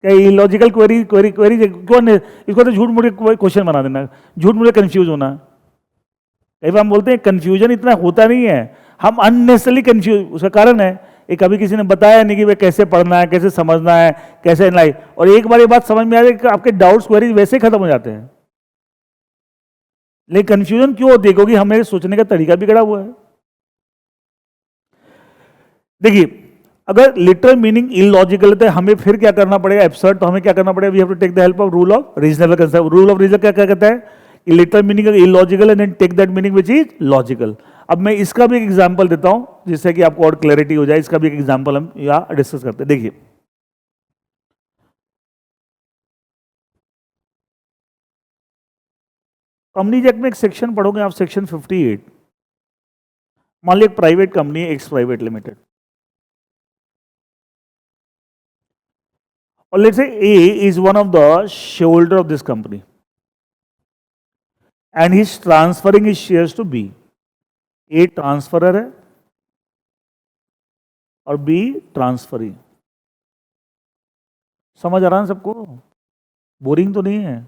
Speaker 1: क्या इलॉजिकल क्वेरी क्वेरी क्वेरी कौन है? इसको तो झूठ मूठ के क्वेश्चन बना देना, झूठ मूठ कंफ्यूज होना। कई बार हम बोलते हैं कंफ्यूजन इतना होता नहीं है, हम अननेसेसरली कंफ्यूज। उसका कारण है एक, कभी किसी ने बताया नहीं कि वे कैसे पढ़ना है, कैसे समझना है, कैसे एनालाइज। और एक बार ये बात समझ में आ जाए कि आपके डाउट्स क्वेरीज वैसे ही खत्म हो जाते हैं। लेकिन कंफ्यूजन क्यों होती है? क्योंकि हमें सोचने का तरीका बिगड़ा हुआ है। देखिए अगर लिटरल मीनिंग इलॉजिकल है तो हमें फिर क्या करना पड़ेगा? एब्सर्ड। तो हमें क्या करना पड़ेगा? We have to take the help of rule of reasonable concept. Rule of reason क्या क्या कहता है? Literal meaning illogical and then take that meaning which is logical. अब मैं इसका भी एक एग्जांपल देता हूं जिससे कि आपको और क्लैरिटी हो जाए। इसका भी एक एग्जांपल हम यहां डिस्कस करते हैं। देखिए कंपनीज एक्ट में एक सेक्शन पढ़ोगे आप, सेक्शन 58। मान ली एक प्राइवेट कंपनी है, एक्स प्राइवेट लिमिटेड, और let's say A is one of the share of this company and he is transferring his shares to B. A transferor है और बी ट्रांसफरी। समझ आ रहा है सबको? बोरिंग तो नहीं है?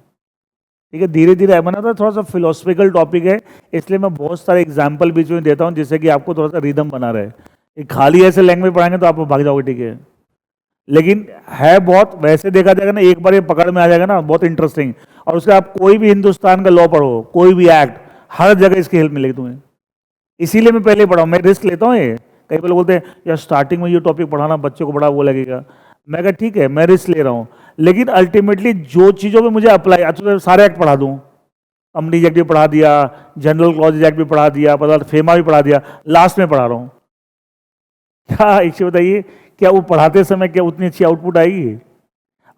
Speaker 1: ठीक है, धीरे धीरे बना था, थोड़ा सा फिलोसफिकल टॉपिक है, इसलिए मैं बहुत सारे एग्जाम्पल बीच में देता हूं जिससे कि आपको थोड़ा सा रिदम बना रहे। एक खाली ऐसे लैंग्वेज पढ़ाएंगे तो आप भाग जाओगे, ठीक है, लेकिन है बहुत, वैसे देखा जाएगा ना, एक बार ये पकड़ में आ जाएगा ना, बहुत इंटरेस्टिंग। और उसके आप कोई भी हिंदुस्तान का लॉ पढ़ो, कोई भी एक्ट, हर जगह इसकी हेल्प मिलेगी तुम्हें। इसीलिए मैं पहले पढ़ा हूं, मैं रिस्क लेता हूँ। ये कई लोग बोलते हैं यार स्टार्टिंग में ये टॉपिक पढ़ाना बच्चों को बड़ा वो लगेगा। मैं कहा ठीक है, मैं रिस्क ले रहा हूँ, लेकिन अल्टीमेटली जो चीज़ों में मुझे अप्लाई, तो सारे एक्ट पढ़ा दूँ, कंपनीज एक्ट भी पढ़ा दिया, जनरल क्लॉजेज एक्ट भी पढ़ा दिया, पता फेमा भी पढ़ा दिया, लास्ट में पढ़ा रहा हूँ। क्या एक चीज बताइए, क्या वो पढ़ाते समय क्या उतनी अच्छी आउटपुट आएगी?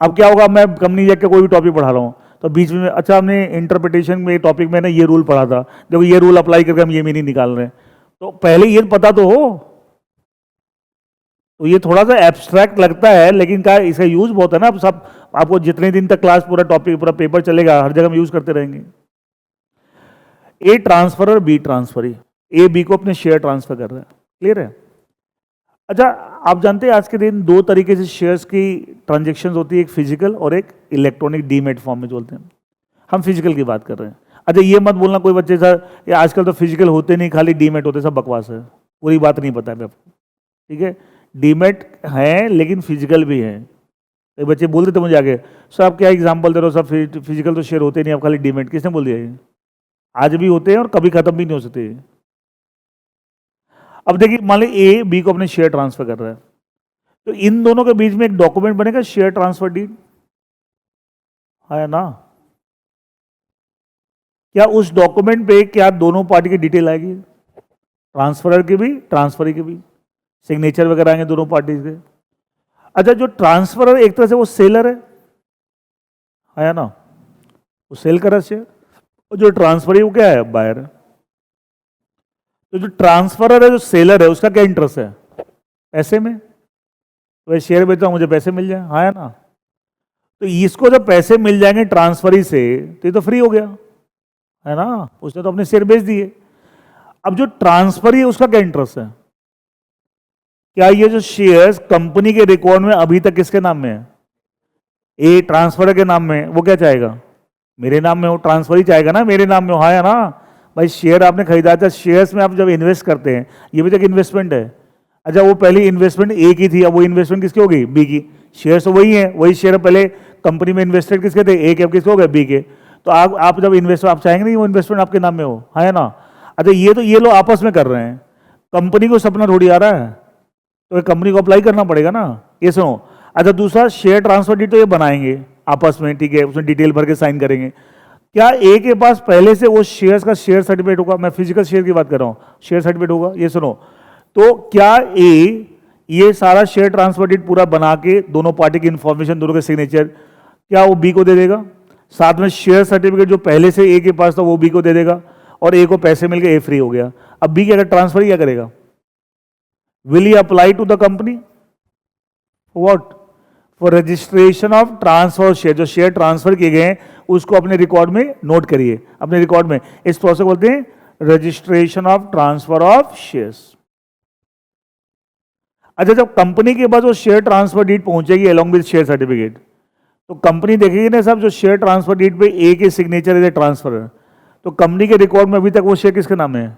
Speaker 1: अब क्या होगा, मैं कंपनीज एक्ट का कोई भी टॉपिक पढ़ा रहा हूँ तो बीच में अच्छा हमने इंटरप्रिटेशन में टॉपिक में ना ये रूल पढ़ा था, देखो ये रूल अप्लाई करके हम ये मीनिंग निकाल रहे हैं, तो पहले ये पता तो हो। तो ये थोड़ा सा एब्स्ट्रैक्ट लगता है, लेकिन क्या इसका यूज बहुत है ना। अब सब आपको जितने दिन तक क्लास पूरा टॉपिक पूरा पेपर चलेगा, हर जगह हम यूज करते रहेंगे। ए ट्रांसफर और बी ट्रांसफरी, ए बी को अपने शेयर ट्रांसफर कर रहा है, क्लियर है? अच्छा आप जानते हैं आज के दिन दो तरीके से शेयर्स की ट्रांजेक्शन होती है, एक फिजिकल और एक इलेक्ट्रॉनिक डीमेट फॉर्म में बोलते हैं। हम फिजिकल की बात कर रहे हैं। अच्छा ये मत बोलना कोई बच्चे सर ये आजकल तो फिजिकल होते नहीं, खाली डीमेट होते, सब बकवास है, पूरी बात नहीं पता है आपको, ठीक है? डीमेट है लेकिन फिजिकल भी है। एक बच्चे बोल देते मुझे आगे, सर आप क्या एग्जाम्पल दे रहे हो, सब फिजिकल तो शेयर होते नहीं, आप खाली डीमेट, किसने बोल दिया ये? आज भी होते हैं और कभी खत्म भी नहीं हो सकते। अब देखिए मान ली ए बी को अपने शेयर ट्रांसफर कर रहा है, तो इन दोनों के बीच में एक डॉक्यूमेंट बनेगा, शेयर ट्रांसफर डीड, है ना? क्या उस डॉक्यूमेंट पे क्या दोनों पार्टी की डिटेल आएगी? ट्रांसफरर की भी, ट्रांसफरी की भी, सिग्नेचर वगैरह आएंगे दोनों पार्टी के। अच्छा जो ट्रांसफरर एक तरह से वो सेलर है ना, वो सेल कर रहा है शेयर, और जो ट्रांसफरी वो क्या है, बायर है। तो जो ट्रांसफरर है, जो सेलर है, उसका क्या इंटरेस्ट है? पैसे में। वह शेयर बेचता हूं मुझे पैसे मिल जाए, हाँ है ना? तो इसको जब पैसे मिल जाएंगे ट्रांसफरी से तो ये तो फ्री हो गया, है ना? उसने तो अपने शेयर बेच दिए। अब जो ट्रांसफरी है उसका क्या इंटरेस्ट है? क्या ये जो शेयर्स कंपनी के रिकॉर्ड में अभी तक किसके नाम में है? ए ट्रांसफर के नाम में, वो क्या चाहेगा? मेरे नाम में हो, ट्रांसफर ही चाहेगा ना, मेरे नाम में हो, हाँ या ना भाई। शेयर आपने खरीदा था, शेयर्स में आप जब इन्वेस्ट करते हैं, ये भी तो एक इन्वेस्टमेंट है। अच्छा, वो पहली इन्वेस्टमेंट ए की थी, अब वो इन्वेस्टमेंट किसकी हो गई? बी की। शेयर तो वही है, वही शेयर पहले कंपनी में इन्वेस्टेड किसके थे? ए के, अब किसके हो गए? बी के। तो आप जब इन्वेस्ट, आप चाहेंगे नहीं वो इन्वेस्टमेंट आपके नाम में हो, हाँ या ना। अच्छा, ये तो ये लोग आपस में कर रहे हैं, कंपनी को सपना थोड़ी आ रहा है, तो कंपनी को अप्लाई करना पड़ेगा ना। ये सुनो। अच्छा, दूसरा शेयर ट्रांसफर डीड तो ये बनाएंगे आपस में, ठीक है, उसमें डिटेल भर के साइन करेंगे। क्या ए के पास पहले से वो शेयर्स का शेयर सर्टिफिकेट होगा? मैं फिजिकल शेयर की बात कर रहा हूँ, शेयर सर्टिफिकेट होगा। ये सुनो, तो क्या ए ये सारा शेयर ट्रांसफर डीड पूरा बना के दोनों पार्टी की इंफॉर्मेशन, दोनों के सिग्नेचर, क्या वो बी को दे देगा? साथ में शेयर सर्टिफिकेट जो पहले से ए के पास था वो बी को दे देगा, और ए को पैसे मिल गए, ए फ्री हो गया। अब बी क्या ट्रांसफर क्या करेगा? Will he apply to the company what? For registration of transfer share. जो शेयर ट्रांसफर किए गए हैं उसको अपने रिकॉर्ड में नोट करिए, अपने रिकॉर्ड में। इस प्रोसेस बोलते हैं registration of transfer of shares. अच्छा, जब कंपनी के पास वो शेयर ट्रांसफर डीड पहुंचेगी अलोंग विद शेयर सर्टिफिकेट, तो कंपनी देखेगी ना साहब, जो शेयर ट्रांसफर डीड पे ए के सिग्नेचर है ट्रांसफर, तो कंपनी के रिकॉर्ड में अभी तक वो शेयर किसके नाम है?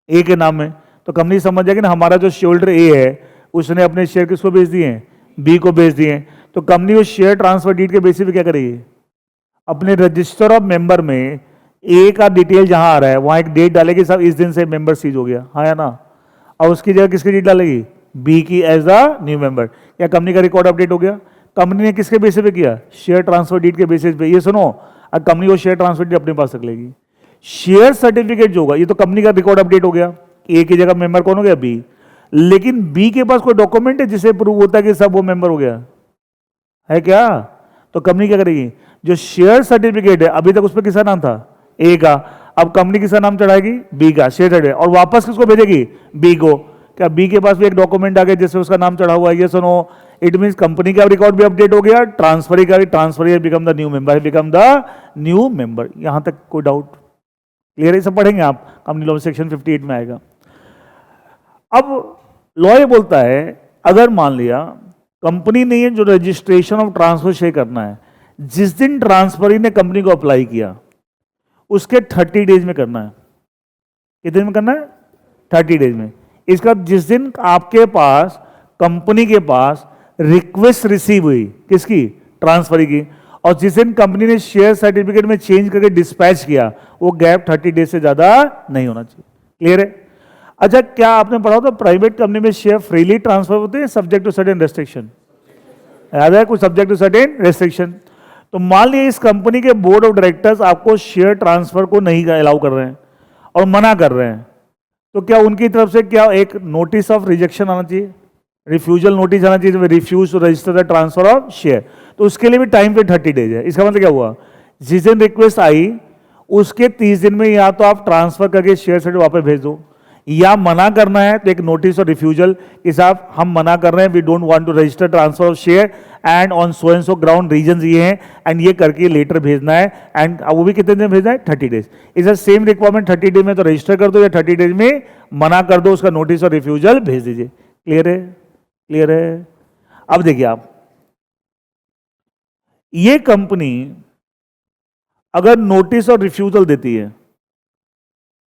Speaker 1: ए के नाम में। तो कंपनी समझ जाएगी ना, हमारा जो शेयर होल्डर ए है उसने अपने शेयर किसको बेच दिए हैं? बी को बेच दिए। तो कंपनी वो शेयर ट्रांसफर डीड के बेसिस पे क्या करेगी? अपने रजिस्टर ऑफ मेंबर में ए का डिटेल जहां आ रहा है वहां एक डेट डालेगी, साहब इस दिन से मेंबर सीज हो गया, हाँ या ना। और उसकी जगह किसकी डेट डालेगी? बी की, एज द न्यू मेंबर। क्या कंपनी का रिकॉर्ड अपडेट हो गया? कंपनी ने किसके बेसिस पे किया? शेयर ट्रांसफर डीड के बेसिस पे। ये सुनो, अब कंपनी को शेयर ट्रांसफर डीड अपने पास रख लेगी। शेयर सर्टिफिकेट जो होगा, ये तो कंपनी का रिकॉर्ड अपडेट हो गया, ए की जगह मेंबर कौन हो गया? बी। लेकिन बी के पास कोई डॉक्यूमेंट है जिसे प्रूव होता है कि सब वो मेंबर हो गया है क्या? तो कंपनी क्या करेगी? जो शेयर सर्टिफिकेट है अभी तक उस पर किसका नाम था? ए का। अब कंपनी किसका नाम चढ़ाएगी? बी का शेयर सर्टिफिकेट, और वापस किसको भेजेगी? बी को। क्या बी के पास भी एक डॉक्यूमेंट आ गया जिससे उसका नाम चढ़ा हुआ है? ये सुनो, इट मींस कंपनी का रिकॉर्ड भी अपडेट हो गया, ट्रांसफर का भी, transfer become the new member, become the new member. यहां तक कोई डाउट? क्लियर है? सब पढ़ेंगे आप, कंपनी लॉ सेक्शन 58 में आएगा। अब लॉ ये बोलता है, अगर मान लिया कंपनी ने ये जो रजिस्ट्रेशन ऑफ ट्रांसफर शेयर करना है, जिस दिन ट्रांसफरी ने कंपनी को अप्लाई किया उसके 30 डेज में करना है। कितने दिन में करना है? 30 डेज में। इसका जिस दिन आपके पास, कंपनी के पास रिक्वेस्ट रिसीव हुई, किसकी? ट्रांसफरी की, और जिस दिन कंपनी ने शेयर सर्टिफिकेट में चेंज करके डिस्पैच किया, वो गैप 30 डेज से ज्यादा नहीं होना चाहिए। क्लियर है? अच्छा, क्या आपने पढ़ा था प्राइवेट कंपनी में शेयर फ्रीली ट्रांसफर होते हैं सब्जेक्ट टू सर्टेन रेस्ट्रिक्शन? याद है कुछ? Subject to certain restriction. तो मान लिया इस कंपनी के बोर्ड ऑफ डायरेक्टर्स आपको शेयर ट्रांसफर को नहीं अलाउ कर रहे हैं और मना कर रहे हैं, तो क्या उनकी तरफ से क्या एक नोटिस ऑफ रिजेक्शन आना चाहिए? रिफ्यूजल नोटिस आना चाहिए, refuse to register the transfer of share. तो उसके लिए भी टाइम पे 30 डेज है। इसका मतलब क्या हुआ? जिस दिन रिक्वेस्ट आई उसके 30 दिन में या तो आप ट्रांसफर करके शेयर सर्टिफिकेट वापस भेज दो, या मना करना है तो एक नोटिस और रिफ्यूजल कि साहब हम मना कर रहे हैं, we don't want to register transfer of share and on so and so ground, reasons ये हैं, एंड ये करके लेटर भेजना है। एंड वो भी कितने दिन भेजना है? 30 days. Is same requirement, 30 days में तो रजिस्टर कर दो या 30 डेज में मना कर दो, उसका नोटिस और रिफ्यूजल भेज दीजिए। क्लियर है? क्लियर है? अब देखिए आप, ये कंपनी अगर नोटिस और रिफ्यूजल देती है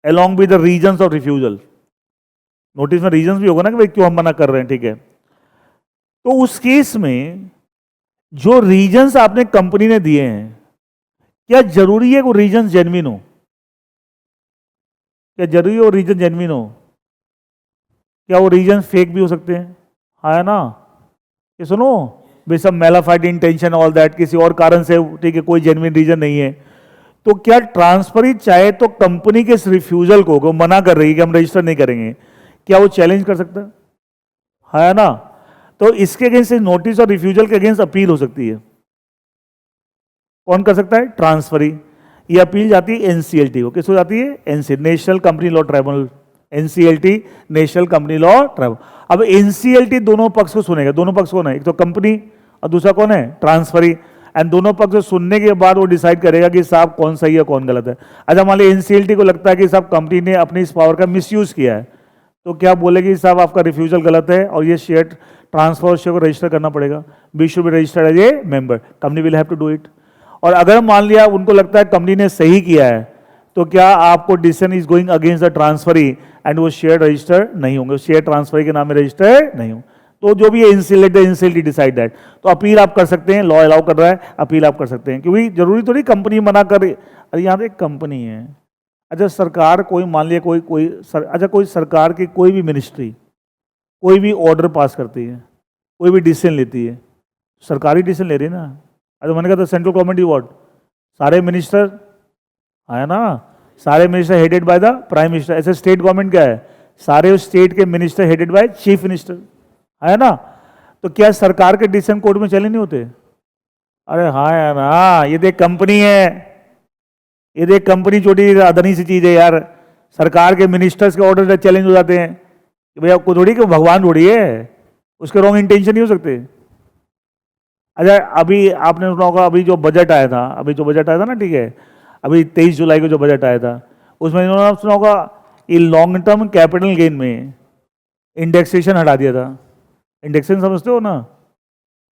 Speaker 1: along with the reasons of refusal, notice में रीजंस भी होगा ना कि भाई क्यों हम मना कर रहे हैं, ठीक है, तो उस केस में जो रीजंस आपने कंपनी ने दिए हैं, क्या जरूरी है वो रीजन जेन्युइन हो? क्या जरूरी है वो रीजन जेन्युइन हो? क्या वो रीजन फेक भी हो सकते हैं? हाँ ना? ये सुनो, भाई सब मेलाफाइड इंटेंशन ऑल दैट, किसी और कारण से, ठीक है, कोई जेन्युइन रीजन नहीं है, तो क्या ट्रांसफरी चाहे तो कंपनी के इस रिफ्यूजल को मना कर रही है कि हम रजिस्टर नहीं करेंगे, क्या वो चैलेंज कर सकता है ना? तो इसके अगेंस्ट नोटिस और रिफ्यूजल के अगेंस्ट अपील हो सकती है। कौन कर सकता है? ट्रांसफरी। ये अपील जाती है एनसीएलटी को। किसको जाती है? NCL, national company law tribunal. NCLT, national company law tribunal. अब एनसीएलटी दोनों पक्ष को सुनेगा। दोनों पक्ष कौन है? एक तो कंपनी और दूसरा कौन है? ट्रांसफरी। एंड दोनों पक्ष सुनने के बाद वो डिसाइड करेगा कि साहब कौन सही है कौन गलत है। अच्छा, मान लीजिए एनसीएलटी को लगता है कि साहब कंपनी ने अपनी इस पावर का मिसयूज किया है, तो क्या बोलेगी? साहब आपका रिफ्यूजल गलत है और ये शेयर ट्रांसफर शेयर को रजिस्टर करना पड़ेगा, B should be registered as a member, company will have to do it. और अगर मान लिया उनको लगता है कंपनी ने सही किया है, तो क्या आपको decision is going against the transferee and वो शेयर रजिस्टर नहीं होंगे, शेयर ट्रांसफरी के नाम में रजिस्टर नहीं होंगे। तो जो भी इंसिल डिसाइड दैट, तो अपील आप कर सकते हैं, लॉ अलाउ कर रहा है, अपील आप कर सकते हैं, क्योंकि जरूरी तो नहीं कंपनी मना कर। अरे यहाँ पे एक कंपनी है, अच्छा सरकार कोई मान लिया कोई सरकार की कोई भी मिनिस्ट्री कोई भी ऑर्डर पास करती है, कोई भी डिसीजन लेती है, सरकारी डिसीजन ले रही है ना। अच्छा मैंने कहा था सेंट्रल गवर्नमेंट व्हाट, सारे मिनिस्टर है ना, सारे minister headed by the prime minister. ऐसे स्टेट गवर्नमेंट क्या है, सारे स्टेट के minister headed by chief minister, है ना। तो क्या सरकार के डिसीजन कोर्ट में चले नहीं होते? अरे हाँ यार, हाँ ये देख कंपनी है, ये देख कंपनी छोटी अदनी सी चीज है यार, सरकार के मिनिस्टर्स के ऑर्डर चैलेंज हो जाते हैं कि भैया आपको थोड़ी कि भगवान थोड़ी है, उसके रॉन्ग इंटेंशन नहीं हो सकते। अच्छा अभी आपने सुना होगा, अभी जो बजट आया था ना, ठीक है, अभी 23 जुलाई को जो बजट आया था, उसमें इन्होंने सुना होगा कि लॉन्ग टर्म कैपिटल गेन में इंडेक्सेशन हटा दिया था। इंडेक्सेशन समझते हो ना,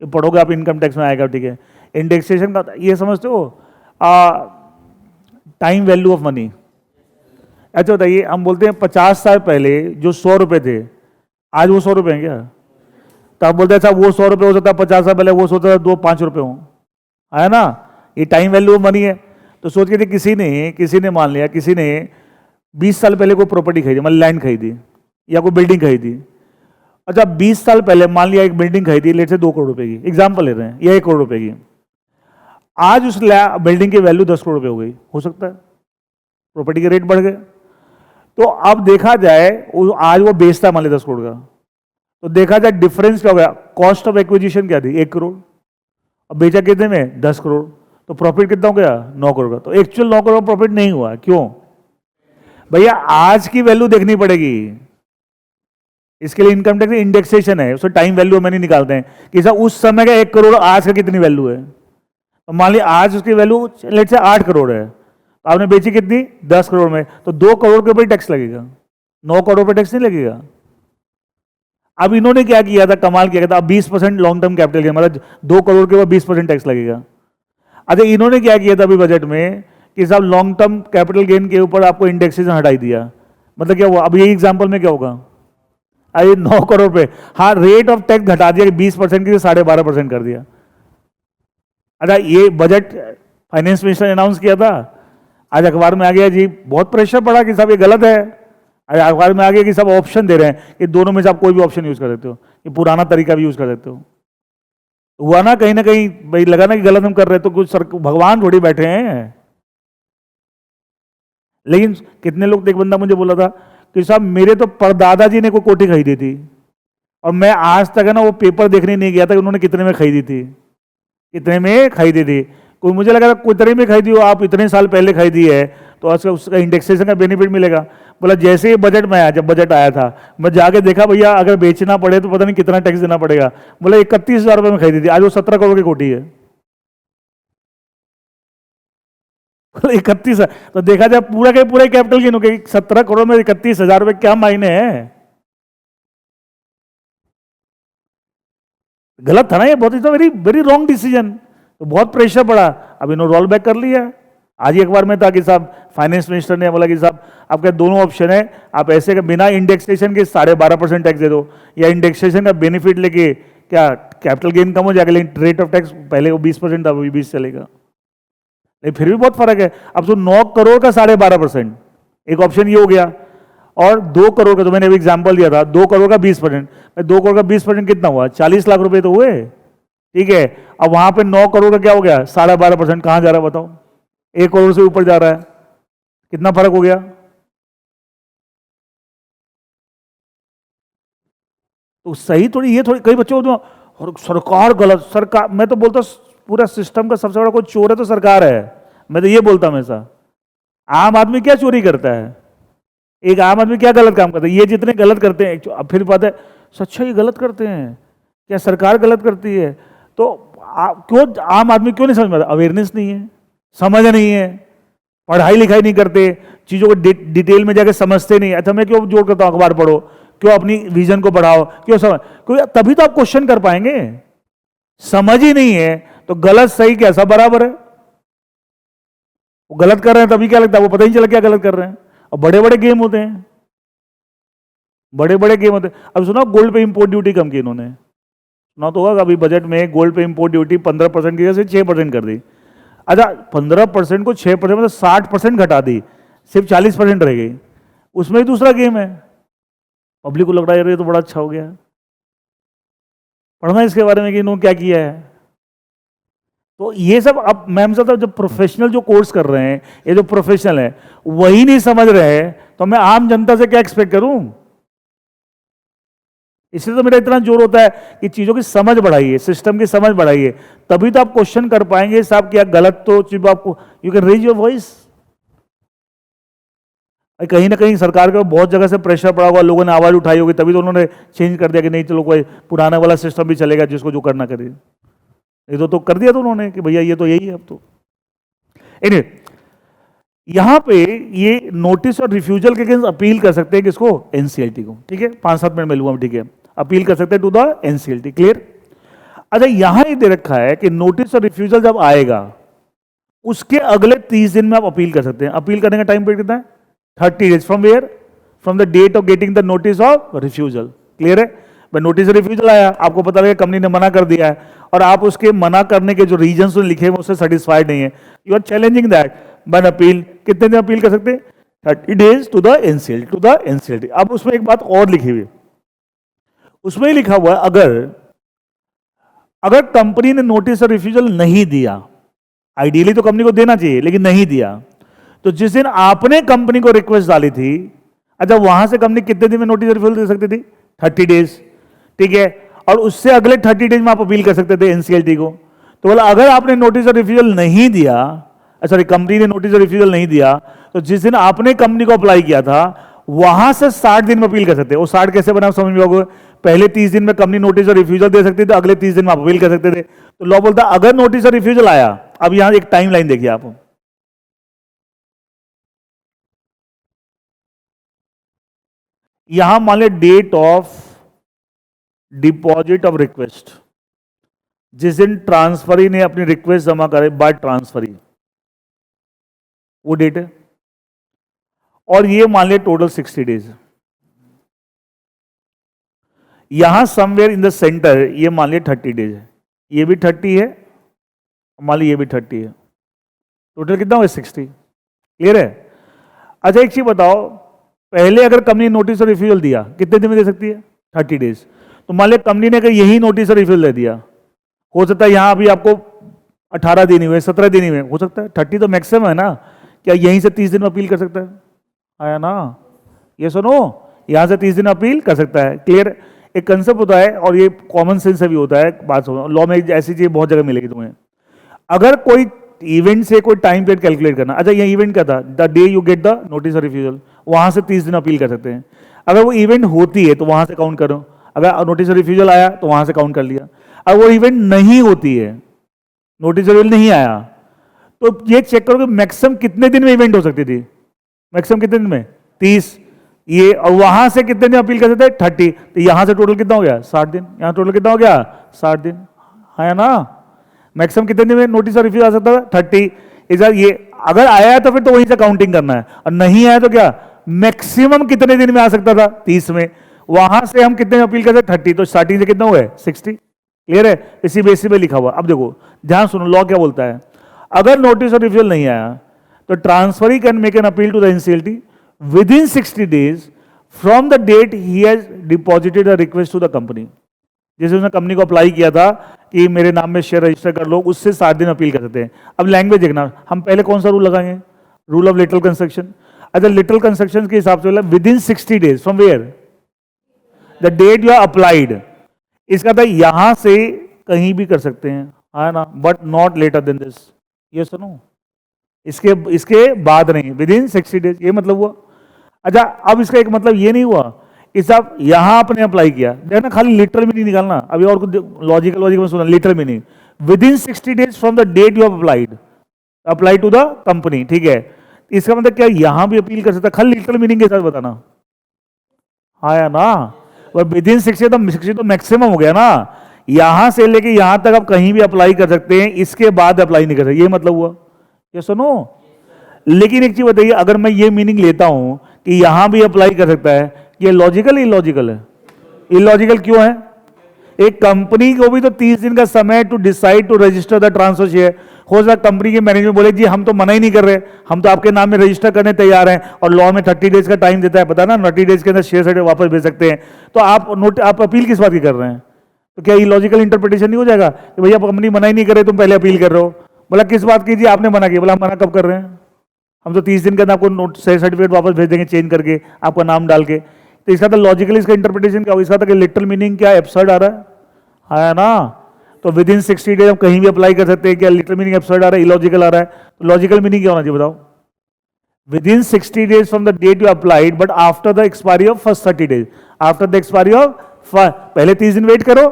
Speaker 1: ये पढ़ोगे आप, इनकम टैक्स में आएगा, ठीक है। इंडेक्सेशन का ये समझते हो, टाइम वैल्यू ऑफ मनी। अच्छा बताइए, हम बोलते हैं 50 साल पहले जो 100 रुपये थे, आज वो 100 रुपये हैं क्या? तो आप बोलते हैं साहब वो 100 रुपये हो सकता है 50 साल पहले वो सोचता था 2-5 रुपये हों, है ना। ये टाइम वैल्यू ऑफ मनी है। तो सोच के किसी ने मान लिया, किसी ने 20 साल पहले कोई प्रॉपर्टी खरीदी, मतलब लैंड खरीदी या कोई बिल्डिंग खरीदी। अच्छा 20 साल पहले मान लिया एक बिल्डिंग खरीदी, लेट से 2 करोड़ रुपए की, एग्जाम्पल ले रहे हैं, या 1 करोड़ रुपए की। आज उस बिल्डिंग की वैल्यू 10 करोड़ रुपए हो गई, हो सकता है प्रॉपर्टी के रेट बढ़ गए। तो अब देखा जाए आज वो बेचता मान लिया 10 करोड़ का, तो देखा जाए डिफरेंस क्या हो गया, कॉस्ट ऑफ एक्विजिशन क्या थी 1 करोड़, अब बेचा कितने में 10 करोड़, तो प्रॉफिट कितना हो गया 9 करोड़ का। तो एक्चुअल 9 करोड़ प्रॉफिट नहीं हुआ, क्यों भैया? आज की वैल्यू देखनी पड़ेगी, इसके लिए इनकम टैक्स इंडेक्सेशन है, उसको टाइम वैल्यू मैंने निकालते हैं कि सर उस समय का 1 करोड़ आज का कितनी वैल्यू है। तो मान ली आज उसकी वैल्यू लेट से 8 करोड़ है, तो आपने बेची कितनी 10 करोड़ में, तो 2 करोड़ के ऊपर टैक्स लगेगा, 9 करोड़ पर टैक्स नहीं लगेगा। अब इन्होंने क्या किया था, कमाल किया था, अब 20% लॉन्ग टर्म कैपिटल गेन, मतलब 2 करोड़ के ऊपर 20% टैक्स लगेगा। अच्छा इन्होंने क्या किया था अभी बजट में कि साहब लॉन्ग टर्म कैपिटल गेन के ऊपर आपको इंडेक्सेशन हटाई दिया, मतलब क्या हुआ, अब यही एग्जांपल में क्या होगा, अरे 9 करोड़ पे हाँ रेट ऑफ टैक्स घटा दिया, 20% की 12.5% कर दिया। अच्छा ये बजट फाइनेंस मिनिस्टर ने अनाउंस किया था, आज अखबार में आ गया जी, बहुत प्रेशर पड़ा कि साहब ये गलत है। आज अखबार में आ गया कि सब ऑप्शन दे रहे हैं कि दोनों में से आप कोई भी ऑप्शन यूज कर सकते हो, ये पुराना तरीका भी यूज कर सकते हो। हुआ ना कहीं भाई, लगा ना कि गलत हम कर रहे हैं, तो कुछ भगवान थोड़ी बैठे हैं। लेकिन कितने लोग, एक बंदा मुझे बोला था कि साहब मेरे तो परदादा जी ने कोई कोठी खरीदी थी, और मैं आज तक है ना वो पेपर देखने नहीं गया था कि उन्होंने कितने में खरीदी थी, कितने में खरीदी थी। कोई मुझे लगा था कितने में खरीदी हो आप, इतने साल पहले खरीदी है तो उसका इंडेक्सेशन का बेनिफिट मिलेगा। बोला जैसे ही बजट में आया, जब बजट आया था मैं जाके देखा भैया अगर बेचना पड़े तो पता नहीं कितना टैक्स देना पड़ेगा। बोला 31,000 रुपये में खरीदी थी, आज वो 17 करोड़ की कोठी है। 31, तो देखा जाए पूरा के पूरा कैपिटल गेन हो गया, 17 करोड़ में 31,000 रुपये, क्या मायने है, गलत था ना ये, बहुत वेरी वेरी रॉन्ग डिसीजन। तो बहुत प्रेशर पड़ा, अब इन्होंने रोल बैक कर लिया। आज ही अखबार में था कि साहब फाइनेंस मिनिस्टर ने बोला कि साहब आपके दोनों ऑप्शन है, आप ऐसे का बिना इंडेक्सेशन के 12.5% टैक्स दे दो, या इंडेक्सेशन का बेनिफिट लेके क्या कैपिटल गेन कम हो जाएगा, लेकिन रेट ऑफ टैक्स पहले वो 20% था, अभी 20 चलेगा। लेकिन फिर भी बहुत फर्क है। अब तो 9 करोड़ का 12.5%, एक ऑप्शन ये हो गया, और 2 करोड़ का, तो मैंने अभी एग्जाम्पल दिया था 2 करोड़ का 20%, 2 करोड़ का 20% कितना हुआ, 40 लाख रुपए तो हुए, ठीक है। अब वहां पे 9 करोड़ का क्या हो गया 12.5%, कहां जा रहा है बताओ, 1 करोड़ से ऊपर जा रहा है, कितना फर्क हो गया। तो सही थोड़ी, ये थोड़ी, कई बच्चों को और सरकार गलत, सरकार, मैं तो बोलता पूरा सिस्टम का सबसे बड़ा कोई चोर है तो सरकार है, मैं तो ये बोलता हमेशा। आम आदमी क्या चोरी करता है, एक आम आदमी क्या गलत काम करता है, ये जितने गलत करते हैं, अब फिर बात है सच्चा ये गलत करते हैं क्या सरकार गलत करती है, तो क्यों आम आदमी क्यों नहीं समझ पाता, अवेयरनेस नहीं है, समझ नहीं है, पढ़ाई लिखाई नहीं करते, चीजों को डिटेल में जाके समझते नहीं। अच्छा मैं क्यों जोर करता हूं अखबार पढ़ो, क्यों अपनी विजन को बढ़ाओ, क्यों समझ, क्योंकि तभी तो आप क्वेश्चन कर पाएंगे। समझ ही नहीं है तो गलत सही क्या सब बराबर है। वो गलत कर रहे हैं तभी क्या लगता है, वो पता ही नहीं चला क्या गलत कर रहे हैं। और बड़े बड़े गेम होते हैं, बड़े बड़े गेम होते हैं। अब सुनो, गोल्ड पे इंपोर्ट ड्यूटी कम की इन्होंने, सुना तो होगा अभी बजट में, गोल्ड पे इंपोर्ट ड्यूटी 15% की जगह 6% कर दी। अच्छा 15% को 6% मतलब 60% घटा दी, सिर्फ 40% रह गई। उसमें ही दूसरा गेम है। पब्लिक को लग रहा है यार ये तो बड़ा अच्छा हो गया, पढ़ना इसके बारे में कि इन्होंने क्या किया है। तो ये सब अब मैम साहब जो प्रोफेशनल जो कोर्स कर रहे हैं, ये जो प्रोफेशनल है वही नहीं समझ रहे हैं, तो मैं आम जनता से क्या एक्सपेक्ट करूं। इसलिए तो मेरा इतना जोर होता है कि चीजों की समझ बढ़ाइए, सिस्टम की समझ बढ़ाइए, तभी तो आप क्वेश्चन कर पाएंगे साहब क्या गलत तो चीज आपको, you can raise your voice. कहीं ना कहीं सरकार का बहुत जगह से प्रेशर पड़ा होगा, लोगों ने आवाज उठाई होगी, तभी तो उन्होंने चेंज कर दिया कि नहीं चलो कोई पुराना वाला सिस्टम भी चलेगा, जिसको जो करना करे। ये तो कर दिया था उन्होंने कि भैया ये तो यही है अब तो। anyway, यहां पे ये नोटिस और रिफ्यूजल के अगेंस्ट अपील कर सकते हैं किसको, एनसीएलटी को। ठीक है, 5-7 मिनट मिलूंगा, ठीक है, अपील कर सकते हैं टू द एनसीएलटी। क्लियर। अच्छा यहां ये दे रखा है कि नोटिस और रिफ्यूजल जब आएगा उसके अगले 30 दिन में आप अपील कर सकते हैं। अपील करने का टाइम पीरियड कितना है, 30 days from where, from the date of getting the notice of refusal. Clear है। भाई नोटिस रिफ्यूजल आया, आपको पता लगा कंपनी ने मना कर दिया है, और आप उसके मना करने के जो रीजंस लिखे हैं उससे सेटिस्फाइड नहीं है, you are challenging that by appeal. कितने दिन अपील कर सकते हैं, 30 डेज टू द एनसीएलटी। अब उसमें एक बात और लिखी हुई, उसमें लिखा हुआ है अगर कंपनी ने नोटिस और रिफ्यूजल नहीं दिया, आइडियली तो कंपनी को देना चाहिए लेकिन नहीं दिया, तो जिस दिन आपने कंपनी को रिक्वेस्ट डाली थी, अच्छा वहां से कंपनी कितने दिन में नोटिस रिफ्यूजल दे सकती थी, 30 डेज। ठीक है, और उससे अगले 30 डेज में आप अपील कर सकते थे एनसीएलटी को। तो बोला अगर आपने नोटिस और रिफ्यूजल नहीं दिया, सॉरी कंपनी ने नोटिस और रिफ्यूजल नहीं दिया, तो जिस दिन आपने कंपनी को अप्लाई किया था वहां से 60 दिन में अपील कर सकते। वो 60 कैसे बना समझ में होगा, पहले 30 दिन में कंपनी नोटिस और रिफ्यूजल दे सकती थी, अगले 30 दिन में आप अपील कर सकते थे। तो लॉ बोलता अगर नोटिस और रिफ्यूजल आया, अब यहां एक टाइमलाइन देखिए आप, यहां मान लिया date of deposit of request, जिस दिन ट्रांसफरी ने अपनी रिक्वेस्ट जमा करे बाय ट्रांसफरी, वो डेट है। और ये मान लिया टोटल 60 डेज। यहां समवेयर इन द सेंटर ये मान लिया 30 डेज है, ये भी 30 है, मान लिया ये भी 30 है, टोटल कितना हुआ 60। क्लियर है। अच्छा एक चीज बताओ, पहले अगर कंपनी नोटिस और रिफ्यूजल दिया कितने दिन में दे सकती है, 30 डेज। तो मान लिया कंपनी ने अगर यही नोटिस और रिफ्यूजल दे दिया, हो सकता है यहां अभी आपको 18 दिन हुए, 17 दिन हुए, हो सकता है 30 तो मैक्सिमम है ना, क्या यहीं से 30 दिन में अपील कर सकता है, आया ना, ये सुनो, यहां से 30 दिन अपील कर सकता है। क्लियर। एक कंसेप्ट होता है और ये कॉमन सेंस से भी होता है, बात सुनो, लॉ में ऐसी चीज बहुत जगह मिलेगी तुम्हें। अगर कोई इवेंट से कोई टाइम पीरियड कैलकुलेट करना, अच्छा ये इवेंट क्या था, the day you get the notice और रिफ्यूजल, वहां से 30 दिन अपील कर सकते हैं। अगर वो इवेंट होती है तो वहां से काउंट करो, अगर नोटिस और रिफ्यूजल आया तो वहां से काउंट कर लिया। अगर वो इवेंट नहीं होती है, नोटिस और रिफ्यूजल नहीं आया, तो ये चेक करो कि मैक्सिमम कितने दिन में इवेंट हो सकती थी, मैक्सिमम कितने दिन में, 30 ये, और वहां से कितने दिन अपील कर सकते हैं, 30। तो यहां से टोटल कितना हो गया, 60 दिन। यहां टोटल कितना हो गया, 60 दिन, है ना। मैक्सिमम कितने दिन में नोटिस और रिफ्यूज आ सकता है, 30। इधर ये अगर आया है तो फिर तो वहीं से काउंटिंग करना है, और नहीं आया तो क्या, मैक्सिमम कितने दिन में आ सकता था, 30 में। वहां से हम कितने में अपील करते हैं, 30। तो स्टार्टिंग से कितना हुआ है, 60। क्लियर है। इसी बेसिस पे लिखा हुआ। अब देखो ध्यान सुनो, लॉ क्या बोलता है, अगर नोटिस और रिफ्यूजल नहीं आया तो transferee can make an appeal to the NCLT within 60 days from the date he has deposited a request to the company। जैसे उसने कंपनी को अप्लाई किया था कि मेरे नाम में शेयर रजिस्टर कर लो, उससे 7 दिन अपील कर सकते हैं। अब लैंग्वेज देखना, हम पहले कौन सा रूल लगाएंगे, रूल ऑफ लिटरल कंस्ट्रक्शन। अच्छा लिटरल कंस्ट्रक्शन के हिसाब से within 60 days from where, the date you are applied. इसका था यहां से कहीं भी कर सकते हैं, है ना, but not later than this. ये सुनो, इसके बाद नहीं, विद इन 60 डेज, ये मतलब हुआ। अच्छा अब इसका एक मतलब ये नहीं हुआ इस आप यहां आपने अप्लाई किया, देखना खाली लिटरल मीनिंग निकालना, अभी और कुछ लॉजिकल में सुना, literal meaning with in 60 days from the date you have apply to the company. ठीक है, इसका मतलब क्या, यहां भी अपील कर सकता, खाली लिटरल मीनिंग के साथ बताना, आया ना। विद इन 60 तो मैक्सिमम हो गया ना, यहां से लेके यहां तक आप कहीं भी अप्लाई कर सकते हैं, इसके बाद अप्लाई नहीं कर सकते, ये मतलब हुआ। ये सुनो, लेकिन एक चीज बताइए, अगर मैं ये मीनिंग लेता हूं कि यहां भी अप्लाई कर सकता है, ये लॉजिकल इलॉजिकल है? इलॉजिकल क्यों है? एक कंपनी को भी तो 30 दिन का समय to decide to register the transfer share. हो सकता कंपनी के मैनेजमेंट बोले जी हम तो मना ही नहीं कर रहे, हम तो आपके नाम में रजिस्टर करने तैयार हैं, और लॉ में 30 डेज का टाइम देता है, पता ना, 30 डेज के अंदर शेयर सर्टिफिकेट वापस भेज सकते हैं। तो आप अपील किस बात की कर रहे हैं? तो क्या इलॉजिकल इंटरप्रिटेशन नहीं हो जाएगा कि भैया कंपनी मना ही नहीं कर रहे, तुम पहले अपील कर रहे हो? बोला किस बात की जी आपने मना किया? बोला हम मना कब कर रहे हैं, हम तो 30 दिन के अंदर आपको शेयर सर्टिफिकेट वापस भेज देंगे चेंज करके, आपका नाम डाल के। तो इसका तो लॉजिकली इसका इंटरप्रिटेशन क्या होगा? इसका तो लिटरल मीनिंग क्या एब्सर्ड आ रहा है ना? तो विद इन 60 डेज हम कहीं भी अप्लाई कर सकते हैं। क्या लिटरल मीनिंग एब्सर्ड आ रहा है, इलॉजिकल आ रहा है? तो लॉजिकल मीनिंग क्या होना चाहिए बताओ? With in 60 days from the date you applied but after the expiry of first 30 days, after the expiry of पहले 30 दिन वेट करो,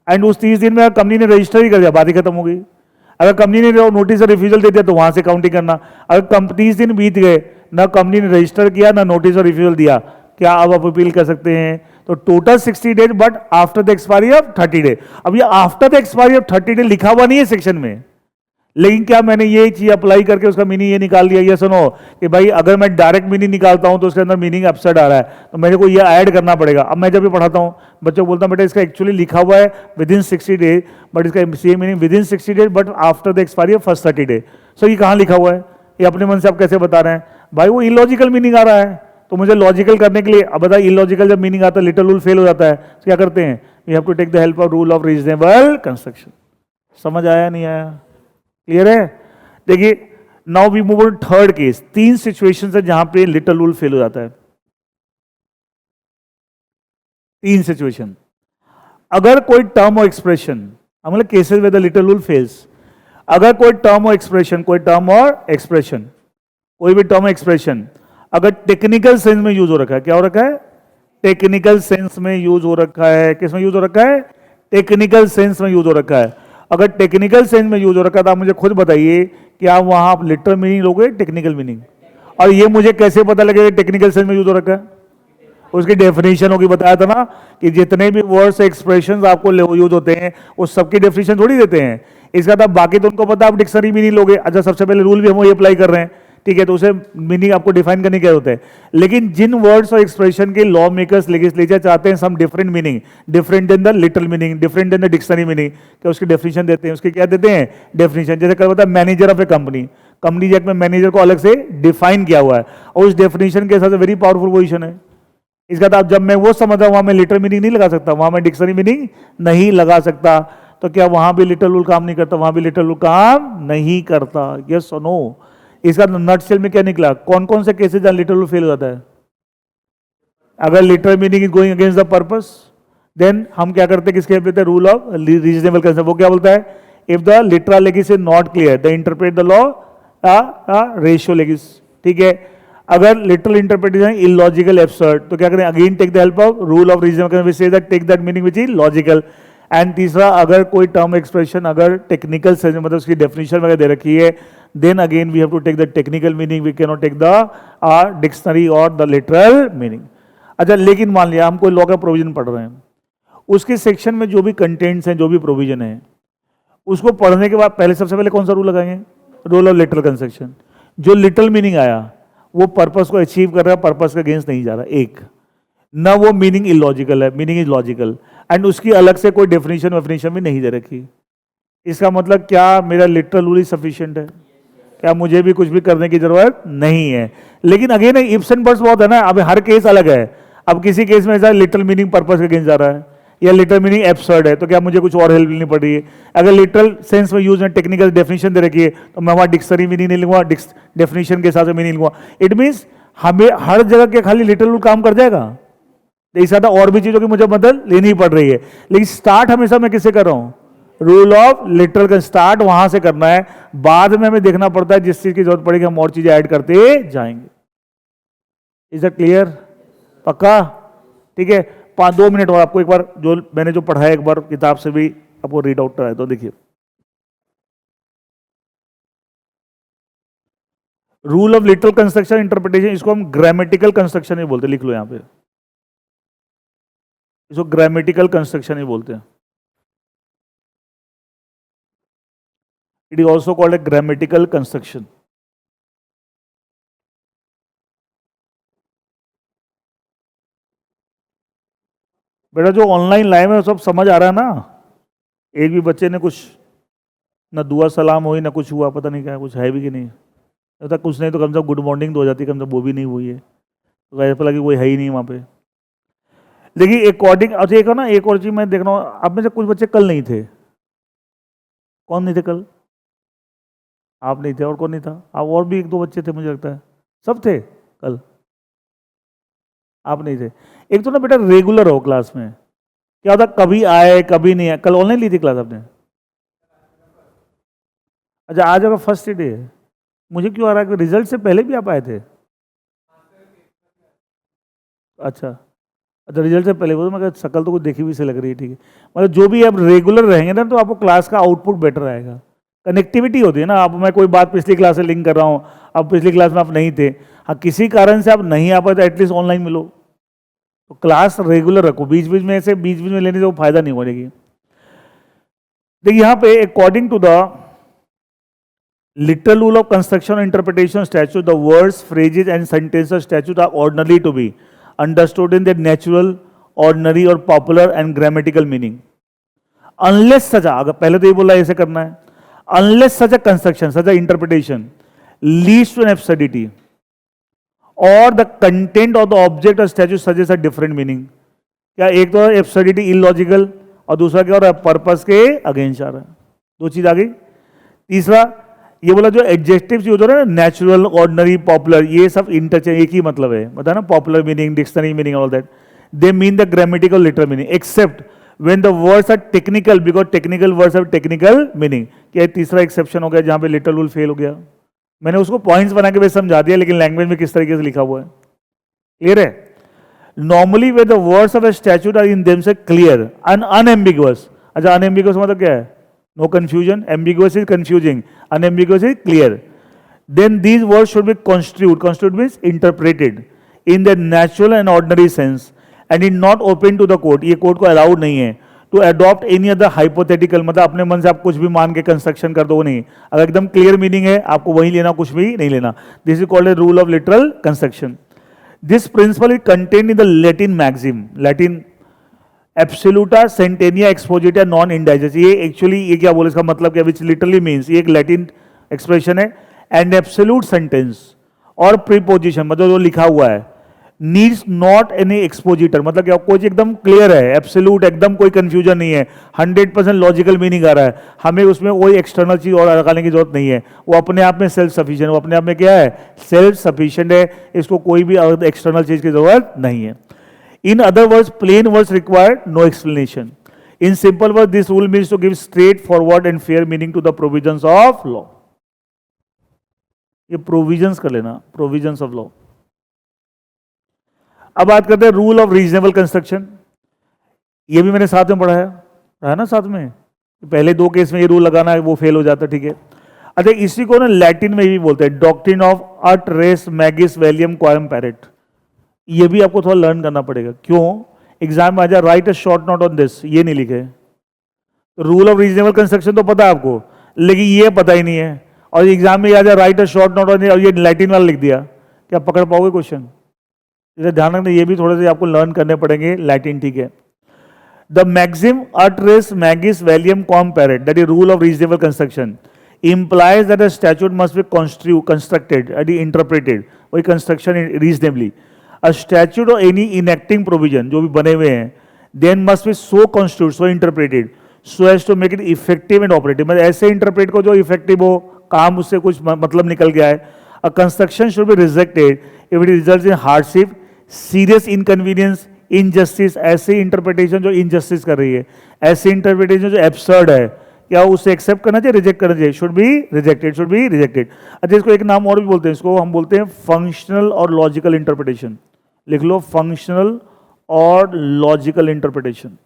Speaker 1: एंड उस 30 दिन में कंपनी ने रजिस्टर ही कर दिया, बात ही खत्म हो गई। अगर कंपनी ने नोटिस और रिफ्यूजल दे दिया तो वहां से काउंटिंग करना। अगर 30 दिन बीत गए, ना कंपनी ने रजिस्टर किया ना नोटिस और रिफ्यूजल दिया, क्या अब आप अपील कर सकते हैं? तो total 60 days but after the expiry of 30 days. अब ये after the expiry of 30 days लिखा हुआ नहीं है सेक्शन में, लेकिन क्या मैंने ये चीज अप्लाई करके उसका मीनिंग ये निकाल दिया? ये सुनो कि भाई अगर मैं डायरेक्ट मीनिंग निकालता हूं तो उसके अंदर मीनिंग अपसेट आ रहा है, तो मेरे को ये ऐड करना पड़ेगा। अब मैं जब ये पढ़ाता हूं बच्चों को बोलता हूं बेटा इसका एक्चुअली लिखा हुआ है विद इन 60 डेज, बट इसका same meaning with in 60 days but after the expiry of first 30 days. So ये कहां लिखा हुआ है? ये अपने मन से आप कैसे बता रहे हैं? भाई वो इलॉजिकल मीनिंग आ रहा है, तो मुझे लॉजिकल करने के लिए, अब बताइए इलॉजिकल जब मीनिंग आता है लिटल रूल फेल हो जाता है, तो क्या करते हैं? We have to take the help of rule of reasonable construction. समझ आया नहीं आया? क्लियर है? देखिए now we move on third case. 3 situation है जहां पे लिटल रूल फेल हो जाता है। 3 सिचुएशन। अगर कोई टर्म और एक्सप्रेशन, मतलब cases with the little rule fails, अगर कोई टर्म और एक्सप्रेशन, कोई टर्म और एक्सप्रेशन, कोई भी टर्म और एक्सप्रेशन अगर टेक्निकल सेंस में यूज हो रखा है, क्या हो रखा है? टेक्निकल सेंस में यूज हो रखा है। किस में यूज हो रखा है? टेक्निकल सेंस में यूज हो रखा है। अगर टेक्निकल सेंस में यूज हो रखा है तो आप मुझे खुद बताइए कि आप वहां आप लिटरल मीनिंग लोगे टेक्निकल मीनिंग? और ये मुझे कैसे पता लगेगा टेक्निकल सेंस में यूज हो रखा है? उसकी डेफिनेशन होगी, बताया था ना कि जितने भी वर्ड्स एक्सप्रेशंस आपको यूज होते हैं उस सबकी डेफिनेशन थोड़ी देते हैं। इसका तो बाकी तो उनको पता, आप डिक्शनरी मीनिंग लोगे। अच्छा सबसे पहले रूल भी हम वही अप्लाई कर रहे हैं, ठीक है, तो उसे मीनिंग आपको डिफाइन करने के होते हैं। लेकिन जिन वर्ड्स और एक्सप्रेशन के लॉ मेकर्स लेजिस्लेचर चाहते हैं some different meaning, different than the literal meaning, different than the dictionary meaning, क्या उसकी डेफिनेशन देते हैं? उसके क्या देते हैं? डेफिनेशन। जैसे क्या होता है manager of A company, company act में मैनेजर को अलग से डिफाइन किया हुआ है, और उस डेफिनेशन के हिसाब से वेरी पावरफुल पोजीशन है। इसका तो आप जब मैं वो समझ रहा हूं वहां मैं लिटरल मीनिंग नहीं लगा सकता, वहां मैं डिक्शनरी मीनिंग नहीं लगा सकता। तो क्या वहां भी लिटरल रूल काम नहीं करता? वहां भी लिटरल रूल काम नहीं करता। यस और नो? इसका नटशेल में क्या निकला? कौन कौन से केसेस जहां लिटरल रूल फेल हो जाता है? अगर literal meaning is going against the purpose, then हम क्या करते हैं? किसके हेल्प लेते हैं? Rule of reasonable concept. वो क्या बोलता है? इफ द लिटरल लेगिस is not clear the interpret the law रेशियो लेगिस। ठीक है, अगर लिटरल इंटरप्रिटेशन इलॉजिकल एब्सर्ड तो क्या करें? Again take the help of rule of reasonable concept, say that take that meaning which is logical. And तीसरा, अगर कोई टर्म एक्सप्रेशन अगर टेक्निकल सेंस मतलब उसकी डेफिनेशन वगैरह दे रखी है, then again we have to take the technical meaning, we cannot take the dictionary or the literal meaning। अच्छा, लेकिन मान लिया हम कोई लॉ का प्रोविजन पढ़ रहे हैं, उसके सेक्शन में जो भी कंटेंट्स हैं, जो भी प्रोविजन है, उसको पढ़ने के बाद पहले सबसे पहले कौन सा रूल लगाएंगे? Rule of literal construction. जो लिटरल मीनिंग आया वो पर्पस को अचीव कर रहा है, पर्पस के अगेंस्ट नहीं जा रहा। एक ना वो मीनिंग इलॉजिकल है, मीनिंग इज लॉजिकल, एंड उसकी अलग से कोई डेफिनेशन भी नहीं दे रखी। इसका मतलब क्या मेरा लिटरल रूल ही सफिशिएंट है? क्या मुझे भी कुछ भी करने की जरूरत नहीं है? लेकिन अगेन इफ्स एंड बट्स बहुत है ना, अब हर केस अलग है। अब किसी केस में ऐसा लिटरल मीनिंग पर्पस के अगेंस्ट जा रहा है या लिटरल मीनिंग एब्सर्ड है, तो क्या मुझे कुछ और हेल्प लेनी पड़ रही है? अगर लिटरल सेंस में यूज में टेक्निकल डेफिनेशन दे रखी है तो मैं वहां डिक्शनरी मीनिंग नहीं लूंगा, डेफिनेशन के हिसाब से मीनिंग लूंगा। इट मीन्स हमें हर जगह के खाली लिटरल रूल काम कर जाएगा? ऐसा था और भी चीजों की मुझे मदद लेनी पड़ रही है, लेकिन स्टार्ट हमेशा मैं किससे कर रहा हूं? रूल ऑफ लिटरल का स्टार्ट वहां से करना है। बाद में हमें देखना पड़ता है जिस चीज की जरूरत पड़ेगी हम और चीजें ऐड करते जाएंगे। Is that clear? पक्का? ठीक है, 2 मिनट और आपको एक बार जो मैंने जो पढ़ाया एक बार किताब से भी आपको रीड आउट कराया, तो देखिए rule of literal construction interpretation, इसको हम ग्रामेटिकल कंस्ट्रक्शन ही बोलते हैं। लिख लो यहां पे, इसको ग्रामेटिकल कंस्ट्रक्शन ही बोलते हैं। It is also called a grammatical construction. बेटा जो ऑनलाइन लाइव है सब समझ आ रहा है ना? एक भी बच्चे ने कुछ ना दुआ सलाम हुई ना कुछ हुआ, पता नहीं क्या कुछ है भी कि नहीं, ऐसा कुछ नहीं तो कम से कम गुड मॉर्निंग तो हो जाती, कम से कम वो भी नहीं हुई है, तो ऐसा लगे कोई है ही नहीं वहाँ पे। देखिए अकॉर्डिंग, अच्छा एक है ना, एक और चीज़ मैं देख रहा हूँ, आप में से कुछ बच्चे कल नहीं थे। कौन नहीं थे कल? आप नहीं थे, और कौन नहीं था? आप और भी एक दो बच्चे थे मुझे लगता है, सब थे कल? आप नहीं थे। एक तो ना बेटा रेगुलर हो क्लास में, क्या होता कभी आए कभी नहीं आए। कल ऑनलाइन ली थी क्लास आपने? अच्छा आज आपका फर्स्ट डे है। मुझे क्यों आ रहा है कि रिजल्ट से पहले भी आप आए थे? अच्छा अच्छा, रिजल्ट से पहले वो तो मैं शकल तो कुछ देखी हुई से लग रही है, ठीक है। मतलब जो भी आप रेगुलर रहेंगे ना तो आपको क्लास का आउटपुट बेटर आएगा। कनेक्टिविटी होती है ना, अब मैं कोई बात पिछली क्लास से लिंक कर रहा हूँ, अब पिछली क्लास में आप नहीं थे, हाँ किसी कारण से आप नहीं आ पाए तो एटलीस्ट ऑनलाइन मिलो। तो क्लास रेगुलर रखो, बीच बीच में ऐसे बीच बीच में लेने से वो फायदा नहीं होगी। देखिए यहाँ पे according to the literal rule of construction and interpretation statute, the words, phrases and sentences statute are ordinarily to be understood in their natural, ordinary or popular and grammatical meaning. Unless such a, अगर पहले तो ये बोला ऐसे करना है, unless such a construction, such a interpretation leads to an absurdity or the content of the object or statute suggests a different meaning. क्या एक तो absurdity illogical और दूसरा क्या हो रहा है पर्पस के अगेंस्ट आ रहा है, दो चीज आ गई। तीसरा ये बोला जो एडजेक्टिव्स यूज हो रहे हैं ना, नेचुरल, ऑर्डिनरी, पॉपुलर, ये सब इंटरचेंज एक ही मतलब है, बताया ना, popular meaning, dictionary meaning, all that they mean the grammatical literal meaning except when the words are technical, because technical words have technical meaning. क्या तीसरा एक्सेप्शन हो गया जहां पे लिटरल रूल फेल हो गया। मैंने उसको पॉइंट्स बना के वैसे समझा दिया, लेकिन लैंग्वेज में किस तरीके से लिखा हुआ है क्लियर है। Normally where the words of a statute are in themselves clear and unambiguous. अच्छा अनएम्बिगुअस मतलब क्या है? No confusion. Ambiguous is confusing. Unambiguous is clear. Then these words should be construed. Construed means interpreted in the natural and ordinary sense, and is not open to the court. ये court को allowed नहीं है to adopt any other hypothetical. मतलब अपने मन से आप कुछ भी मान के कंस्ट्रक्शन कर दो, नहीं। अगर एकदम क्लियर मीनिंग है आपको वही लेना, कुछ भी नहीं लेना। This is called a rule of literal construction. This principle is contained in the Latin maxim, Latin एब्सोल्यूटा सेंटेनिया एक्सपोजिटा नॉन इंडाइजेस। ये एक्चुअली ये क्या बोले, इसका मतलब क्या, विच लिटरली मीन्स, ये एक लैटिन एक्सप्रेशन है। एंड एब्सोल्यूट सेंटेंस और प्रीपोजिशन मतलब जो लिखा हुआ है नीड्स नॉट एनी एक्सपोजिटर, मतलब क्या कुछ एकदम क्लियर है, एब्सोल्यूट एकदम कोई कंफ्यूजन नहीं है, 100% लॉजिकल मीनिंग आ रहा है, हमें उसमें कोई एक्सटर्नल चीज और लगाने की जरूरत नहीं है, वो अपने आप में सेल्फ सफिशिएंट, वो अपने आप में क्या है, सेल्फ सफिशिएंट है, इसको कोई भी एक्सटर्नल चीज की जरूरत नहीं है। In other words, plain words require no explanation. In simple words, this rule means to give straightforward and fair meaning to the provisions of law. ये provisions कर लेना, provisions of law. अब बात करते हैं रूल ऑफ रीजनेबल कंस्ट्रक्शन। ये भी मैंने साथ में पढ़ा है ना, साथ में पहले दो केस में ये रूल लगाना है, वो फेल हो जाता है, ठीक है। अच्छा इसी को ना लैटिन में भी बोलते हैं डॉक्ट्रिन ऑफ अट रेस मैगिस वैलियम क्वायम पैरेट। ये भी आपको थोड़ा लर्न करना पड़ेगा। क्यों? एग्जाम में आ जाए right a short note on this, ये नहीं लिखे। रूल ऑफ रीजनेबल कंस्ट्रक्शन तो पता है आपको, लेकिन ये पता ही नहीं है, और एग्जाम में आ जाए right a short note on, और ये लैटिन वाला लिख दिया, क्या पकड़ पाओगे क्वेश्चन? इसे ध्यान रखना, ये भी थोड़े से आपको लर्न करने पड़ेंगे लैटिन, ठीक है। द मैक्सिम अट रेस मैगिस वैलियम क्वाम पैरेट, that is rule of reasonable construction, implies that a statute must be constructed and interpreted, वही construction reasonably. A statute or any enacting provision जो भी बने हुए हैं, then must be so construed, so interpreted, so as to make it effective and operative. मतलब ऐसे interpret को जो इफेक्टिव हो, काम उससे कुछ मतलब निकल गया है। A construction should be rejected if it results in hardship, serious inconvenience, injustice. ऐसे इंटरप्रिटेशन जो इनजस्टिस कर रही है, ऐसे इंटरप्रिटेशन जो एब्सर्ड है, क्या उसे एक्सेप्ट करना चाहिए, रिजेक्ट करना चाहिए? Should be rejected, should be rejected. अच्छा इसको एक नाम और भी बोलते हैं, इसको हम बोलते हैं फंक्शनल और लॉजिकल इंटरप्रिटेशन। लिख लो, फंक्शनल और लॉजिकल इंटरप्रिटेशन।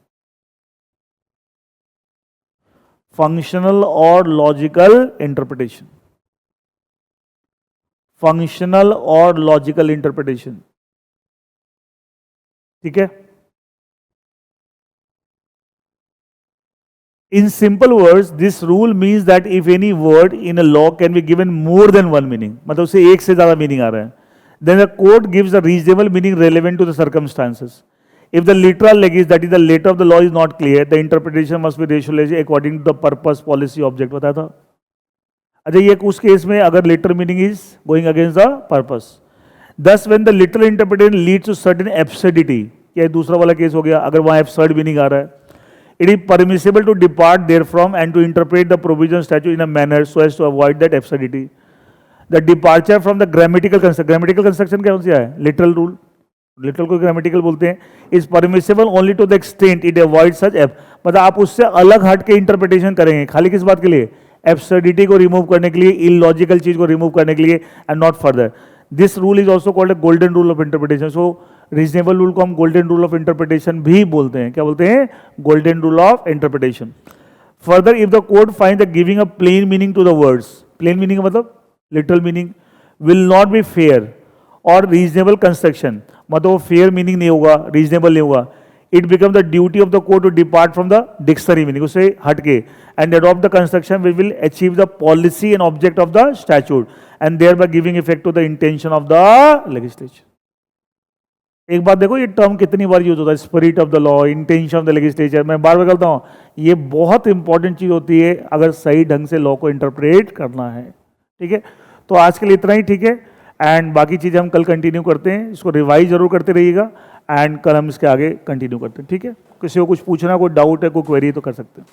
Speaker 1: फंक्शनल और लॉजिकल इंटरप्रिटेशन, फंक्शनल और लॉजिकल इंटरप्रिटेशन, ठीक है। In simple words, this rule means that if any word in a law can be given more than one meaning, मतलब उसे एक से ज्यादा मीनिंग आ रहा है, then the court gives a reasonable meaning relevant to the circumstances. If the literal legis, that is the letter of the law, is not clear, the interpretation must be rationalized according to the purpose, policy, object. बताया था. अच्छा, ये उस case में अगर literal meaning is going against the purpose. Thus, when the literal interpretation leads to certain absurdity, क्या दूसरा वाला केस हो गया, अगर वहाँ absurd meaning आ रहा है, it is permissible to depart therefrom and to interpret the provision statute in a manner so as to avoid that absurdity. The departure from the grammatical construction क्या है? Literal rule. लिटरल को grammatical बोलते हैं. Is permissible only to the extent it avoid such मतलब आप उससे अलग हट के इंटरप्रिटेशन करेंगे खाली किस बात के लिए? एब्सर्डिटी को रिमूव करने के लिए, इलॉजिकल चीज को रिमूव करने के लिए, and not further. This rule is also called golden rule of interpretation. So reasonable rule को हम गोल्डन रूल ऑफ इंटरप्रिटेशन भी बोलते हैं. क्या बोलते हैं? Golden rule of interpretation. Further, if the court find the giving a plain meaning to the words, plain meaning मतलब literal meaning, will not be fair और रीजनेबल कंस्ट्रक्शन, मतलब वो फेयर मीनिंग नहीं होगा, रीजनेबल नहीं होगा, it become the duty of the court to depart from the dictionary meaning, उससे हटके, and adopt the construction which will achieve the policy and object of the statute and thereby giving effect to the intention of the legislature. एक बात देखो, ये term कितनी बार use होता है, spirit of the law, intention of the legislature. मैं बार बार कहता हूँ ये बहुत इंपॉर्टेंट चीज होती है अगर सही ढंग से लॉ को इंटरप्रेट करना है. ठीक है, तो आज के लिए इतना ही. ठीक है, एंड बाकी चीज़ें हम कल कंटिन्यू करते हैं. इसको रिवाइज जरूर करते रहिएगा एंड कल हम इसके आगे कंटिन्यू करते हैं. ठीक है, किसी को कुछ पूछना, कोई डाउट है, कोई क्वेरी तो कर सकते हैं.